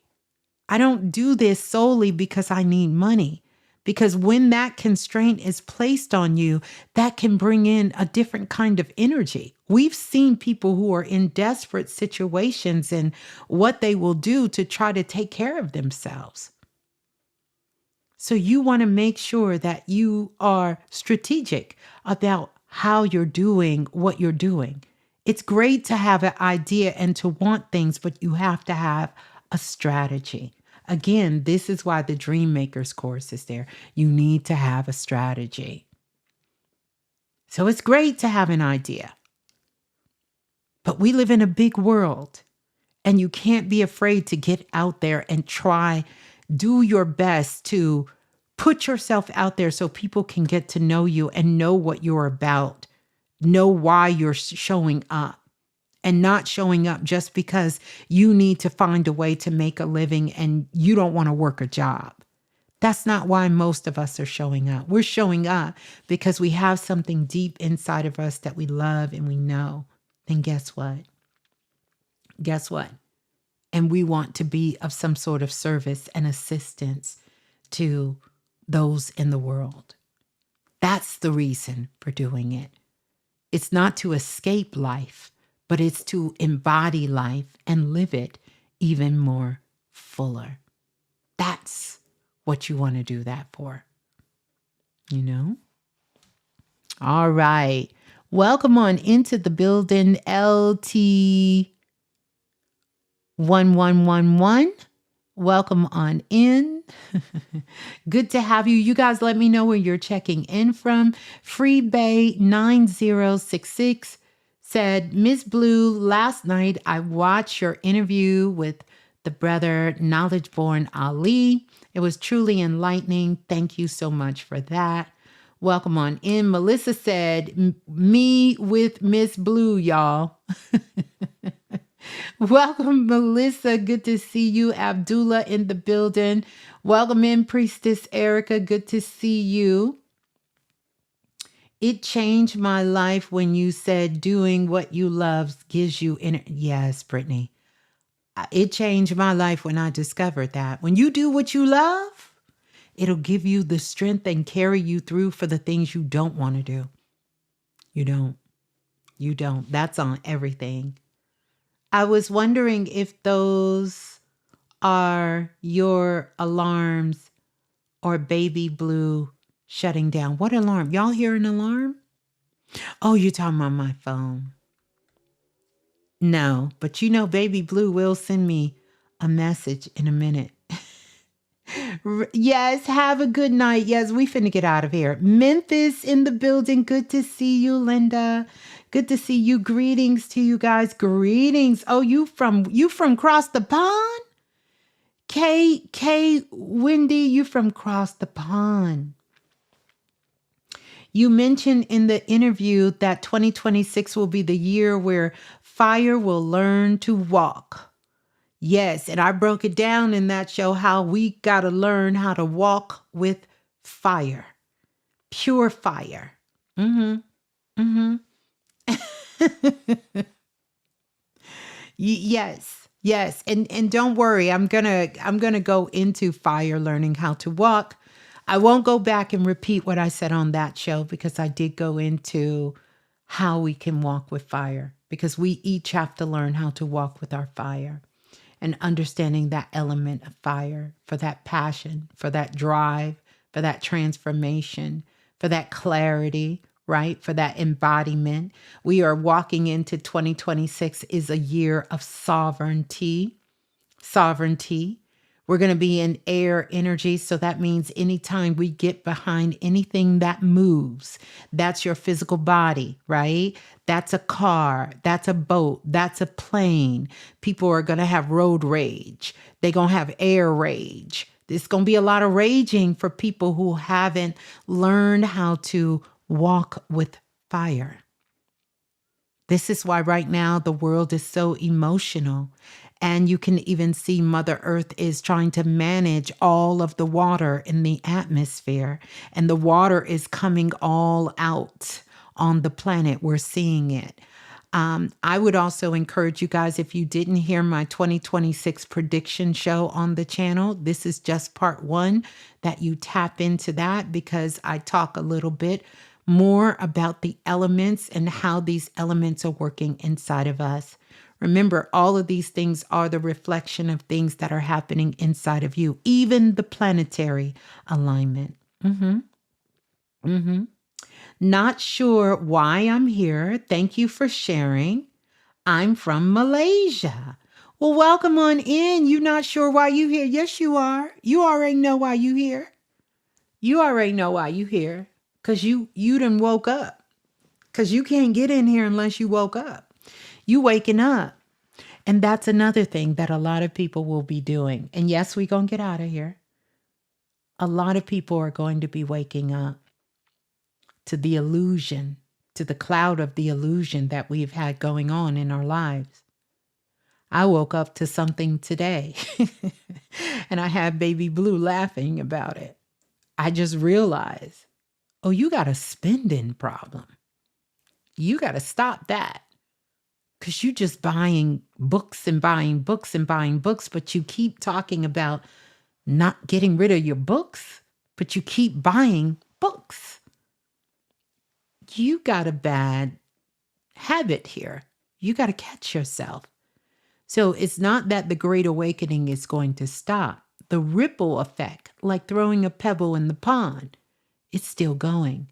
Speaker 2: I don't do this solely because I need money. Because when that constraint is placed on you, that can bring in a different kind of energy. We've seen people who are in desperate situations and what they will do to try to take care of themselves. So you want to make sure that you are strategic about how you're doing what you're doing. It's great to have an idea and to want things, but you have to have a strategy. Again, this is why the Dream Makers course is there. You need to have a strategy. So it's great to have an idea, but we live in a big world and you can't be afraid to get out there and try, do your best to put yourself out there so people can get to know you and know what you're about, know why you're showing up. And not showing up just because you need to find a way to make a living and you don't want to work a job. That's not why most of us are showing up. We're showing up because we have something deep inside of us that we love and we know. Then guess what? Guess what? And we want to be of some sort of service and assistance to those in the world. That's the reason for doing it. It's not to escape life, but it's to embody life and live it even more fuller. That's what you want to do that for. All right. Welcome on into the building, LT1111. Welcome on in. Good to have you. You guys let me know where you're checking in from. FreeBay9066 said, Ms. Blue, last night I watched your interview with the brother Knowledge Born Ali. It was truly enlightening. Thank you so much for that. Welcome on in. Melissa said, me with Ms. Blue, y'all. Welcome, Melissa. Good to see you. Abdullah in the building. Welcome in, Priestess Erica. Good to see you. It changed my life when you said doing what you love gives you Yes, Brittany. It changed my life when I discovered that. When you do what you love, it'll give you the strength and carry you through for the things you don't want to do. You don't. You don't. That's on everything. I was wondering if those are your alarms or baby blue shutting down. What alarm? Y'all hear an alarm? Oh, you're talking about my phone. No, but you know, baby blue will send me a message in a minute. Yes, have a good night. Yes, we finna get out of here. Memphis in the building. Good to see you, Linda. Good to see you. Greetings to you guys. Greetings. Oh, you from across the pond? Wendy, you from across the pond. You mentioned in the interview that 2026 will be the year where fire will learn to walk. Yes, and I broke it down in that show how we got to learn how to walk with fire. Pure fire. Mm-hmm. Mm-hmm. Yes. Yes. And don't worry, I'm gonna go into fire learning how to walk. I won't go back and repeat what I said on that show because I did go into how we can walk with fire because we each have to learn how to walk with our fire and understanding that element of fire for that passion, for that drive, for that transformation, for that clarity, right? For that embodiment. We are walking into 2026 is a year of sovereignty. We're going to be in air energy. So that means anytime we get behind anything that moves, that's your physical body, right? That's a car, that's a boat, that's a plane. People are going to have road rage. They're going to have air rage. There's going to be a lot of raging for people who haven't learned how to walk with fire. This is why right now the world is so emotional. And you can even see Mother Earth is trying to manage all of the water in the atmosphere. And the water is coming all out on the planet. We're seeing it. I would also encourage you guys, if you didn't hear my 2026 prediction show on the channel, this is just part one, that you tap into that because I talk a little bit more about the elements and how these elements are working inside of us. Remember, all of these things are the reflection of things that are happening inside of you, even the planetary alignment. Not sure why I'm here. Thank you for sharing. I'm from Malaysia. Well, welcome on in. You're not sure why you here? Yes, you are. You already know why you here. You already know why you here. Because you done woke up. Because you can't get in here unless you woke up. You waking up. And that's another thing that a lot of people will be doing. And yes, we're going to get out of here. A lot of people are going to be waking up to the illusion, to the cloud of the illusion that we've had going on in our lives. I woke up to something today and I had baby blue laughing about it. I just realized, oh, you got a spending problem. You got to stop that. Because you just buying books and buying books and buying books, but you keep talking about not getting rid of your books, but you keep buying books. You got a bad habit here. You got to catch yourself. So it's not that the Great Awakening is going to stop. The ripple effect, like throwing a pebble in the pond, it's still going.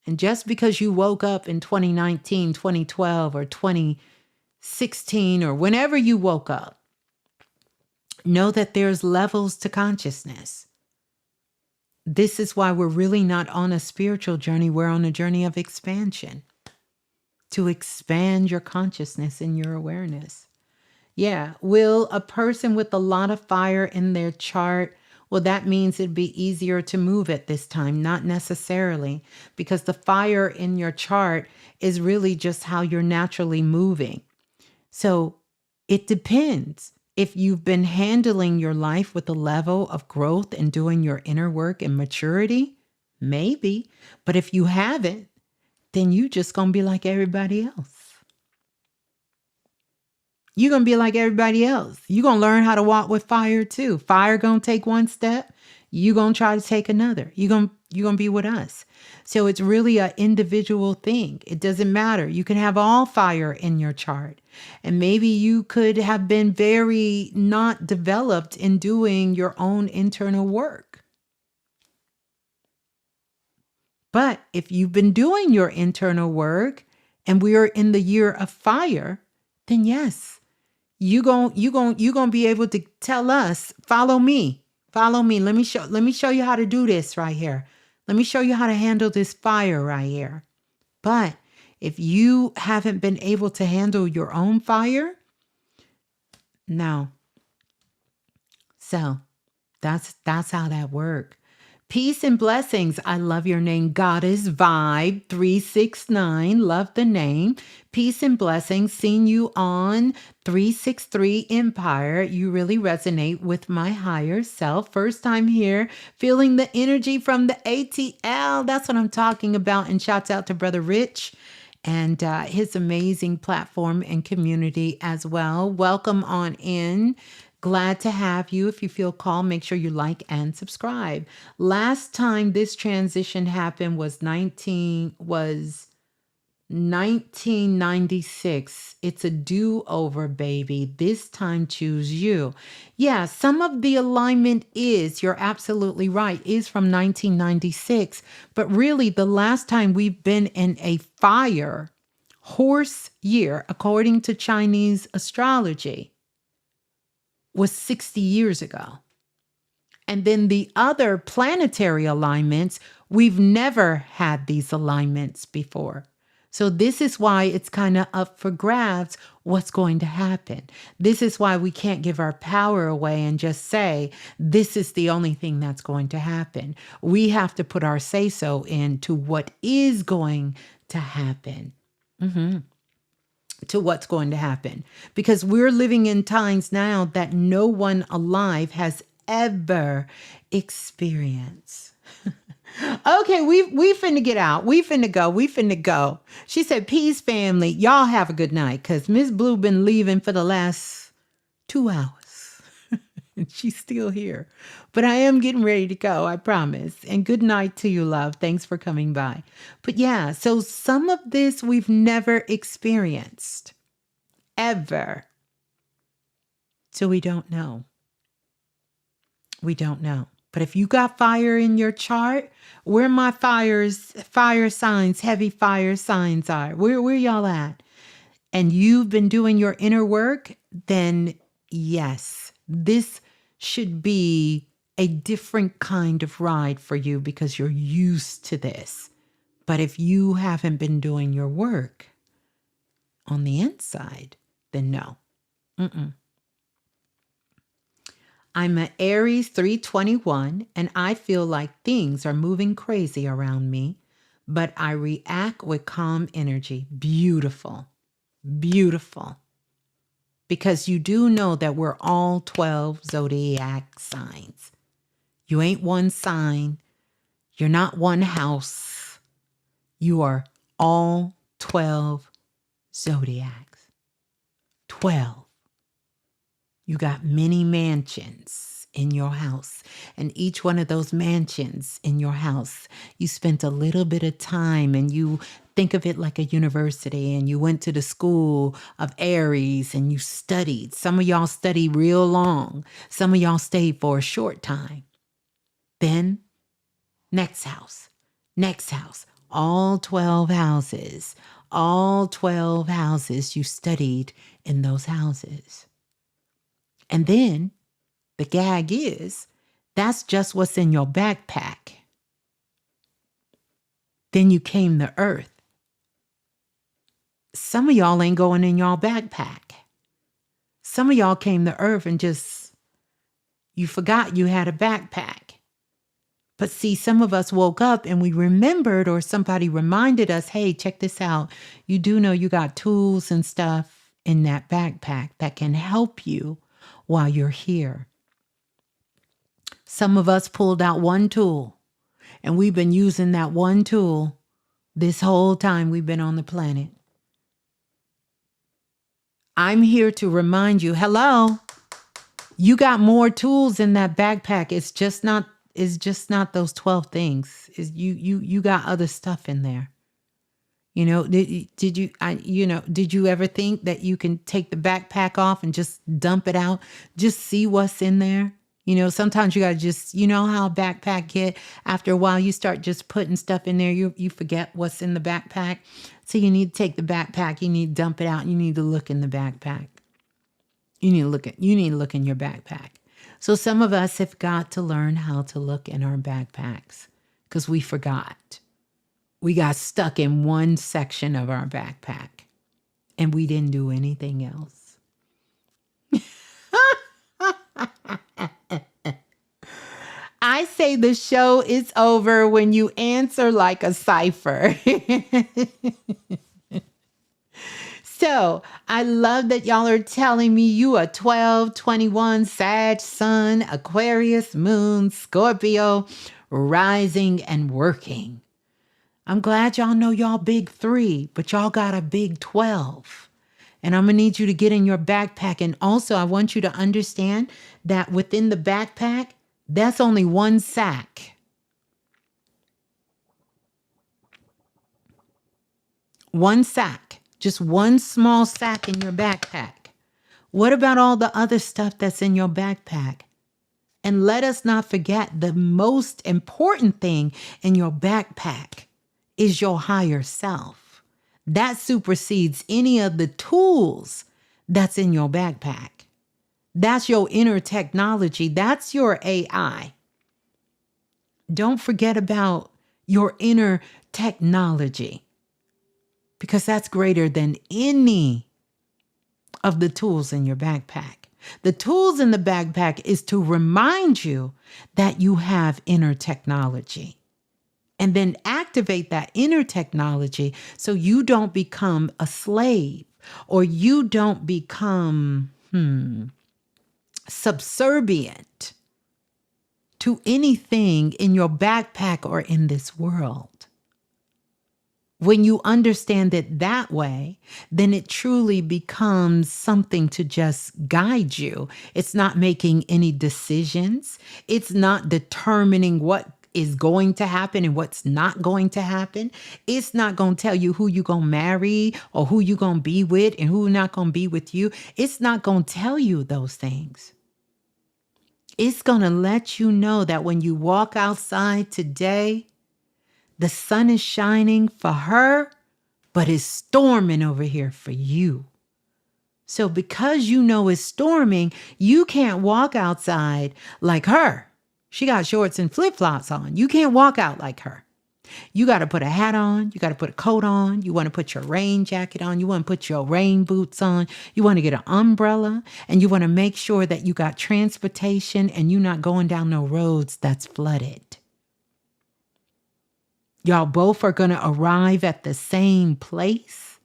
Speaker 2: And just because you woke up in 2019, 2012, or 2016, or whenever you woke up, Know that there's levels to consciousness. This is why we're really not on a spiritual journey. We're on a journey of expansion, to expand your consciousness and your awareness. Yeah. Will a person with a lot of fire in their chart, well, that means it'd be easier to move at this time? Not necessarily, because the fire in your chart is really just how you're naturally moving. So it depends. If you've been handling your life with a level of growth and doing your inner work and maturity, maybe. But if you haven't, then you just gonna be like everybody else. You're going to be like everybody else. You're going to learn how to walk with fire too. Fire going to take one step. You're going to try to take another. You're going to be with us. So it's really an individual thing. It doesn't matter. You can have all fire in your chart. And maybe you could have been very not developed in doing your own internal work. But if you've been doing your internal work and we are in the year of fire, then yes, you gon' be able to tell us, follow me. Follow me. Let me show you how to do this right here. Let me show you how to handle this fire right here. But if you haven't been able to handle your own fire, no. So that's how that works. Peace and blessings. I love your name, Goddess Vibe 369. Love the name. Peace and blessings. Seeing you on 363 Empire. You really resonate with my higher self. First time here, feeling the energy from the ATL. That's what I'm talking about. And shouts out to Brother Rich and his amazing platform and community as well. Welcome on in. Glad to have you. If you feel called, make sure you like and subscribe. Last time this transition happened was 1996. It's a do-over, baby. This time choose you. Yeah, some of the alignment is, you're absolutely right, is from 1996. But really, the last time we've been in a fire horse year, according to Chinese astrology, was 60 years ago. And then the other planetary alignments, we've never had these alignments before. So this is why it's kind of up for grabs what's going to happen. This is why we can't give our power away and just say, this is the only thing that's going to happen. We have to put our say-so into what is going to happen. To what's going to happen, because we're living in times now that no one alive has ever experienced. Okay, we finna get out. We finna go. She said, peace, family. Y'all have a good night, because Ms.Blue been leaving for the last 2 hours. And she's still here. But I am getting ready to go, I promise. And good night to you, love. Thanks for coming by. But yeah, so some of this we've never experienced. Ever. So we don't know. We don't know. But if you got fire in your chart, where my fire signs, heavy fire signs are, where y'all at? And you've been doing your inner work, then yes, this should be a different kind of ride for you because you're used to this. But if you haven't been doing your work on the inside, then no. I'm an Aries 321, and I feel like things are moving crazy around me, but I react with calm energy. Beautiful. Beautiful. Because you do know that we're all 12 zodiac signs. You ain't one sign. You're not one house. You are all 12 zodiacs. 12. You got many mansions in your house, and each one of those mansions in your house, you spent a little bit of time, and you think of it like a university, and you went to the school of Aries and you studied. Some of y'all studied real long. Some of y'all stayed for a short time. Then next house, all 12 houses, you studied in those houses. And then The gag is, that's just what's in your backpack. Then you came to earth. Some of y'all ain't going in y'all backpack. Some of y'all came to earth and just, you forgot you had a backpack. But see, some of us woke up and we remembered, or somebody reminded us, hey, check this out. You do know you got tools and stuff in that backpack that can help you while you're here. Some of us pulled out one tool, and we've been using that one tool this whole time we've been on the planet. I'm here to remind you, hello, you got more tools in that backpack. It's just not those 12 things. You got other stuff in there. You know, did you ever think that you can take the backpack off and just dump it out? Just see what's in there. You know, sometimes you got to just, you know how a backpack get, after a while you start just putting stuff in there, you forget what's in the backpack. So you need to take the backpack, you need to dump it out, you need to look in the backpack. You need to look in your backpack. So some of us have got to learn how to look in our backpacks because we forgot. We got stuck in one section of our backpack and we didn't do anything else. I say the show is over when you answer like a cipher. So I love that y'all are telling me you are 12, 21, Sag, Sun, Aquarius, Moon, Scorpio, rising and working. I'm glad y'all know y'all big 3, but y'all got a big 12. And I'm going to need you to get in your backpack. And also I want you to understand that within the backpack, that's only one sack. One sack. Just one small sack in your backpack. What about all the other stuff that's in your backpack? And let us not forget the most important thing in your backpack is your higher self. That supersedes any of the tools that's in your backpack. That's your inner technology. That's your AI. Don't forget about your inner technology, because that's greater than any of the tools in your backpack. The tools in the backpack is to remind you that you have inner technology, and then activate that inner technology so you don't become a slave, or you don't become subservient to anything in your backpack or in this world. When you understand it that way, then it truly becomes something to just guide you. It's not making any decisions. It's not determining what is going to happen and what's not going to happen. It's not going to tell you who you're going to marry or who you're going to be with and who's not going to be with you. It's not going to tell you those things. It's going to let you know that when you walk outside today, the sun is shining for her, but it's storming over here for you. So because you know it's storming, you can't walk outside like her. She got shorts and flip-flops on. You can't walk out like her. You got to put a hat on. You got to put a coat on. You want to put your rain jacket on. You want to put your rain boots on. You want to get an umbrella. And you want to make sure that you got transportation and you're not going down no roads that's flooded. Y'all both are going to arrive at the same place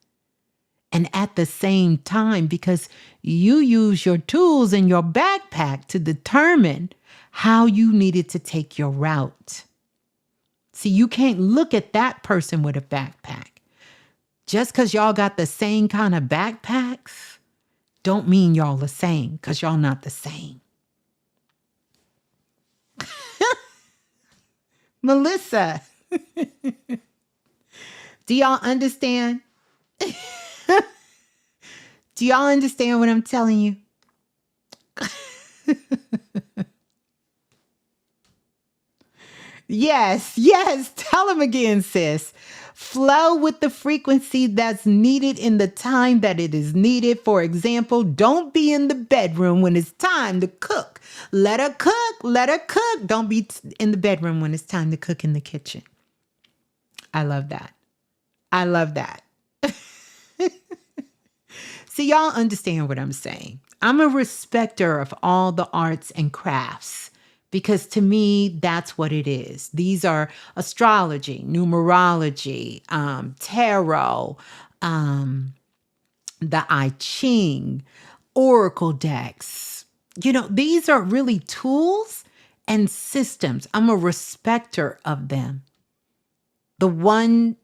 Speaker 2: and at the same time, because you use your tools in your backpack to determine how you needed to take your route. See, you can't look at that person with a backpack. Just because y'all got the same kind of backpacks don't mean y'all the same, because y'all not the same. Melissa, do y'all understand? Do y'all understand what I'm telling you? Yes. Tell them again, sis. Flow with the frequency that's needed in the time that it is needed. For example, don't be in the bedroom when it's time to cook Let her cook. Let her cook. Don't be in the bedroom when it's time to cook in the kitchen. I love that. I love that. See, y'all understand what I'm saying. I'm a respecter of all the arts and crafts because to me, that's what it is. These are astrology, numerology, tarot, the I Ching, oracle decks. You know, these are really tools and systems. I'm a respecter of them. The one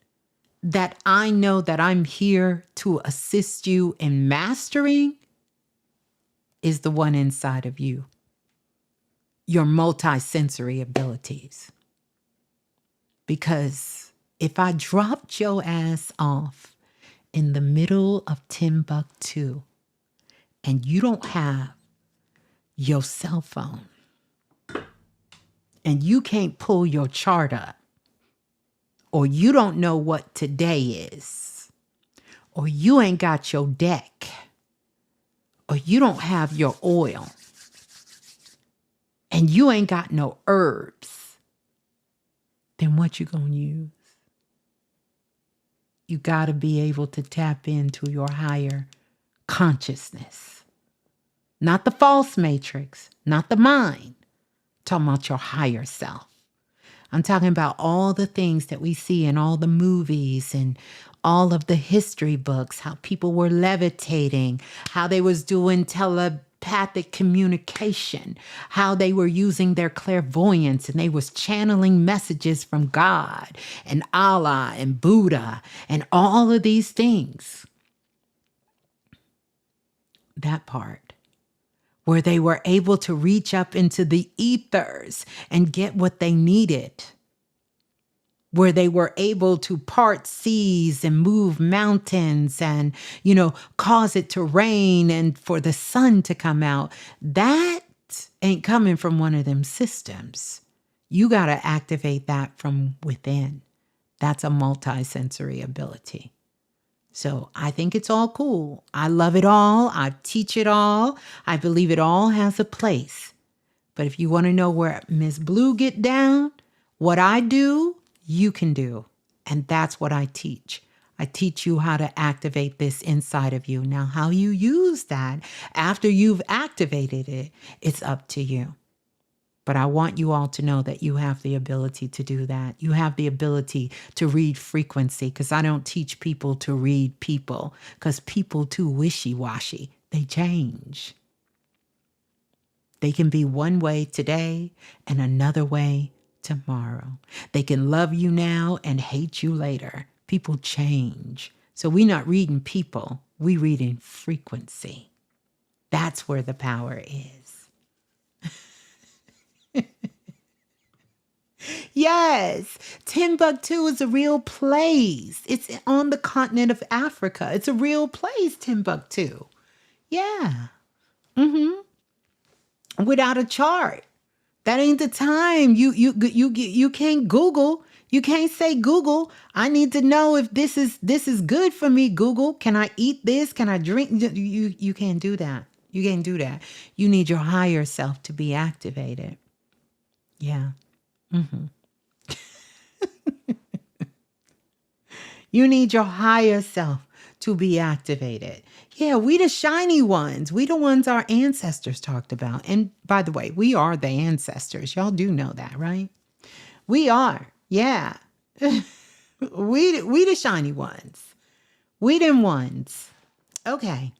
Speaker 2: that I know that I'm here to assist you in mastering is the one inside of you, your multisensory abilities. Because if I dropped your ass off in the middle of Timbuktu and you don't have your cell phone and you can't pull your chart up, or you don't know what today is, or you ain't got your deck, or you don't have your oil, and you ain't got no herbs, then what you gonna use? You gotta be able to tap into your higher consciousness. Not the false matrix, not the mind. I'm talking about your higher self. I'm talking about all the things that we see in all the movies and all of the history books, how people were levitating, how they was doing telepathic communication, how they were using their clairvoyance and they was channeling messages from God and Allah and Buddha and all of these things. That part where they were able to reach up into the ethers and get what they needed, where they were able to part seas and move mountains and, cause it to rain and for the sun to come out. That ain't coming from one of them systems. You got to activate that from within. That's a multisensory ability. So I think it's all cool. I love it all. I teach it all. I believe it all has a place. But if you want to know where Ms.Blue get down, what I do, you can do. And that's what I teach. I teach you how to activate this inside of you. Now, how you use that after you've activated it, it's up to you. But I want you all to know that you have the ability to do that. You have the ability to read frequency, because I don't teach people to read people, because people too wishy-washy. They change. They can be one way today and another way tomorrow. They can love you now and hate you later. People change. So we're not reading people. We reading frequency. That's where the power is. Yes, Timbuktu is a real place. It's on the continent of Africa. It's a real place, Timbuktu. Yeah. Without a chart. That ain't the time. You can't Google. You can't say, Google, I need to know if this is good for me. Google, can I eat this? Can I drink? You can't do that. You can't do that. You need your higher self to be activated. Yeah. You need your higher self to be activated. Yeah, we the shiny ones. We the ones our ancestors talked about. And by the way, we are the ancestors. Y'all do know that, right? We are. Yeah. we the shiny ones. We them ones. Okay.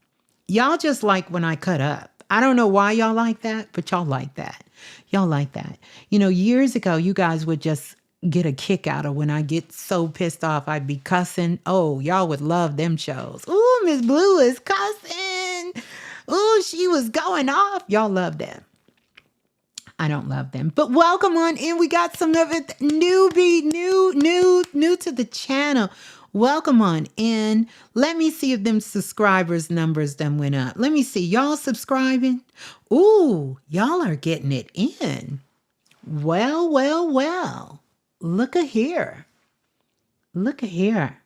Speaker 2: Y'all just like when I cut up. I don't know why y'all like that, but y'all like that. Y'all like that. Years ago, you guys would just get a kick out of when I get so pissed off, I'd be cussing. Oh, y'all would love them shows. Ooh, Ms.Blue is cussing. Ooh, she was going off. Y'all love them. I don't love them. But welcome on in. We got some of it newbie, new to the channel. Welcome on in. Let me see if them subscribers numbers them went up. Let me see. Y'all subscribing? Ooh, y'all are getting it in. Well. Look at here. Look at here.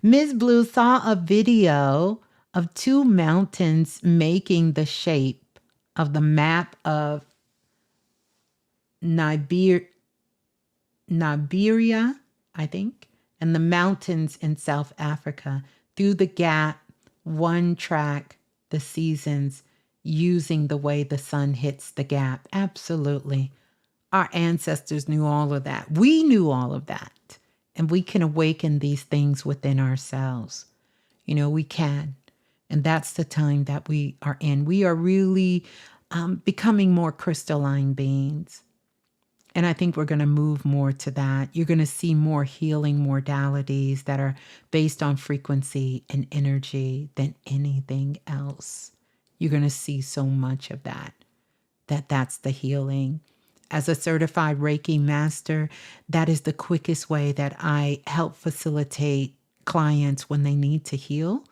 Speaker 2: Ms.Blue saw a video of two mountains making the shape of the map of Nigeria, I think, and the mountains in South Africa. Through the gap, one track, the seasons, using the way the sun hits the gap. Absolutely. Our ancestors knew all of that. We knew all of that. And we can awaken these things within ourselves. We can. And that's the time that we are in. We are really becoming more crystalline beings. And I think we're going to move more to that. You're going to see more healing modalities that are based on frequency and energy than anything else. You're going to see so much of that. That's the healing. As a certified Reiki master, that is the quickest way that I help facilitate clients when they need to heal.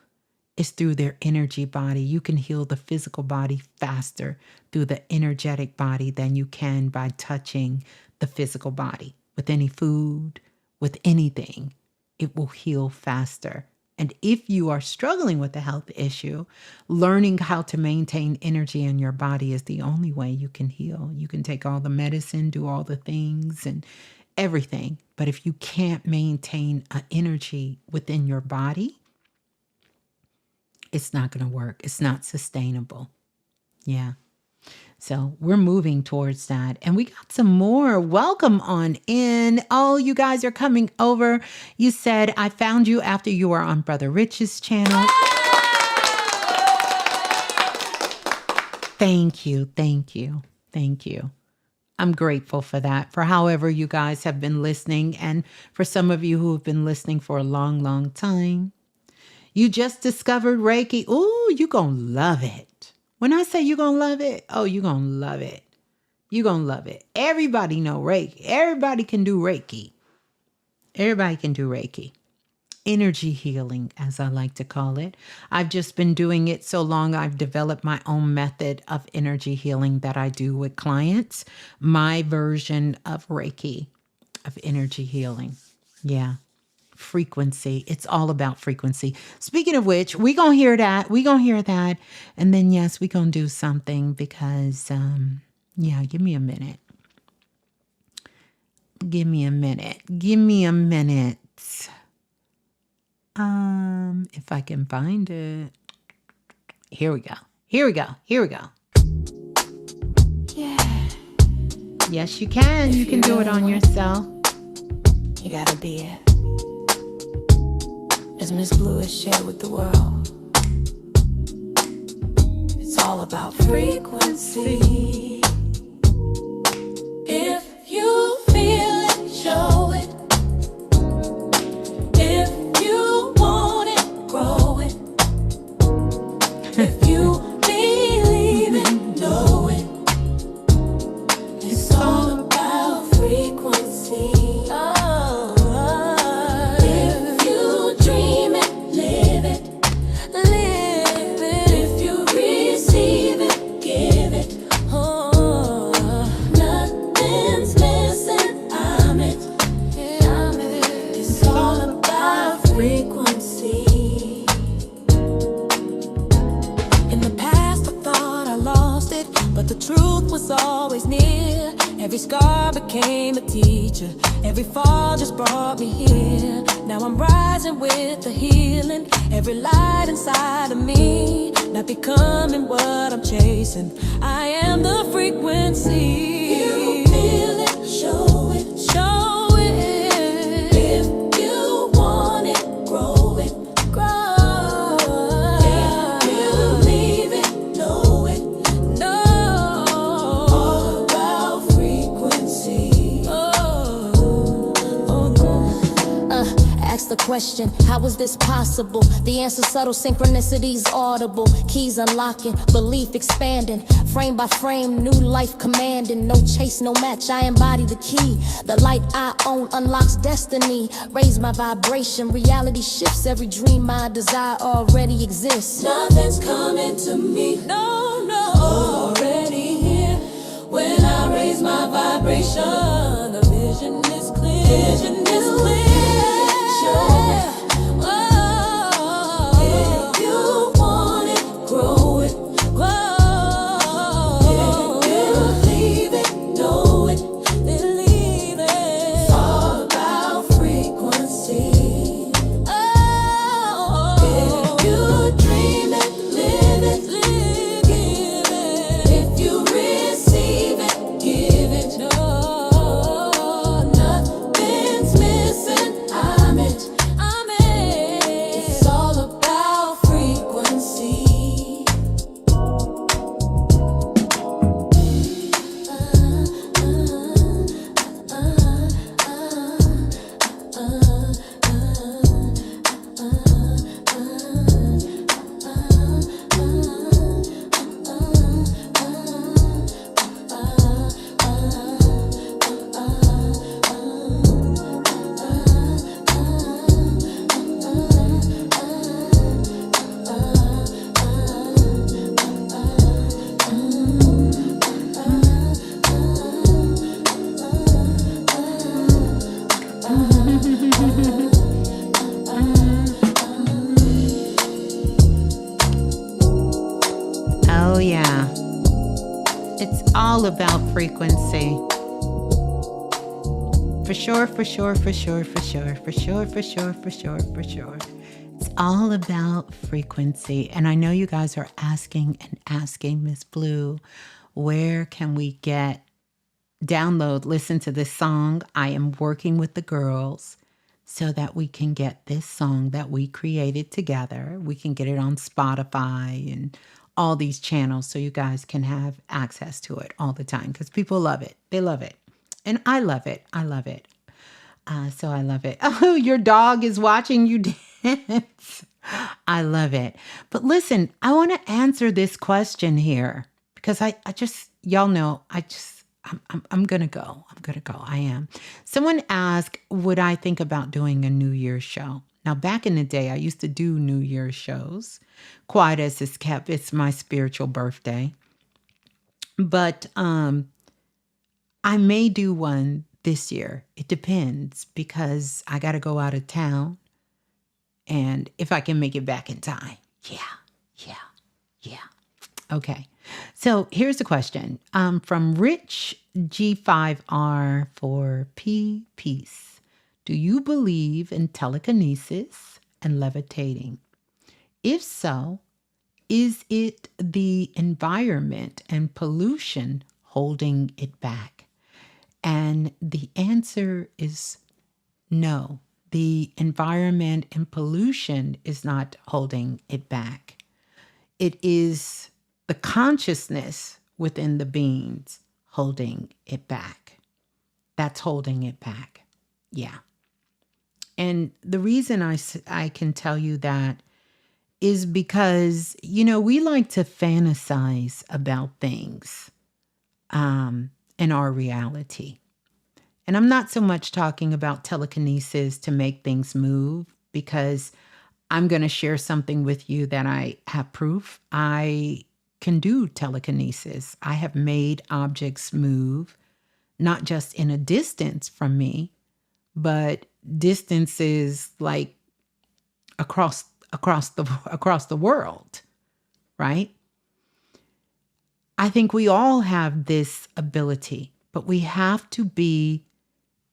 Speaker 2: Is through their energy body. You can heal the physical body faster through the energetic body than you can by touching the physical body. With any food, with anything, it will heal faster. And if you are struggling with a health issue, learning how to maintain energy in your body is the only way you can heal. You can take all the medicine, do all the things and everything. But if you can't maintain an energy within your body, it's not going to work. It's not sustainable. Yeah. So we're moving towards that. And we got some more. Welcome on in. Oh, you guys are coming over. You said, I found you after you were on Brother Rich's channel. Thank you. Thank you. Thank you. I'm grateful for that, for however you guys have been listening. And for some of you who have been listening for a long, long time. You just discovered Reiki. Ooh, you're going to love it. When I say you're going to love it, oh, you're going to love it. You're going to love it. Everybody know Reiki. Everybody can do Reiki. Everybody can do Reiki. Energy healing, as I like to call it. I've just been doing it so long, I've developed my own method of energy healing that I do with clients. My version of Reiki, of energy healing. Yeah. Frequency. It's all about frequency. Speaking of which, we're going to hear that. We're going to hear that. And then, yes, we're going to do something because, give me a minute. Give me a minute. Give me a minute. If I can find it. Here we go. Here we go. Here we go.
Speaker 1: Yeah.
Speaker 2: Yes, you can. You can do it on yourself.
Speaker 1: You gotta be it. As Ms.Blue has shared with the world, it's all about frequency. If you feel it, show it. If you want it, grow it. If you believe it, know it. It's all about frequency. Always near. Every scar became a teacher. Every fall just brought me here. Now I'm rising with the healing. Every light inside of me, not becoming what I'm chasing. I am the frequency. You feel it, show it, show it. If you want it, grow it, grow it. If you leave it, know it. The question, how is this possible? The answer subtle, synchronicities audible. Keys unlocking, belief expanding. Frame by frame, new life commanding. No chase, no match, I embody the key. The light I own unlocks destiny. Raise my vibration, reality shifts. Every dream I desire already exists. Nothing's coming to me, no, no. Already here. When I raise my vibration, the vision is clear. Vision is clear. If you want
Speaker 2: It's all about frequency. For sure, for sure, for sure, for sure, for sure, for sure, for sure, for sure. It's all about frequency. And I know you guys are asking and asking Miss Blue, where can we download, listen to this song? I am working with the girls so that we can get this song that we created together. We can get it on Spotify and all these channels so you guys can have access to it all the time because people love it. They love it. And I love it. I love it. So I love it. Oh, your dog is watching you dance. I love it. But listen, I want to answer this question here because I just, y'all know, I'm going to go. I'm going to go. I am. Someone asked, would I think about doing a New Year's show? Now, back in the day, I used to do New Year's shows. Quiet as it's kept. It's my spiritual birthday. But I may do one this year. It depends because I got to go out of town. And if I can make it back in time. Yeah. Okay. So here's the question from Rich G5R for P Peace. Do you believe in telekinesis and levitating? If so, is it the environment and pollution holding it back? And the answer is no. The environment and pollution is not holding it back. It is the consciousness within the beings holding it back. That's holding it back. Yeah. And the reason I can tell you that is because, we like to fantasize about things in our reality. And I'm not so much talking about telekinesis to make things move because I'm going to share something with you that I have proof. I can do telekinesis. I have made objects move, not just in a distance from me, but distances like across the world, right? I think we all have this ability, but we have to be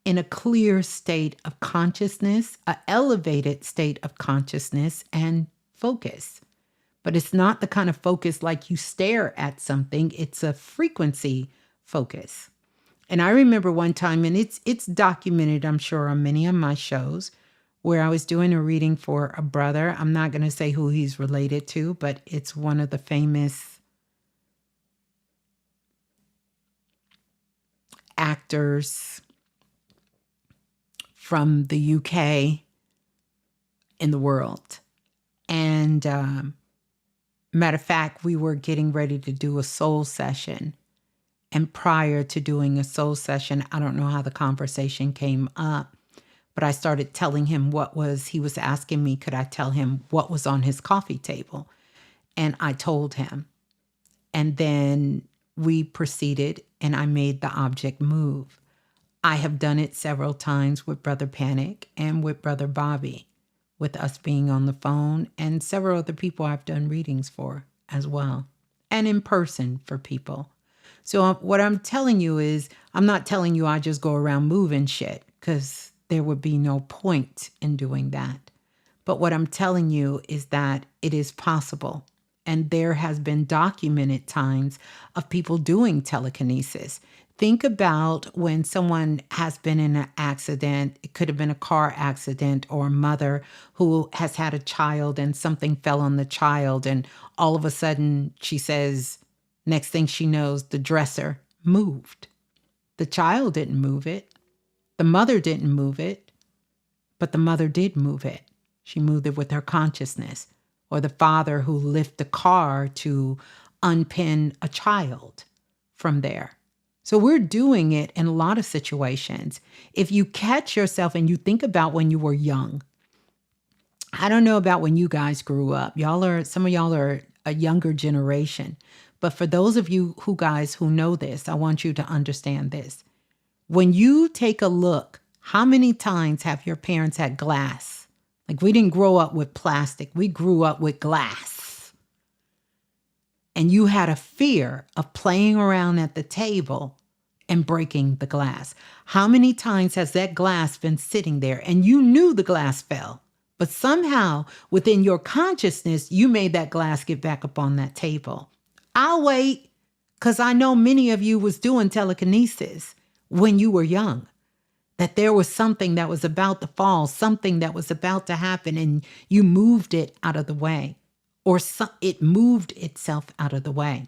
Speaker 2: in a clear state of consciousness, an elevated state of consciousness and focus. But it's not the kind of focus like you stare at something. It's a frequency focus. And I remember one time, and it's documented, I'm sure, on many of my shows, where I was doing a reading for a brother. I'm not going to say who he's related to, but it's one of the famous actors from the UK in the world. And matter of fact, we were getting ready to do a soul session. And prior to doing a soul session, I don't know how the conversation came up, but I started telling him he was asking me, could I tell him what was on his coffee table? And I told him. And then we proceeded and I made the object move. I have done it several times with Brother Panic and with Brother Bobby, with us being on the phone, and several other people I've done readings for as well, and in person for people. So what I'm telling you is, I'm not telling you I just go around moving shit, because there would be no point in doing that. But what I'm telling you is that it is possible. And there has been documented times of people doing telekinesis. Think about when someone has been in an accident. It could have been a car accident, or a mother who has had a child and something fell on the child. And all of a sudden she says, next thing she knows, the dresser moved. The child didn't move it. The mother didn't move it, but the mother did move it. She moved it with her consciousness. Or the father who lifted the car to unpin a child from there. So we're doing it in a lot of situations. If you catch yourself and you think about when you were young, I don't know about when you guys grew up. Some of y'all are a younger generation. But for those of you who know this, I want you to understand this. When you take a look, how many times have your parents had glass? Like, we didn't grow up with plastic. We grew up with glass. and you had a fear of playing around at the table and breaking the glass. How many times has that glass been sitting there and you knew the glass fell, but somehow within your consciousness, you made that glass get back up on that table? I'll wait, because I know many of you was doing telekinesis when you were young, that there was something that was about to fall, something that was about to happen, and you moved it out of the way, or it moved itself out of the way.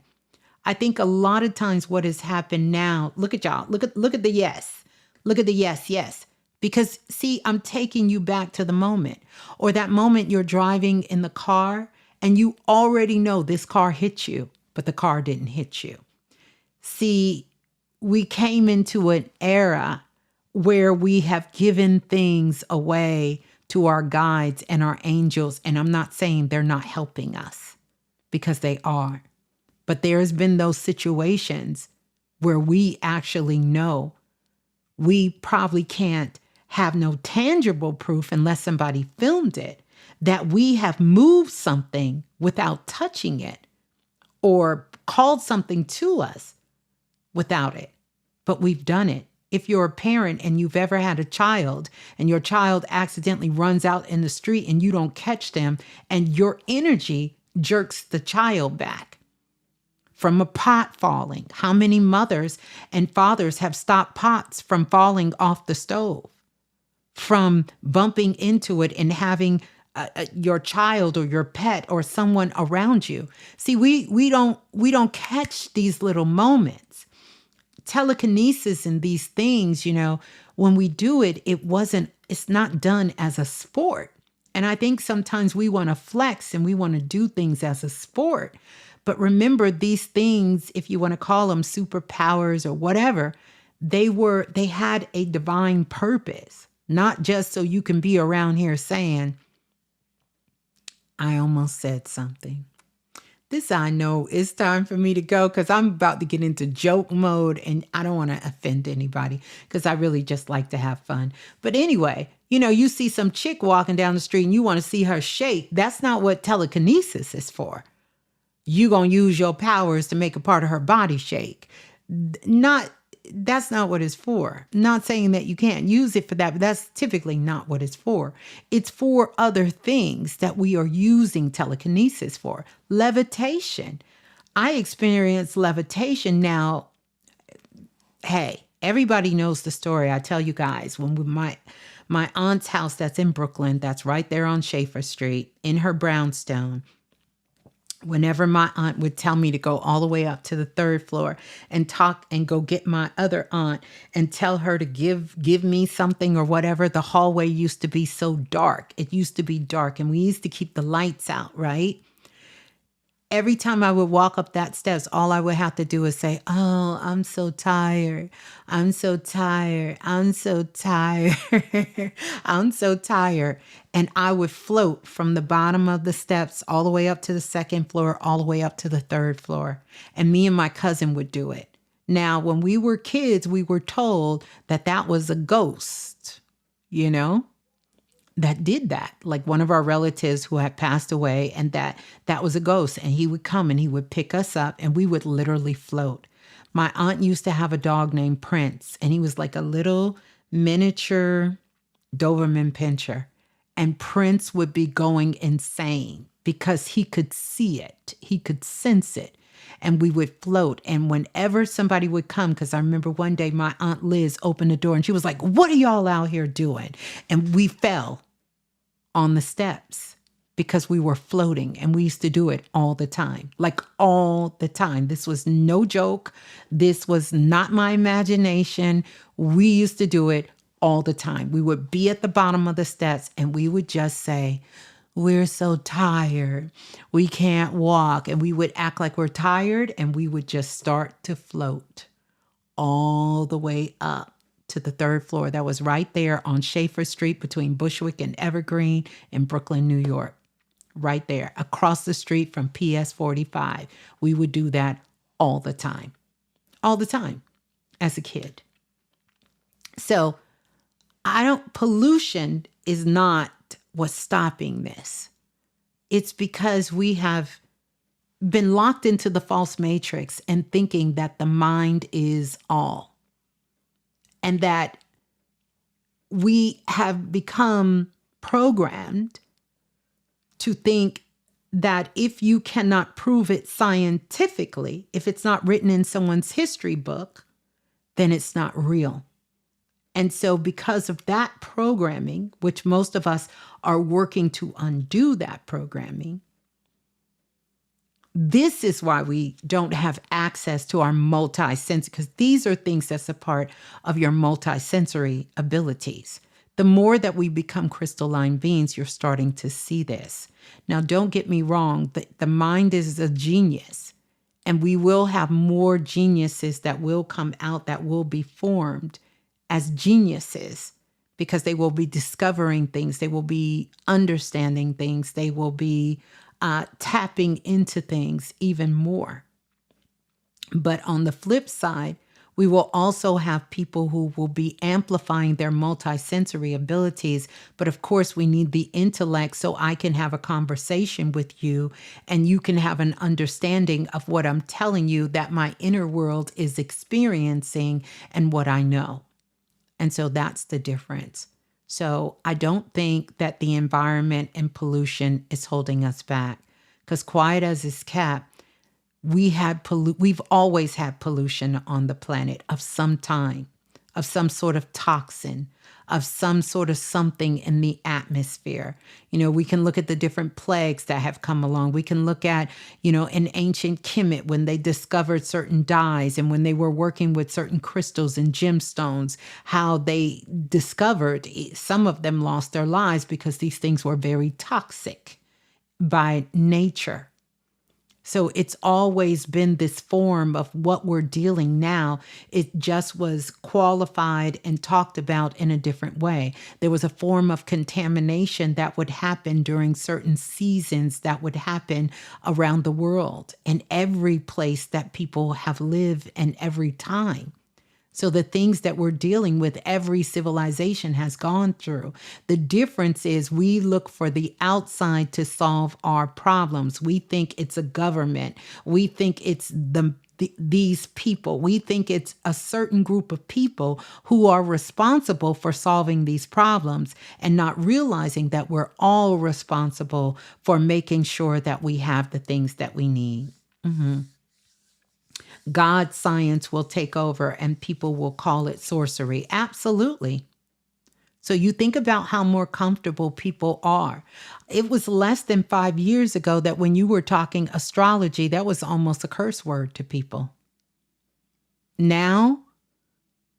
Speaker 2: I think a lot of times what has happened now, look at y'all, look at the yes. Look at the yes, yes. Because see, I'm taking you back to the moment, or that moment you're driving in the car and you already know this car hit you, but the car didn't hit you. See, we came into an era where we have given things away to our guides and our angels. And I'm not saying they're not helping us, because they are. But there's been those situations where we actually know we probably can't have no tangible proof unless somebody filmed it, that we have moved something without touching it, or called something to us without it. But we've done it. If you're a parent and you've ever had a child and your child accidentally runs out in the street and you don't catch them, and your energy jerks the child back from a pot falling. How many mothers and fathers have stopped pots from falling off the stove, from bumping into it and having your child or your pet or someone around you? See, we don't catch these little moments. Telekinesis and these things, when we do it, it's not done as a sport. And I think sometimes we want to flex and we want to do things as a sport. But remember, these things, if you want to call them superpowers or whatever, they had a divine purpose, not just so you can be around here saying, I almost said something. This, I know it's time for me to go, because I'm about to get into joke mode and I don't want to offend anybody, because I really just like to have fun. But anyway, you see some chick walking down the street and you want to see her shake. That's not what telekinesis is for. You going to use your powers to make a part of her body shake. That's not what it's for. Not saying that you can't use it for that, but that's typically not what it's for. It's for other things that we are using telekinesis for. Levitation. I experienced levitation. Now, hey, everybody knows the story. I tell you guys, when my aunt's house that's in Brooklyn, that's right there on Schaefer Street, in her brownstone, whenever my aunt would tell me to go all the way up to the third floor and talk and go get my other aunt and tell her to give me something or whatever, the hallway used to be so dark. It used to be dark and we used to keep the lights out, right? Every time I would walk up that steps, all I would have to do is say, oh, I'm so tired. I'm so tired. I'm so tired. I'm so tired. And I would float from the bottom of the steps all the way up to the second floor, all the way up to the third floor. And me and my cousin would do it. Now, when we were kids, we were told that that was a ghost, that did that, like one of our relatives who had passed away, and that was a ghost, and he would come and he would pick us up and we would literally float. My aunt used to have a dog named Prince, and he was like a little miniature Doberman Pinscher, and Prince would be going insane because he could see it, he could sense it, and we would float. And whenever somebody would come, because I remember one day my Aunt Liz opened the door and she was like, what are y'all out here doing? And we fell on the steps because we were floating, and we used to do it all the time, like all the time. This was no joke. This was not my imagination. We used to do it all the time. We would be at the bottom of the steps and we would just say, we're so tired. We can't walk. And we would act like we're tired and we would just start to float all the way up to the third floor. That was right there on Schaefer Street between Bushwick and Evergreen in Brooklyn, New York. Right there across the street from PS 45. We would do that all the time as a kid. So pollution is not what's stopping this. It's because we have been locked into the false matrix and thinking that the mind is all, and that we have become programmed to think that if you cannot prove it scientifically, if it's not written in someone's history book, then it's not real. And so, because of that programming, which most of us are working to undo that programming, this is why we don't have access to our multi-sense, because these are things that's a part of your multi-sensory abilities. The more that we become crystalline beings, you're starting to see this. Now, don't get me wrong, the mind is a genius, and we will have more geniuses that will come out, that will be formed as geniuses, because they will be discovering things, they will be understanding things, they will be tapping into things even more. But on the flip side, we will also have people who will be amplifying their multisensory abilities. But of course, we need the intellect so I can have a conversation with you and you can have an understanding of what I'm telling you that my inner world is experiencing and what I know. And so that's the difference. So I don't think that the environment and pollution is holding us back, because quiet as it's kept, we've always had pollution on the planet of some time, of some sort of toxin, of some sort of something in the atmosphere. We can look at the different plagues that have come along. We can look at, in ancient Kemet, when they discovered certain dyes and when they were working with certain crystals and gemstones, how they discovered some of them lost their lives because these things were very toxic by nature. So it's always been this form of what we're dealing now. It just was qualified and talked about in a different way. There was a form of contamination that would happen during certain seasons that would happen around the world and every place that people have lived and every time. So the things that we're dealing with, every civilization has gone through. The difference is we look for the outside to solve our problems. We think it's a government. We think it's these people. We think it's a certain group of people who are responsible for solving these problems, and not realizing that we're all responsible for making sure that we have the things that we need. God science will take over and people will call it sorcery. Absolutely. So you think about how more comfortable people are. It was less than 5 years ago that when you were talking astrology, that was almost a curse word to people. Now,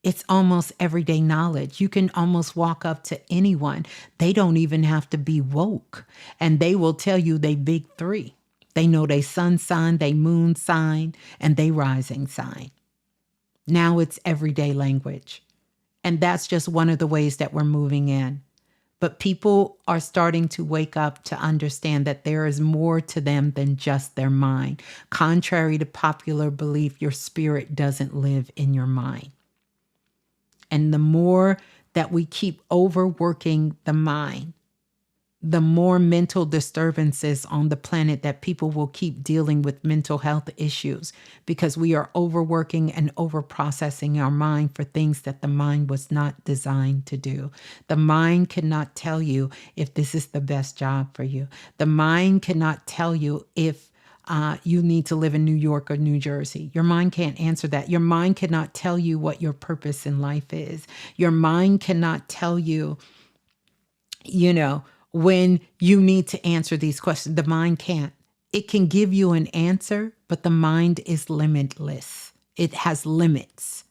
Speaker 2: it's almost everyday knowledge. You can almost walk up to anyone. They don't even have to be woke. And they will tell you they big three. They know they sun sign, they moon sign, and they rising sign. Now it's everyday language. And that's just one of the ways that we're moving in. But people are starting to wake up to understand that there is more to them than just their mind. Contrary to popular belief, your spirit doesn't live in your mind. And the more that we keep overworking the mind, the more mental disturbances on the planet that people will keep dealing with mental health issues, because we are overworking and overprocessing our mind for things that the mind was not designed to do. The mind cannot tell you if this is the best job for you. The mind cannot tell you if you need to live in New York or New Jersey. Your mind can't answer that. Your mind cannot tell you what your purpose in life is. Your mind cannot tell you, when you need to answer these questions. The mind can't. It can give you an answer, but the mind is limitless. It has limits.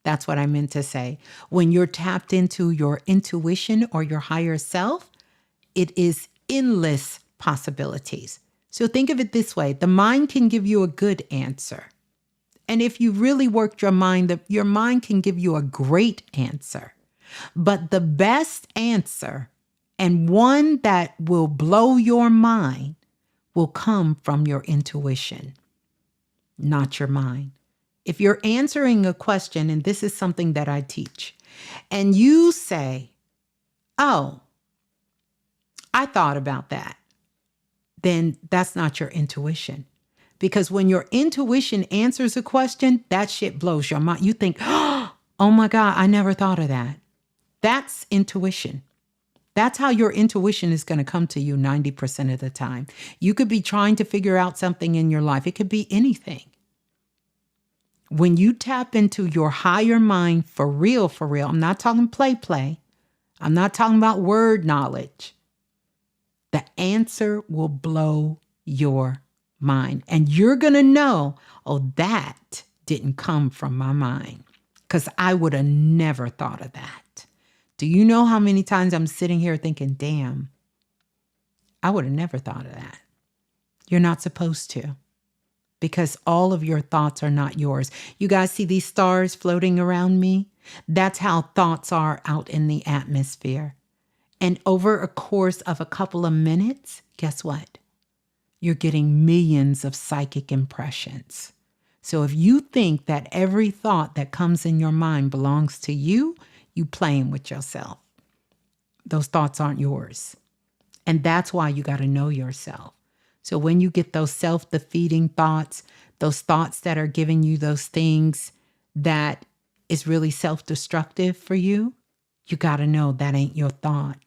Speaker 2: That's what I meant to say. When you're tapped into your intuition or your higher self, it is endless possibilities. So think of it this way. The mind can give you a good answer. And if you really worked your mind can give you a great answer. But the best answer, and one that will blow your mind, will come from your intuition, not your mind. If you're answering a question, and this is something that I teach, and you say, oh, I thought about that, then that's not your intuition. Because when your intuition answers a question, that shit blows your mind. You think, oh my God, I never thought of that. That's intuition. That's how your intuition is going to come to you 90% of the time. You could be trying to figure out something in your life. It could be anything. When you tap into your higher mind for real, I'm not talking play. I'm not talking about word knowledge. The answer will blow your mind. And you're going to know, oh, that didn't come from my mind, because I would have never thought of that. Do you know how many times I'm sitting here thinking, damn, I would have never thought of that. You're not supposed to, because all of your thoughts are not yours. You guys see these stars floating around me? That's how thoughts are out in the atmosphere. And over a course of a couple of minutes, guess what? You're getting millions of psychic impressions. So if you think that every thought that comes in your mind belongs to you, you playing with yourself. Those thoughts aren't yours. And that's why you got to know yourself. So when you get those self-defeating thoughts, those thoughts that are giving you those things that is really self-destructive for you, you got to know that ain't your thought.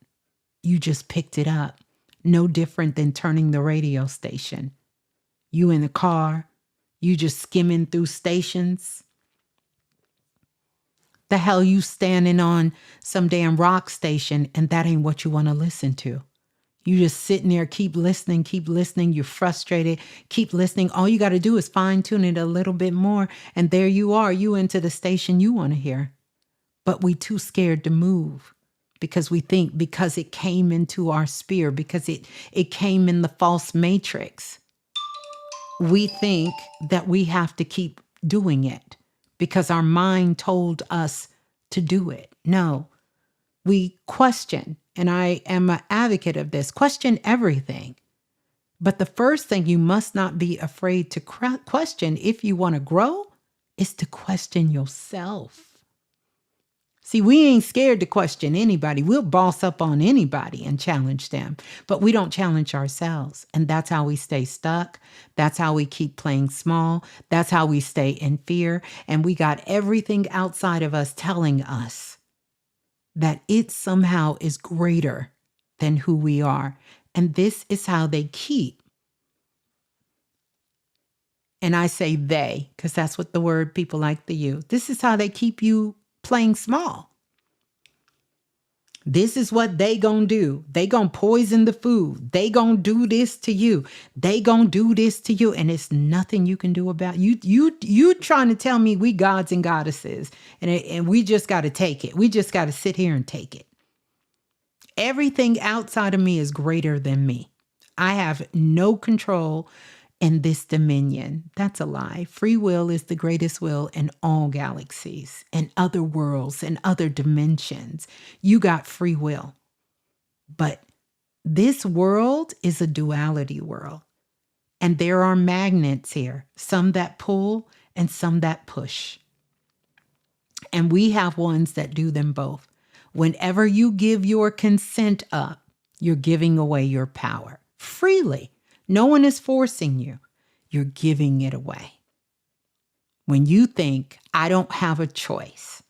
Speaker 2: You just picked it up. No different than turning the radio station. You in the car, you just skimming through stations. The hell you standing on some damn rock station and that ain't what you want to listen to. You just sitting there, keep listening. You're frustrated, keep listening. All you got to do is fine tune it a little bit more. And there you are, you into the station you want to hear. But we too scared to move. Because we think because it came into our sphere, because it came in the false matrix, we think that we have to keep doing it because our mind told us to do it. No, we question, and I am an advocate of this, question everything. But the first thing you must not be afraid to question if you want to grow is to question yourself. See, we ain't scared to question anybody. We'll boss up on anybody and challenge them, but we don't challenge ourselves. And that's how we stay stuck. That's how we keep playing small. That's how we stay in fear. And we got everything outside of us telling us that it somehow is greater than who we are. And this is how they keep. And I say they, because that's what the word people like to use. This is how they keep you playing small. This is what they gonna do. They gonna poison the food. They gonna do this to you. They gonna do this to you. And it's nothing you can do about it. You trying to tell me we gods and goddesses and we just got to take it. We just got to sit here and take it. Everything outside of me is greater than me. I have no control in this dominion. That's a lie. Free will is the greatest will in all galaxies and other worlds and other dimensions. You got free will. But this world is a duality world. And there are magnets here, some that pull and some that push. And we have ones that do them both. Whenever you give your consent up, you're giving away your power freely. No one is forcing you. You're giving it away. When you think, I don't have a choice.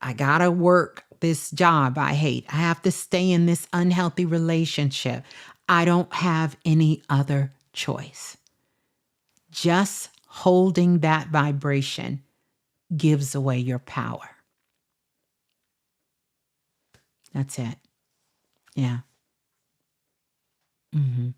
Speaker 2: I got to work this job I hate. I have to stay in this unhealthy relationship. I don't have any other choice. Just holding that vibration gives away your power. That's it. Yeah. Mm-hmm.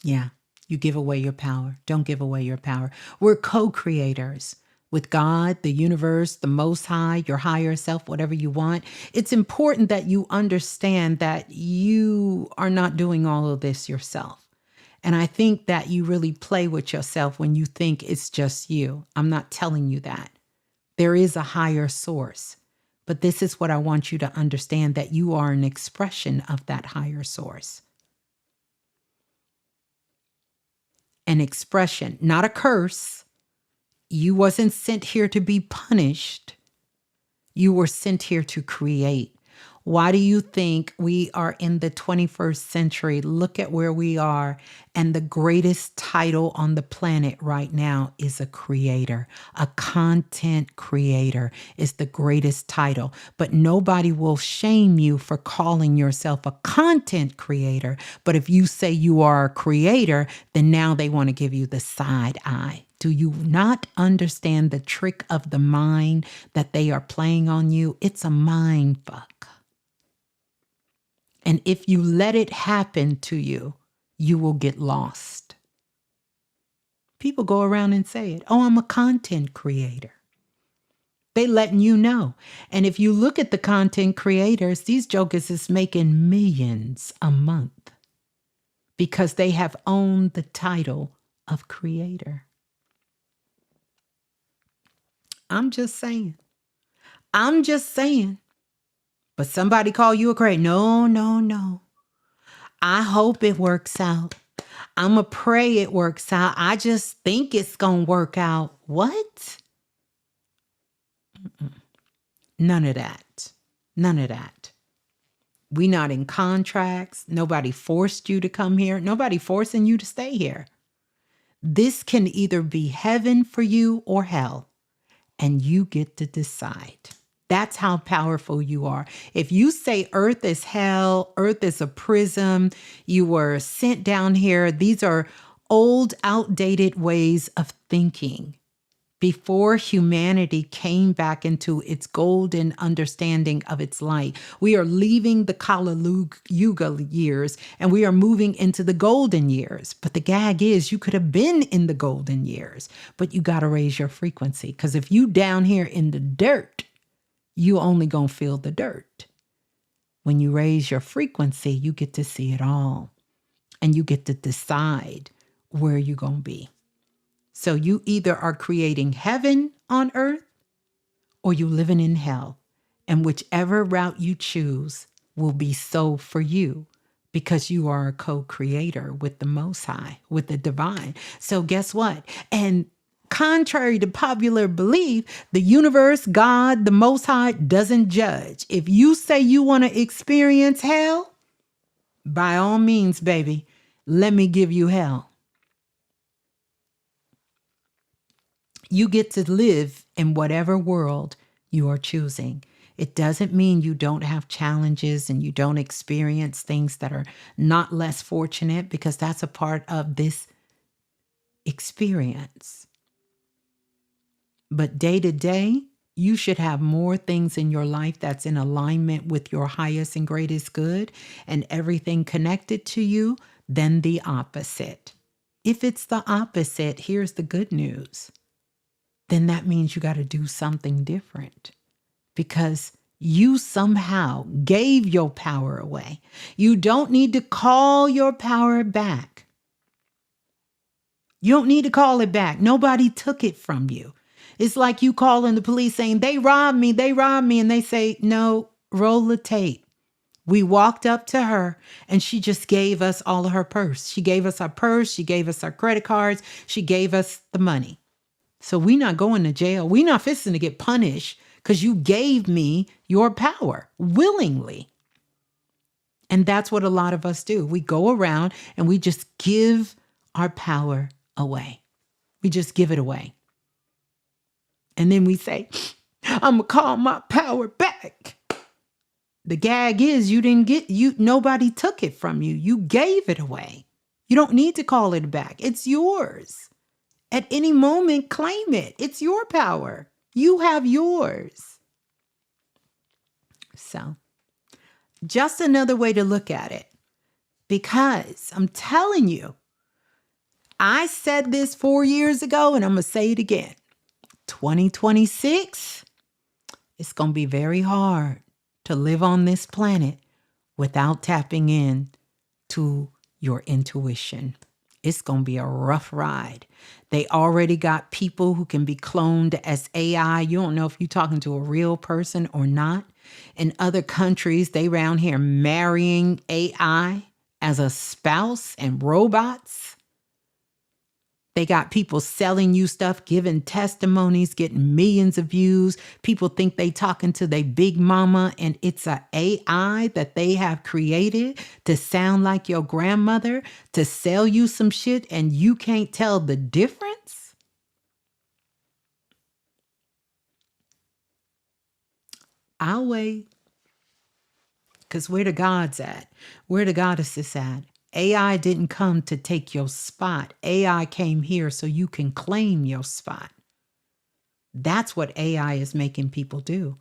Speaker 2: Yeah. You give away your power. Don't give away your power. We're co-creators with God, the universe, the Most High, your higher self, whatever you want. It's important that you understand that you are not doing all of this yourself. And I think that you really play with yourself when you think it's just you. I'm not telling you that. There is a higher source. But this is what I want you to understand, that you are an expression of that higher source. An expression, not a curse. You wasn't sent here to be punished. You were sent here to create. Why do you think we are in the 21st century? Look at where we are. And the greatest title on the planet right now is a creator. A content creator is the greatest title. But nobody will shame you for calling yourself a content creator. But if you say you are a creator, then now they want to give you the side eye. Do you not understand the trick of the mind that they are playing on you? It's a mind fuck. And if you let it happen to you, you will get lost. People go around and say it. Oh, I'm a content creator. They letting you know. And if you look at the content creators, these jokers is making millions a month because they have owned the title of creator. I'm just saying. I'm just saying. But somebody call you a creator. No, no, no. I hope it works out. I'm going to pray it works out. I just think it's going to work out. What? None of that. None of that. We not in contracts. Nobody forced you to come here. Nobody forcing you to stay here. This can either be heaven for you or hell, and you get to decide. That's how powerful you are. If you say earth is hell, earth is a prison, you were sent down here, these are old, outdated ways of thinking. Before humanity came back into its golden understanding of its light, we are leaving the Kali Yuga years and we are moving into the golden years. But the gag is you could have been in the golden years, but you got to raise your frequency. Because if you down here in the dirt, you only gonna feel the dirt. When you raise your frequency, you get to see it all. And you get to decide where you're gonna be. So you either are creating heaven on earth or you living in hell. And whichever route you choose will be so for you because you are a co-creator with the Most High, with the divine. So guess what? And contrary to popular belief, the universe, God, the Most High doesn't judge. If you say you want to experience hell, by all means, baby, let me give you hell. You get to live in whatever world you are choosing. It doesn't mean you don't have challenges and you don't experience things that are not less fortunate, because that's a part of this experience. But day to day, you should have more things in your life that's in alignment with your highest and greatest good and everything connected to you than the opposite. If it's the opposite, here's the good news. Then that means you got to do something different because you somehow gave your power away. You don't need to call your power back. You don't need to call it back. Nobody took it from you. It's like you calling the police saying, they robbed me. And they say, no, roll the tape. We walked up to her and she just gave us all of her purse. She gave us our purse. She gave us our credit cards. She gave us the money. So we not going to jail. We not fixing to get punished because you gave me your power willingly. And that's what a lot of us do. We go around and we just give our power away. We just give it away. And then we say, I'm going to call my power back. The gag is nobody took it from you. You gave it away. You don't need to call it back. It's yours. At any moment, claim it. It's your power. You have yours. So, just another way to look at it. Because I'm telling you, I said this 4 years ago and I'm going to say it again. 2026, it's going to be very hard to live on this planet without tapping in to your intuition. It's going to be a rough ride. They already got people who can be cloned as AI. You don't know if you're talking to a real person or not. In other countries, they around here marrying AI as a spouse and robots. They got people selling you stuff, giving testimonies, getting millions of views. People think they talking to their big mama, and it's a AI that they have created to sound like your grandmother to sell you some shit, and you can't tell the difference. I'll wait, because where the God's at, where the goddesses at. AI didn't come to take your spot. AI came here so you can claim your spot. That's what AI is making people do.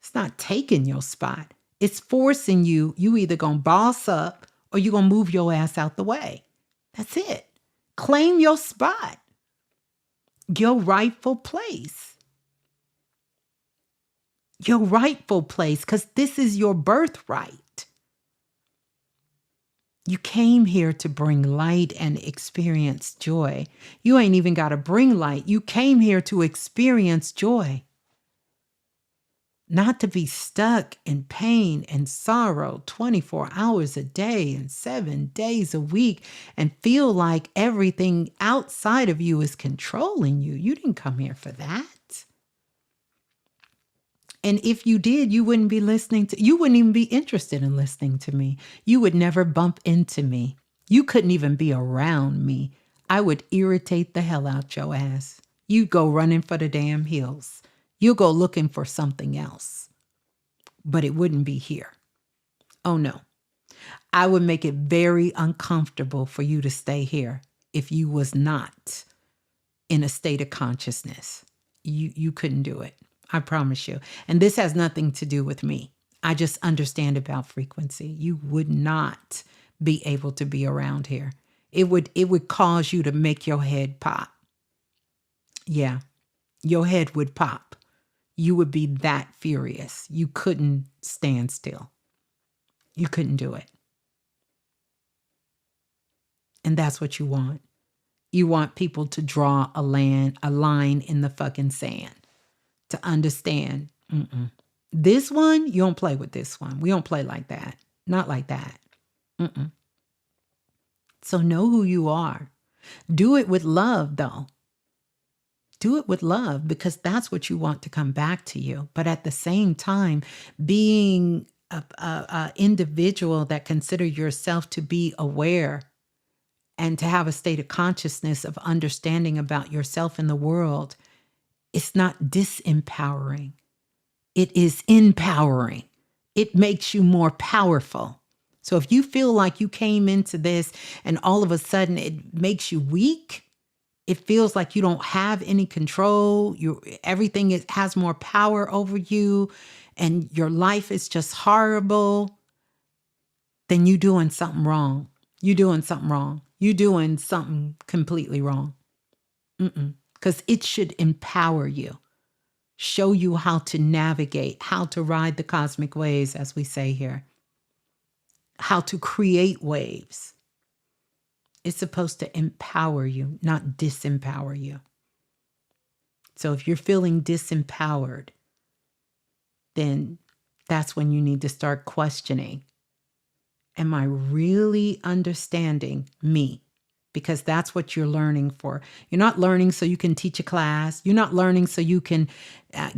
Speaker 2: It's not taking your spot. It's forcing you. You either gonna boss up or you gonna move your ass out the way. That's it. Claim your spot, your rightful place. Your rightful place, because this is your birthright. You came here to bring light and experience joy. You ain't even got to bring light. You came here to experience joy. Not to be stuck in pain and sorrow 24 hours a day and 7 days a week and feel like everything outside of you is controlling you. You didn't come here for that. And if you did, you wouldn't be listening to, you wouldn't even be interested in listening to me. You would never bump into me. You couldn't even be around me. I would irritate the hell out your ass. You'd go running for the damn hills. You'll go looking for something else. But it wouldn't be here. Oh no. I would make it very uncomfortable for you to stay here if you was not in a state of consciousness. You couldn't do it. I promise you. And this has nothing to do with me. I just understand about frequency. You would not be able to be around here. It would cause you to make your head pop. Yeah. Your head would pop. You would be that furious. You couldn't stand still. You couldn't do it. And that's what you want. You want people to draw a line in the fucking sand to understand. This one, you don't play with this one. We don't play like that. Not like that. So know who you are. Do it with love, though. Do it with love, because that's what you want to come back to you. But at the same time, being a individual that consider yourself to be aware and to have a state of consciousness of understanding about yourself and the world, it's not disempowering. It is empowering. It makes you more powerful. So if you feel like you came into this and all of a sudden it makes you weak, it feels like you don't have any control, everything has more power over you, and your life is just horrible, then you're doing something wrong. You're doing something wrong. You're doing something completely wrong. Because it should empower you, show you how to navigate, how to ride the cosmic waves, as we say here, how to create waves. It's supposed to empower you, not disempower you. So if you're feeling disempowered, then that's when you need to start questioning, am I really understanding me? Because that's what you're learning for. You're not learning so you can teach a class. You're not learning so you can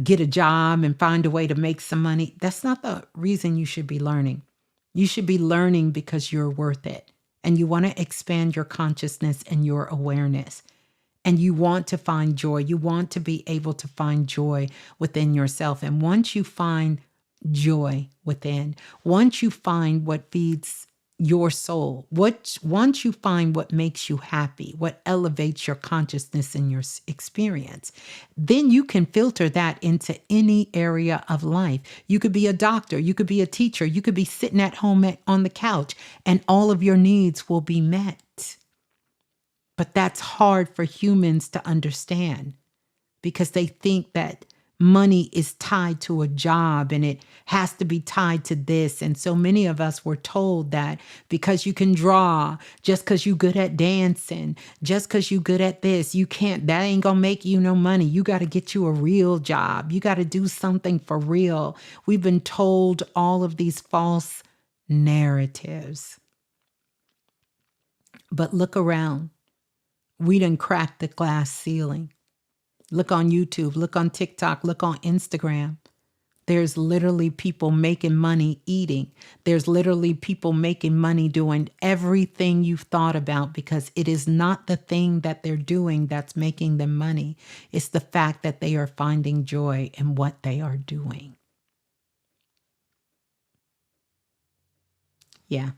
Speaker 2: get a job and find a way to make some money. That's not the reason you should be learning. You should be learning because you're worth it. And you want to expand your consciousness and your awareness. And you want to find joy. You want to be able to find joy within yourself. And once you find joy within, once you find what feeds your soul, once you find what makes you happy, what elevates your consciousness and your experience, then you can filter that into any area of life. You could be a doctor, you could be a teacher, you could be sitting at home on the couch, and all of your needs will be met. But that's hard for humans to understand, because they think that money is tied to a job and it has to be tied to this. And so many of us were told that because you can draw, just because you're good at dancing, just because you're good at this, that ain't gonna make you no money. You got to get you a real job. You got to do something for real. We've been told all of these false narratives. But look around. We done cracked the glass ceiling. Look on YouTube, look on TikTok, look on Instagram. There's literally people making money eating. There's literally people making money doing everything you've thought about, because it is not the thing that they're doing that's making them money. It's the fact that they are finding joy in what they are doing. Yeah.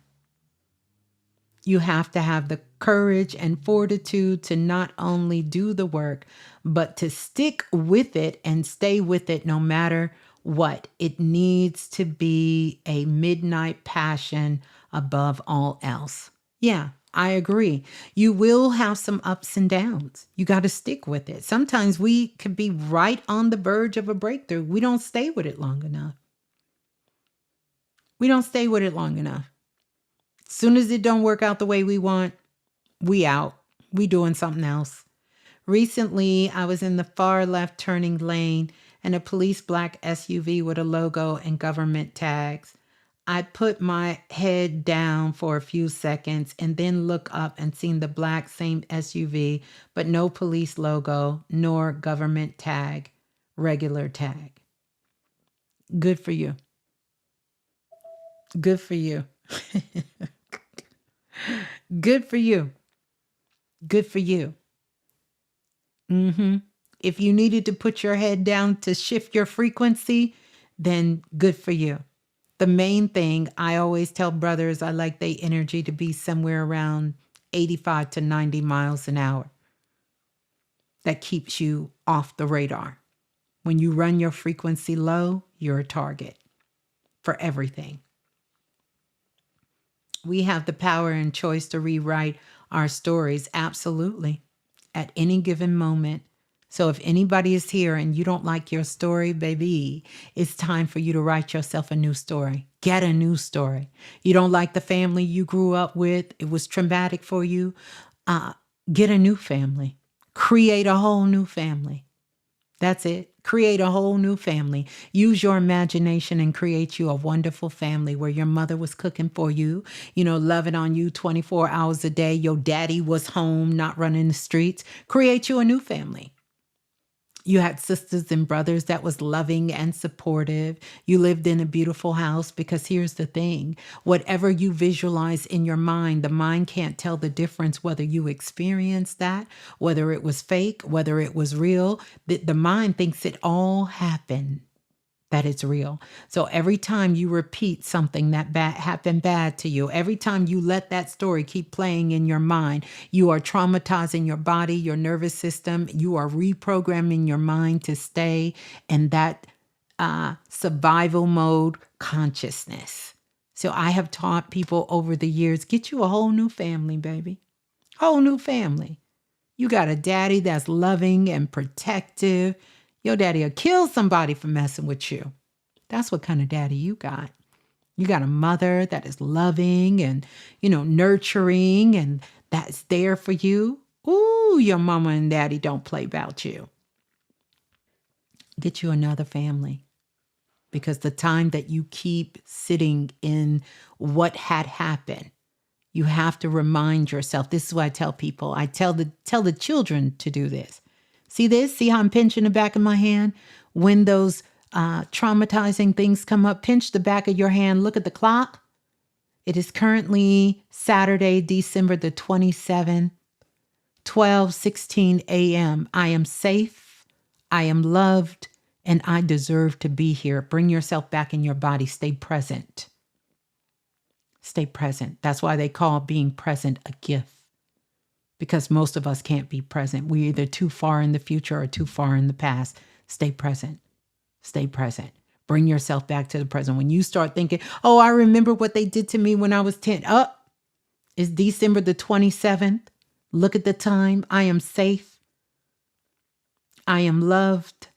Speaker 2: You have to have the courage and fortitude to not only do the work, but to stick with it and stay with it no matter what. It needs to be a midnight passion above all else. Yeah, I agree. You will have some ups and downs. You got to stick with it. Sometimes we could be right on the verge of a breakthrough. We don't stay with it long enough. We don't stay with it long enough. As soon as it don't work out the way we want, we out. We doing something else. Recently, I was in the far left turning lane and a police black SUV with a logo and government tags. I put my head down for a few seconds and then look up and seen the black same SUV, but no police logo nor government tag, regular tag. Good for you. Good for you. Good for you. Good for you. If you needed to put your head down to shift your frequency, then good for you. The main thing I always tell brothers, I like their energy to be somewhere around 85 to 90 miles an hour. That keeps you off the radar. When you run your frequency low, you're a target for everything. We have the power and choice to rewrite our stories, absolutely, at any given moment. So if anybody is here and you don't like your story, baby, it's time for you to write yourself a new story. Get a new story. You don't like the family you grew up with, it was traumatic for you. Get a new family. Create a whole new family. That's it. Create a whole new family. Use your imagination and create you a wonderful family where your mother was cooking for you, loving on you 24 hours a day. Your daddy was home, not running the streets. Create you a new family. You had sisters and brothers that was loving and supportive. You lived in a beautiful house, because here's the thing. Whatever you visualize in your mind, the mind can't tell the difference whether you experienced that, whether it was fake, whether it was real. The mind thinks it all happened, that it's real. So every time you repeat something that happened bad to you, every time you let that story keep playing in your mind, you are traumatizing your body, your nervous system. You are reprogramming your mind to stay in that survival mode consciousness. So I have taught people over the years, get you a whole new family, baby. Whole new family. You got a daddy that's loving and protective. Your daddy will kill somebody for messing with you. That's what kind of daddy you got. You got a mother that is loving and, nurturing, and that's there for you. Ooh, your mama and daddy don't play about you. Get you another family. Because the time that you keep sitting in what had happened, you have to remind yourself. This is what I tell people. I tell the children to do this. See this? See how I'm pinching the back of my hand? When those traumatizing things come up, pinch the back of your hand. Look at the clock. It is currently Saturday, December the 27th, 12:16 a.m. I am safe. I am loved. And I deserve to be here. Bring yourself back in your body. Stay present. Stay present. That's why they call being present a gift. Because most of us can't be present. We're either too far in the future or too far in the past. Stay present. Stay present. Bring yourself back to the present. When you start thinking, oh, I remember what they did to me when I was 10. It's December the 27th. Look at the time. I am safe. I am loved.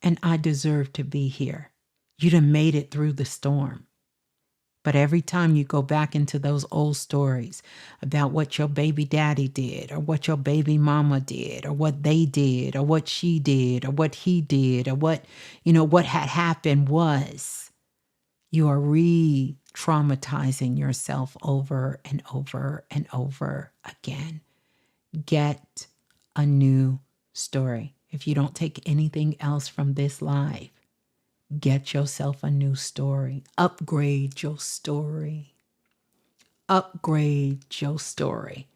Speaker 2: And I deserve to be here. You done made it through the storm. But every time you go back into those old stories about what your baby daddy did, or what your baby mama did, or what they did, or what she did, or what he did, or what had happened was, you are re-traumatizing yourself over and over and over again. Get a new story. If you don't take anything else from this live, get yourself a new story. Upgrade your story. Upgrade your story.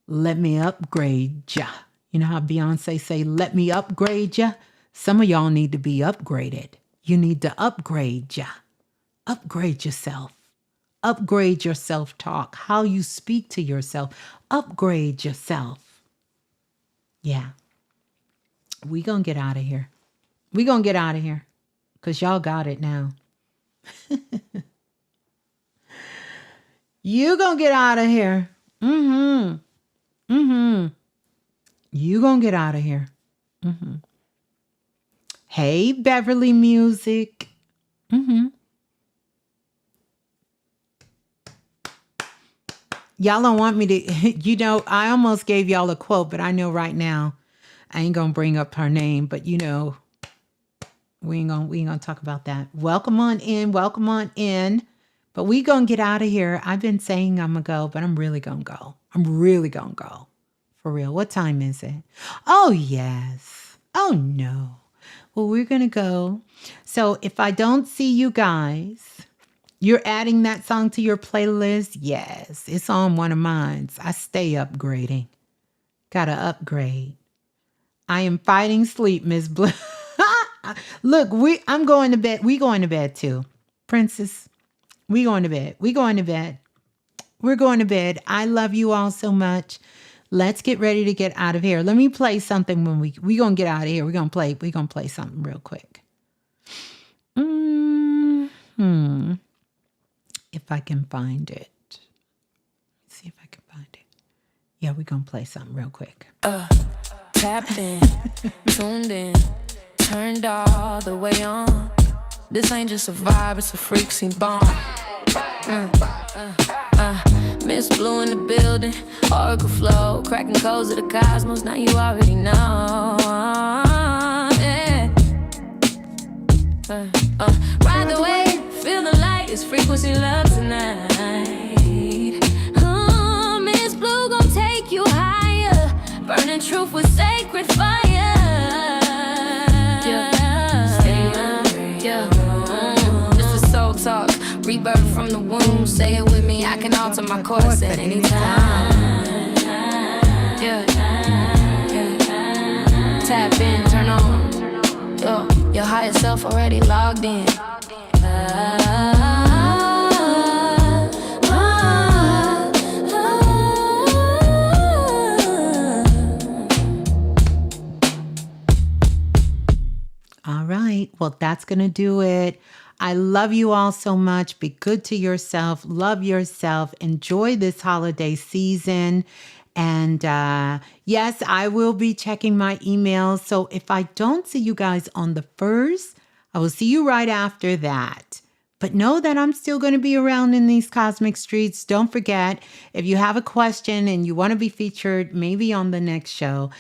Speaker 2: Let me upgrade ya. You know how Beyonce say, let me upgrade ya? Some of y'all need to be upgraded. You need to upgrade ya. Upgrade yourself. Upgrade your self-talk. How you speak to yourself. Upgrade yourself. Yeah. We gonna get out of here. We gonna get out of here. Because y'all got it now. You gonna get out of here. You gonna get out of here. Hey, Beverly Music. Y'all don't want me to, I almost gave y'all a quote, but I know right now I ain't gonna bring up her name, but we ain't gonna talk about that. Welcome on in. But we gonna get out of here. I've been saying I'm gonna go, but I'm really gonna go. For real. What time is it? Oh, yes. Oh, no. Well, we're gonna go. So if I don't see you guys, you're adding that song to your playlist? Yes, it's on one of mine. I stay upgrading. Gotta upgrade. I am fighting sleep, Ms.Blue. Look, I'm going to bed. We going to bed too. Princess, we going to bed. We're going to bed. I love you all so much. Let's get ready to get out of here. Let me play something when we going to get out of here. We're going to play something real quick. If I can find it. Let's see if I can find it. Yeah, we're going to play something real quick.
Speaker 1: Tapped in, tuned in, turned all the way on. This ain't just a vibe, it's a freak scene bomb. Ms.Blue in the building, oracle flow, cracking codes of the cosmos, now you already know. Yeah. Ride the wave, feel the light, it's frequency love tonight. Ms.Blue gon' take you higher, burning truth with sacred fire. This is soul talk, rebirth from the womb. Say it with me, I can alter my course at any time. Tap in, turn on. Your higher self already logged in.
Speaker 2: All right. Well, that's going to do it. I love you all so much. Be good to yourself. Love yourself. Enjoy this holiday season. And yes, I will be checking my emails. So if I don't see you guys on the 1st, I will see you right after that. But know that I'm still going to be around in these cosmic streets. Don't forget, if you have a question and you want to be featured maybe on the next show,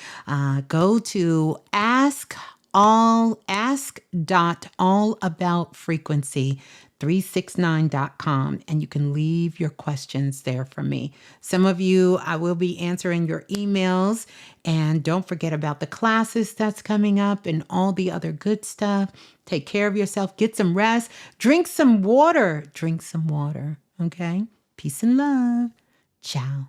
Speaker 2: go to ask.allaboutfrequency369.com and you can leave your questions there for me. Some of you, I will be answering your emails. And don't forget about the classes that's coming up and all the other good stuff. Take care of yourself. Get some rest. Drink some water. Okay? Peace and love. Ciao.